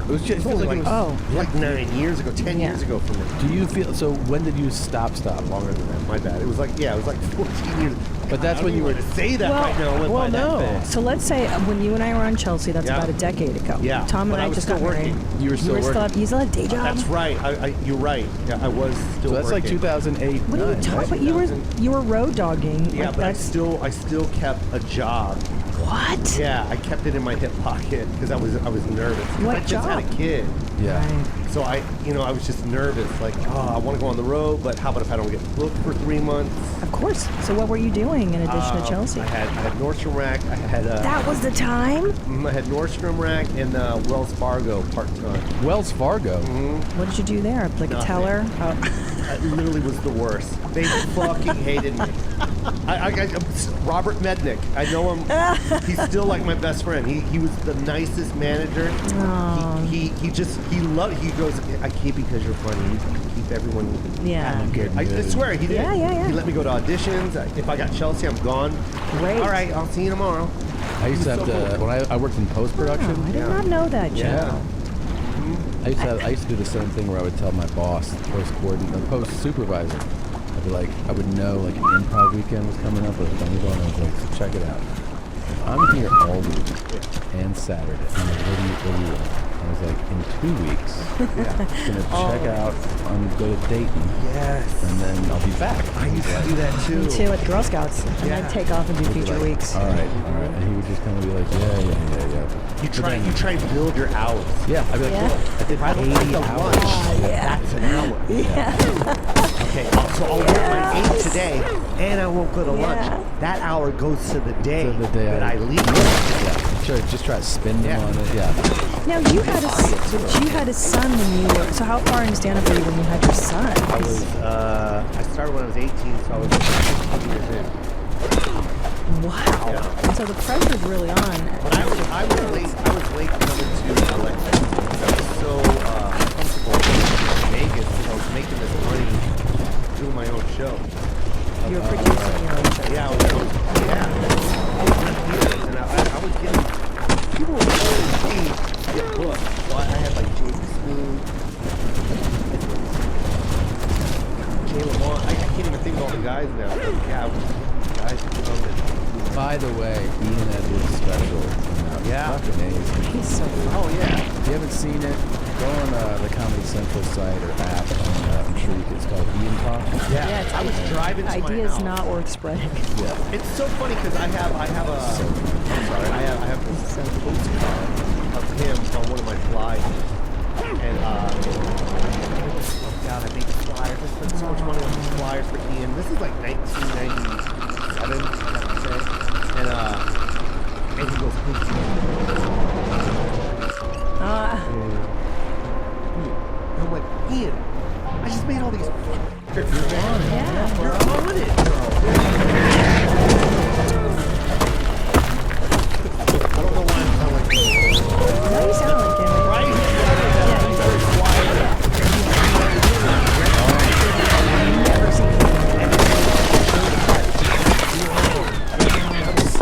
It was just only like, like 9 years ago, 10 years ago from now. Do you feel so? When did you stop? Longer than that. My bad. It was like 14 years. But that's when you were to say that right now. It went by that fast. So let's say when you and I were on Chelsea, that's about a decade ago. Yeah. Tom and But I was just still got married. working. You were still working. You still had a day job. That's right. You're right. Yeah, I was still So that's like working. 2008. What are you talking about? You were road dogging. Yeah, like but I that's still kept a job. What? Yeah, I kept it in my hip pocket because I was nervous. What I just job? had a kid. Yeah. So I was just nervous. Like, I want to go on the road, but how about if I don't get booked for 3 months? Of course. So what were you doing in addition to Chelsea? I had Nordstrom Rack. I had That was the time. I had Nordstrom Rack and Wells Fargo part-time. Wells Fargo. What did you do there? Like a Nothing. teller? It literally was the worst. They fucking hated me. Robert Mednick. I know him. He's still like my best friend. He was the nicest manager. He loved. He goes, I keep you because you're funny. You keep everyone. Yeah. Good. I swear he did. Yeah. He let me go to auditions. If I got Chelsea, I'm gone. Great. All right, I'll see you tomorrow. I used to have to, when I worked in post-production. I did not know that, Joe. Yeah. I used to do the same thing where I would tell my boss, post supervisor, I'd be like, I would know like an improv weekend was coming up, or something going on. I was like, so check it out. If I'm here all week and Saturday, I'm like, what do you want? I was like, in 2 weeks, I'm gonna check out, I'm gonna go to Dayton. Yes. And then I'll be back. I used to do that too. Me too at Girl Scouts. And I'd take off and do feature weeks. All right. And he would just kind of be like, yeah. You try and build your hours. Yeah, I'd be like, Yeah. I did If I don't take 80 the hours. lunch, Yeah. that's an hour. Yeah. Okay, so I'll work my 8 today, and I won't go to Yeah. lunch. That hour goes to the day, that I leave. Yeah, sure. Just try to spin them on it. Yeah. Now you had a son when you were. So how far in stand-up were you when you had your son? I started when I was 18, so I was 15 years in. Wow. Yeah. And so the pressure's really on. But I was late coming to LA. I was so comfortable in Vegas because I was making this money doing my own show. You were producing your own show. Yeah, I was here, and I was getting, people were calling me to get booked. So I had like James Spoon, Jay Lamont. I can't even think of all the guys now. But yeah, guys who come and. By the way, Ian Edwards special. Yeah. It's amazing. He's so Oh yeah. If you haven't seen it, go on the Comedy Central site or app. I'm sure you can. It's called Ian Talk. Yeah, it's I was driving to my ideas house. not worth spreading. Yeah. It's so funny because I have this postcard of him on one of my flies, and oh God, I made the flyers. I spent so much money on these flyers for Ian. This is like 1997, I have to say, and he goes, Ian, I just made all these. You're on it. Yeah. You're on it, bro. I don't know why I'm sound like this. No, you sound like him. Right? Yeah, you very quiet. never seen him.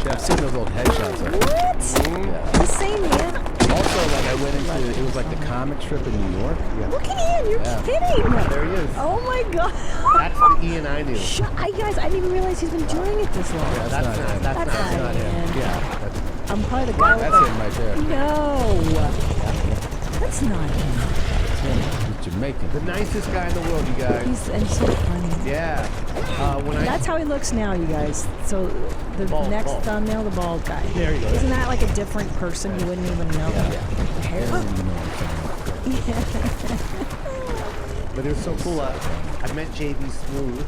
I've seen those old headshots. What? Yeah. The same man. Also, like I went into it was like the comic strip in New York. Look at Ian, you're Yeah. kidding. There he is. Oh my god. That's the Ian I knew. Guys, I didn't even realize he's been doing it this long. Yeah, that's not him. That's not him. Ian. Yeah. I'm probably the guy with That's him right there. No. That's not him. He's Jamaican. The nicest guy in the world, you guys. He's so funny. Yeah. That's how he looks now, you guys. So the next thumbnail, the bald guy. There you go. Isn't that like a different person? You wouldn't even know. Yeah. The hair. But it was so cool. I met JB Smooth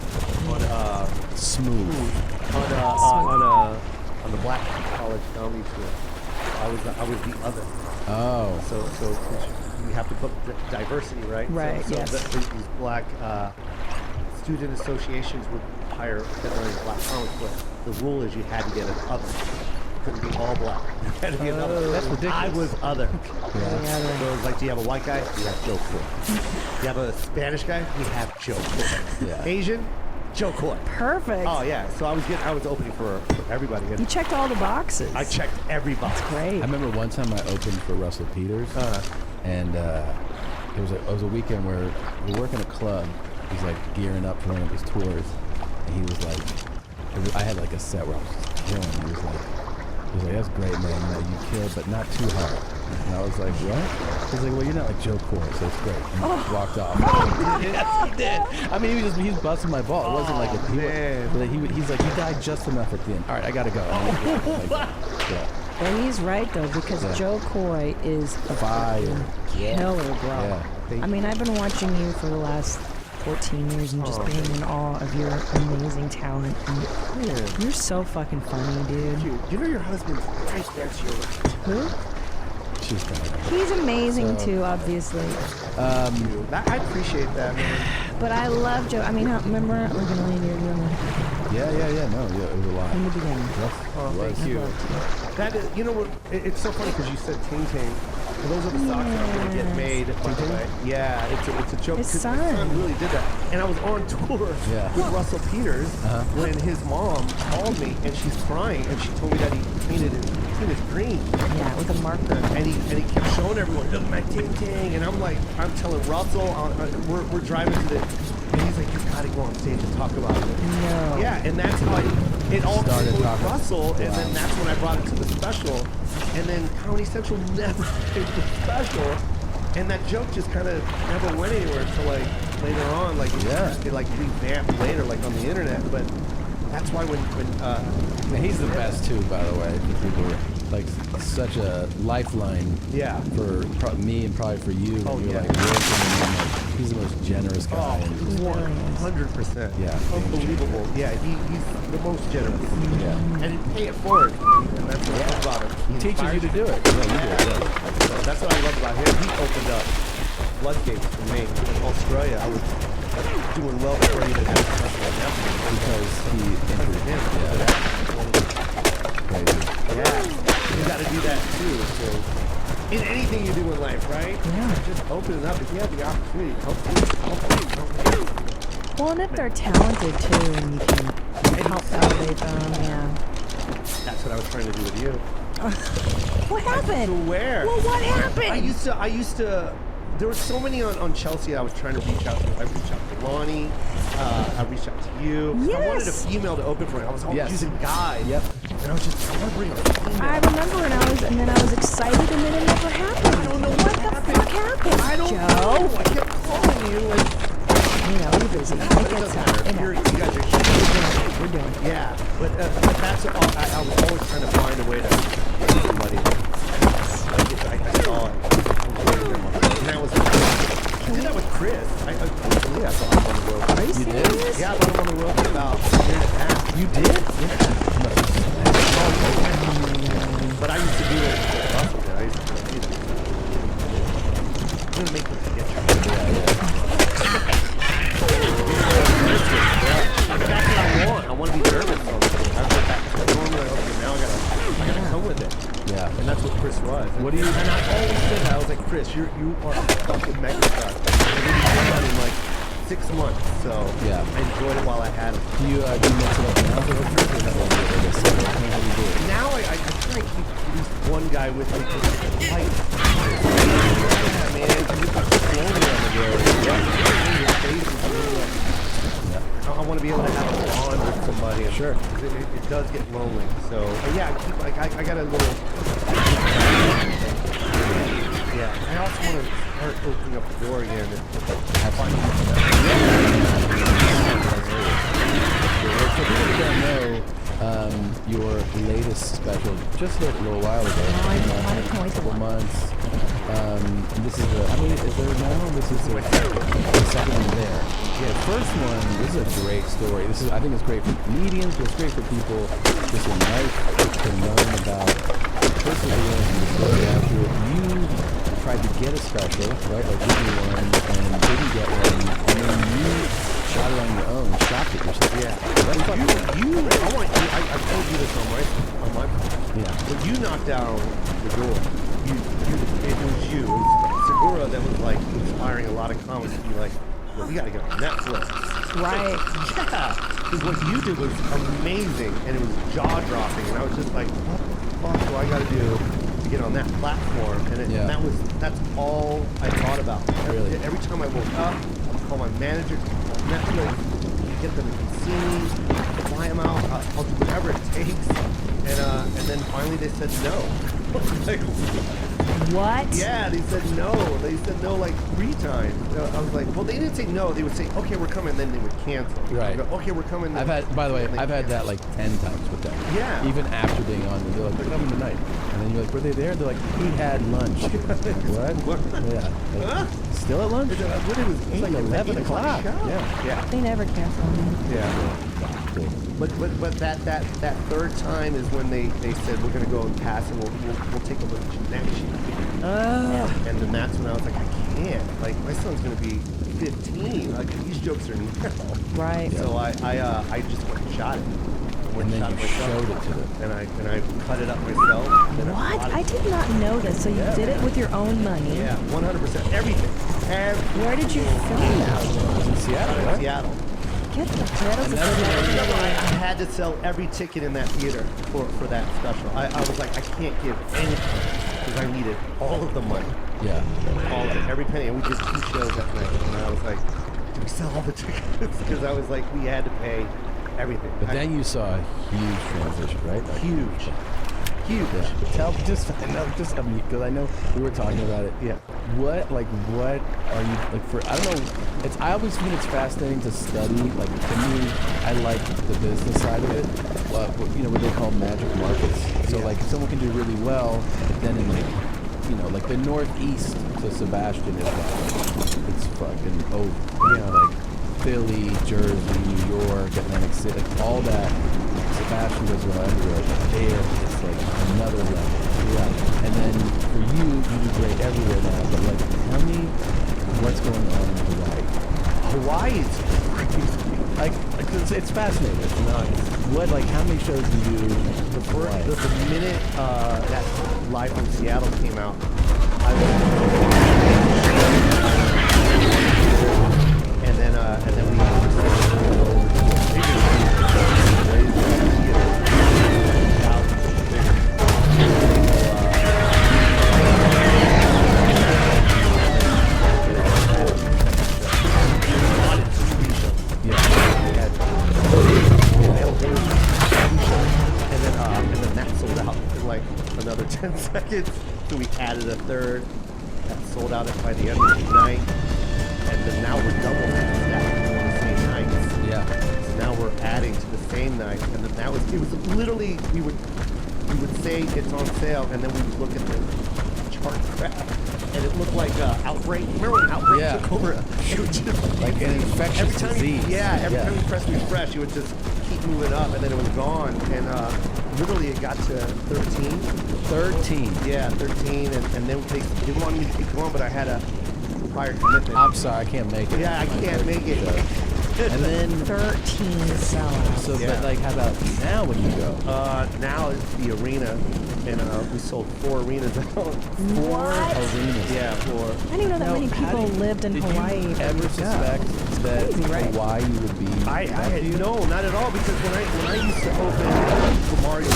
on on the Black College Comedy Tour. I was the other. Oh. So we have to put diversity, right? Right. So yes. these black student associations would hire headliners black comics, but the rule is you had to get an other. Couldn't be all black. You had to be another. That's ridiculous. I was other. Yeah. So it was like, do you have a white guy? We have Joe Coy. You have a Spanish guy? We have Joe Coy. Yeah. Asian? Joe Coy. Perfect. Oh yeah. So I was opening for everybody. You checked all the boxes. I checked every box. Great. I remember one time I opened for Russell Peters, and it was a weekend where we were working a club. He's like gearing up for one of his tours, and he was like, I had like a set where I was just killing. He was like, that's great, man. You know, you killed, but not too hard. And I was like, what? He's like, well, you're not like Joe Coy, so it's great. And he walked off. Yes, he did. I mean, he was busting my ball. It wasn't like he's like, you died just enough at the end. All right, I gotta go. Yeah. And he's right though, because Joe Coy is a fire. Killer, bro. Yeah. I mean, I've been watching you for the last 14 years and just being in awe of your amazing talent. And you're so fucking funny, dude. You know your husband's right there to your right. Who? She's fine. He's amazing too, obviously. I appreciate that, man. But I love Joe. I mean, remember like an million years ago? Yeah. No, yeah, it was a lot. In the beginning. Yes, Thank you. That is, you know what? It's so funny because you said Ting Ting. And those are the socks that are going to get made. By the way. Yeah, it's a joke. His His son really did that. And I was on tour with Russell Peters when his mom called me and she's crying and she told me that he painted it green. Yeah, with a marker. And he kept showing everyone, look at my Ting Ting. And I'm telling Russell, we're driving to the, and he's like, you gotta go on stage and talk about it. No. Yeah, and that's how it all started with Russell, and Wow. then that's when I brought it to the special. And then Comedy Central never did the special. And that joke just kind of never went anywhere until like later on, like it like revamped later, like on the internet. But that's why when And he's the best too, by the way. For people, like such a lifeline. Yeah. For me and probably for you. Oh, when you're yeah. like working and like, he's the most generous guy. and just- 100%. Yeah. Unbelievable. Yeah, he's the most generous. Yeah. And pay it forward. And that's what I love about him. He teaches you to do it. Yeah, you do it. So that's what I love about him. He opened up floodgates for me. In Australia, I was doing well before I even had a special on Netflix. Because he entered him. Crazy. Yeah. You got to do that too. So in anything you do in life, right? Yeah. Just open it up. If you have the opportunity, help. Well, and if they're talented too, and you can help elevate them, yeah. That's what I was trying to do with you. What happened? To where? Well, what happened? I used to. There were so many on Chelsea I was trying to reach out to. I reached out to Lonnie. I reached out to you. I wanted a female to open for me. I was always using guys. Yep. And I was just, I want to bring a female. I remember, and I was excited, and then it never happened. I don't know what the fuck happened. I don't Joe. know. I kept calling you. And you know, you're busy. It doesn't matter. You guys are huge. We're doing it. Yeah, but that's all. I was always trying to find a way to get somebody. I saw it. And that was. I did that with Chris. I brought him on the road. Are you serious? Yeah, I brought him on the road for about a year and a half. You did? Yeah. But I used to do it. I used to do it. I'm gonna make them forget you. That's what Chris was. What do you? And I always said that. I was like, Chris, you are a fucking megastar. And then he came out in like 6 months. So Yeah. I enjoyed it while I had it. Do you mix it up now? Or Chris, or not like this? How do you do it? Now I try to keep at least one guy with me because it's light. Yeah, man, because you've got slowly on the road. Your face is really like, I want to be able to have a bond with somebody. Sure. It does get lonely. So yeah, I keep like I got a little. Yeah, I also want to start opening up the door again. And find For people who don't know, your latest special just hit a little while ago. A couple months. This is the, I mean, is there now? This is the second one there. Yeah, the first one, this is a great story. This is, I think it's great for comedians, but it's great for people just in life to learn about perseverance and the story after it. You tried to get a special, right? Like Disney one, and didn't get one, and then you shot it on your own, shopped it yourself. Yeah. That's fucking I want you, I told you this on my yeah. But you knocked down the door. It was you. It was Segura that was like inspiring a lot of comics to be like, well, we gotta get on Netflix. Right. Yeah. Because what you did was amazing and it was jaw-dropping and I was just like, what the fuck do I gotta do to get on that platform? And, and that's all I thought about. Really? Every time I woke up, I'll call my manager, call Netflix, get them to see me, fly them out, I'll do whatever it takes. And then finally they said no. Like, what? Yeah, they said no. They said no like 3 times. I was like, well, they didn't say no. They would say, okay, we're coming. Then they would cancel. Right. Go, okay, we're coming. I've had, by the way, I've had that like 10 times with them. Yeah. Even after being on, they're like, we're coming tonight. And then you're like, were they there? They're like, we had lunch. What? Yeah. Like, still at lunch? What it was? It's like 11 o'clock. Yeah. Yeah. They never cancel me. Yeah. But that third time is when they said we're gonna go and pass and we'll take a look at your next sheet. And then that's when I was like, I can't. Like my son's gonna be 15. Like these jokes are now. Right. So I just went and shot it. And then you showed it to them. And I cut it up myself. What? I did not know this. So you did it with your own money? Yeah, 100%. Everything. Where did you film that? It was in Seattle, right? Seattle. Get the Seattle's I had to sell every ticket in that theater for that special. I was like, I can't give anything because I needed all of the money. Yeah. All of it, every penny. And we did 2 shows that night. And I was like, do we sell all the tickets? Because I was like, we had to pay everything. But then you saw a huge transition, right? Like, huge. Yeah. Tell just I mean, because I know we were talking about it. Yeah. What are you like for? I don't know. I always think it's fascinating to study. Like to me, I like the business side of it. What they call magic markets. So like if someone can do really well, then in like like the Northeast to Sebastian is like it's fucking over. Like Philly, Jersey, New York, Atlantic City, like all that. Sebastian goes around everywhere. There, it's like another level. Yeah. And then for you do great everywhere now. But like, tell me what's going on in Hawaii. Hawaii is crazy. Like it's fascinating. It's not. How many shows do you do? The minute that Live from Seattle came out, and then we. Another 10 seconds, so we added a third. That sold out by the end of the night, and then now we're doubling that on the same nights. Yeah. So now we're adding to the same night, and then it was literally we would say it's on sale, and then we would look at the chart graph, and it looked like Outbreak. Remember when Outbreak took over? It would just like an infectious disease. Every time you press refresh, it would just keep moving up, and then it was gone, and literally it got to 13. 13? Yeah, 13, and then they wanted me to keep going, but I had a prior commitment. I'm sorry, I can't make it. Yeah, I can't make it. And then 13 sellouts. So, Yeah. but like, how about now when you go? Now it's the arena, and we sold 4 arenas out. 4 arenas. Yeah, 4. I didn't even know that many people lived in Hawaii. Did you ever suspect that crazy, right? Hawaii would be? I no, not at all, because when I used to open for Mario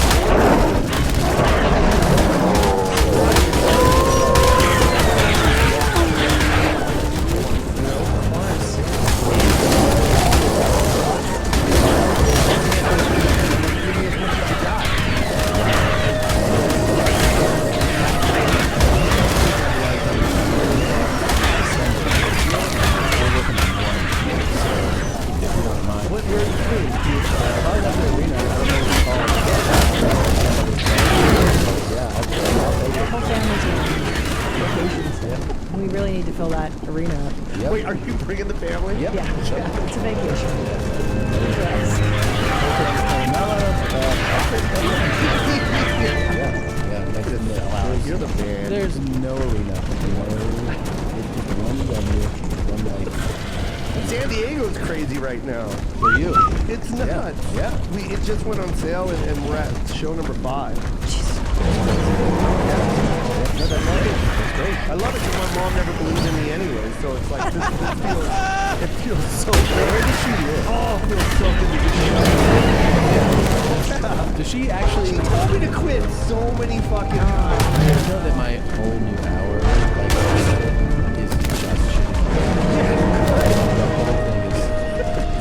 We really need to fill that arena up. Wait, are you bringing the family? Yeah, it's a vacation. Yes. You're the man. There's no arena. It's just one venue, one night. San Diego's crazy right now. For you. It's nuts. Yeah. It just went on sale, and we're at show number 5. No, that's great. I love it because my mom never believed in me anyway, so it's like this feels so good. Oh, it feels so good to be Does she actually? She told me to quit so many fucking times. You know that my whole new hour is just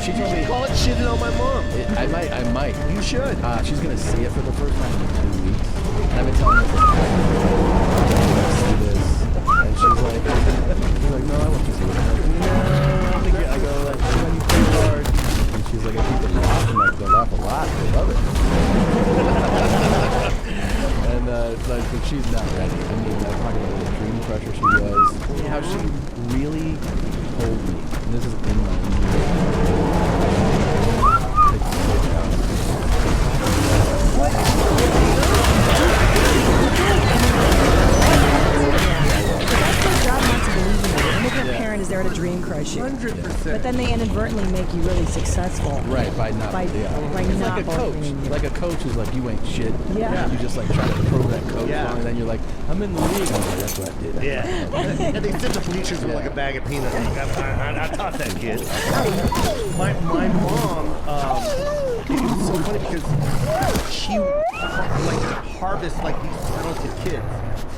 She told me call it shitting on my mom. I might. You should. She's gonna see it for the first time in 2 weeks. And I've been telling her for see this, and she's like, no, I want to see it. I'm like, no, I think I go like, when you play hard, and she's like, I think they laugh, and like they laugh a lot. They love it. And like, but she's not ready. I mean, I was talking about the dream crusher she was, how she really told me, and this is in my Parent is there to dream crush you. 100%. But then they inadvertently make you really successful. Right, by not. By It's not like a coach. believing you. Like a coach is like, you ain't shit. Yeah. You just like try to prove that coach Yeah. wrong, and then you're like, I'm in the league. I'm like, that's what I did. Yeah. And they sit the bleachers with like a bag of peanuts. I taught that kid. My mom, it was so funny because she like harvest like these talented kids.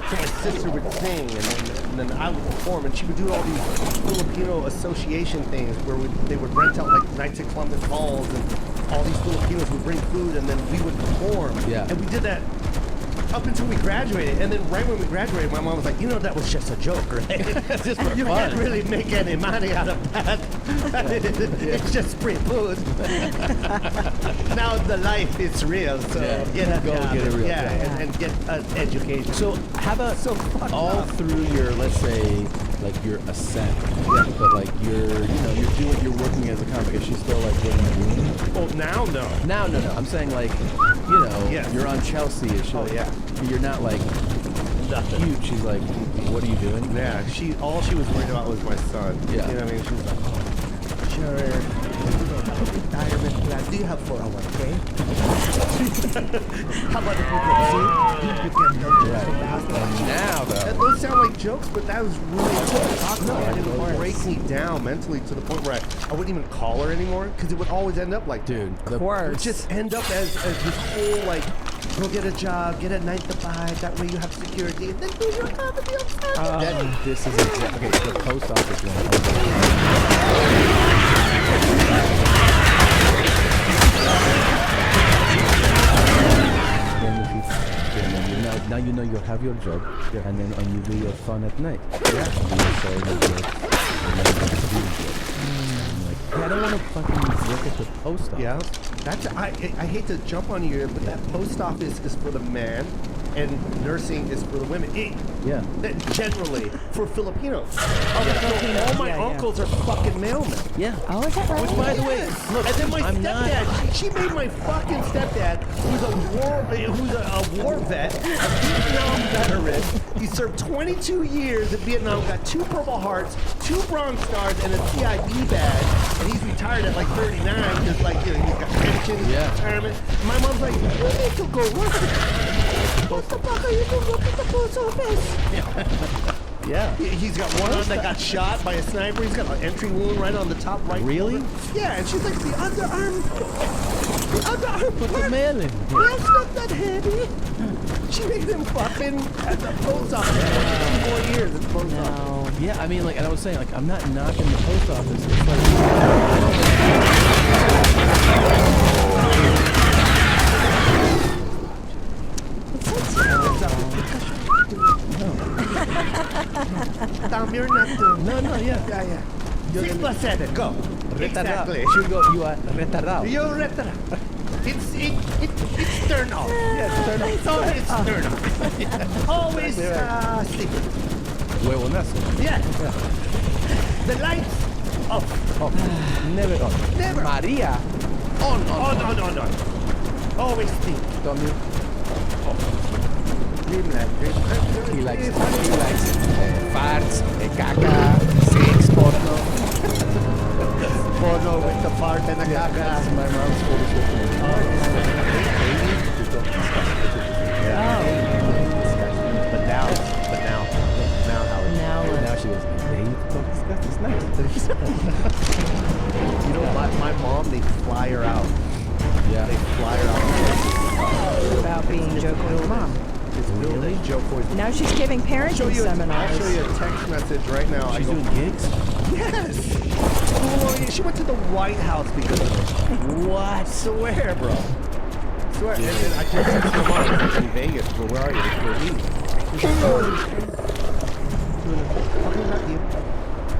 So my sister would sing, and then I would perform, and she would do all these Filipino association things where they would rent out like nights at Columbus Halls, and all these Filipinos would bring food, and then we would perform. Yeah. And we did that up until we graduated, and then right when we graduated, my mom was like, you know, that was just a joke, right? Just for you fun. can't really make any money out of that. It's just free food. Now the life is real, so get a Go job. get a real yeah, job. and get an education. So how about all through your, let's say, like your ascent, but like you're working as a comic. Is she still like getting green? Oh, now no. Now no. I'm saying like, you're on Chelsea. Is she? Oh, yeah. You're not like nothing. Huge. She's like, what are you doing? Yeah, all she was worried about was my son. Yeah. You know what I mean? She was like, oh, sure. You don't have a retirement plan. Do you have 401k? How about if you get sick? You can go to the hospital. And now though. And those sound like jokes, but that was really cool to talk about. And it would break me down mentally to the point where I wouldn't even call her anymore because it would always end up like, dude, it would just end up as this whole like, go get a job, get a 9 to 5. That way you have security, and then do your comedy on Sunday. This is exactly okay. The post office one. Now you know you'll have your job, and then you do your fun at night. Yeah. I don't want to fucking look at the post office. Yeah, I hate to jump on you, but that post office is for the man, and nursing is for the women. Yeah. Generally, for Filipinos. All my uncles are fucking mailmen. Yeah. Oh, is that right? Which, by the way, look, and then my I'm not- stepdad, she made my fucking stepdad, who's a war vet, a Vietnam veteran. He served 22 years in Vietnam, got 2 Purple Hearts, 2 Bronze Stars, and a CIB badge. And he's retired at like 39 because, like, you know, he's got pension, retirement. My mom's like, you need to go work. What the fuck are you doing? Look at the post office. Yeah. He's got one arm that got shot by a sniper. He's got an entry wound right on the top right. Really? Yeah, and she's like, the underarm. Put the mail in. That's not that heavy. She made him fucking at the post office for 2 more years at the post office. Yeah, I mean, like, and I was saying, like, I'm not knocking the post office. It's like, No, yeah. 6 plus 7, go. Exactly. Should go, you are retardado. You're retardado. It's turn off. Yes, turn off. It's always turn off. Always sleeping. Huevonazo. Yeah. The lights off. Never on. Never. Maria. On. Always sleep. Don't you? Dreamland. He likes farts, caca, sex, porno. Porno with the fart and the caca. That's my mom's oldest with me. But now, Now she goes, hey, you talk discuss. It's nice. You know, my mom, they fly her out. Yeah. They fly her out. About being Joe Coy's mom. Really? Joe Coy's Now she's giving parenting seminars. I'll show you a text message right now. She's doing gigs? Yes. Oh, yeah, she went to the White House because of it. What? Swear, bro. Swear. And then I just texted her mom. She's in Vegas. Well, where are you?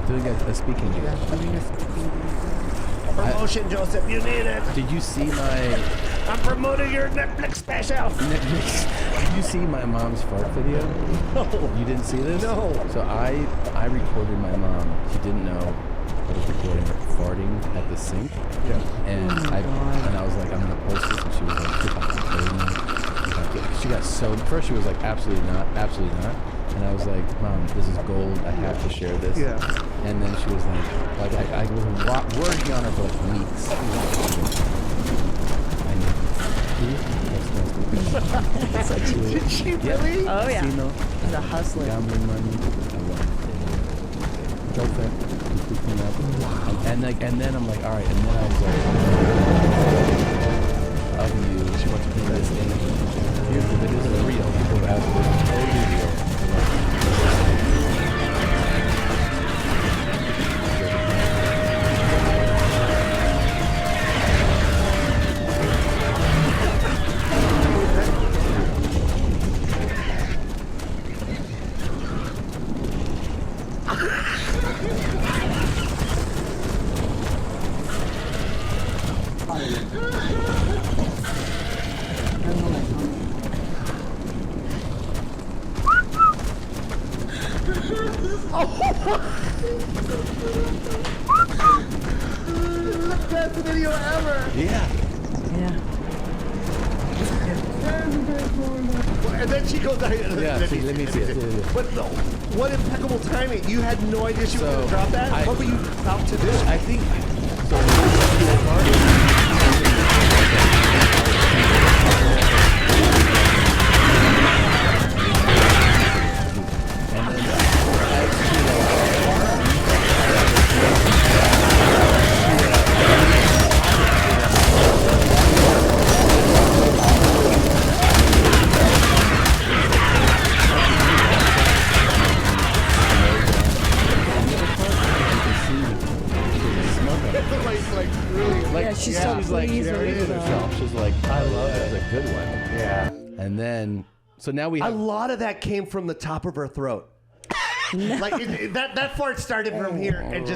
Doing a speaking gig. Promotion, Joseph. You need it. Did you see my... I'm promoting your Netflix special. Netflix. Did you see my mom's fart video? No. You didn't see this? No. So I recorded my mom. She didn't know I was recording her farting at the sink. Yeah. And I was like, I'm gonna post this, and she was like, "Get fucking kidding me." She got so first she was like, absolutely not. And I was like, Mom, this is gold. I have to share this. Yeah. And then she was like I was working on her for like weeks. That's like Did she really? Oh yeah. Casino, He's a hustler. gambling money. Girlfriend. And then I'm like, all right. And then I was like, of you. She wants to do this thing. Here's the video. This is real. People ask this. Totally real. Best video ever. Yeah. And then she goes, Yeah, let me see it. What impeccable timing. You had no idea she was going to drop that? What were you about to do? I think... She's so pleased with herself. She's like, I love it. It's a good one. Yeah. And then, so now we have... A lot of that came from the top of her throat. Like that fart started from here and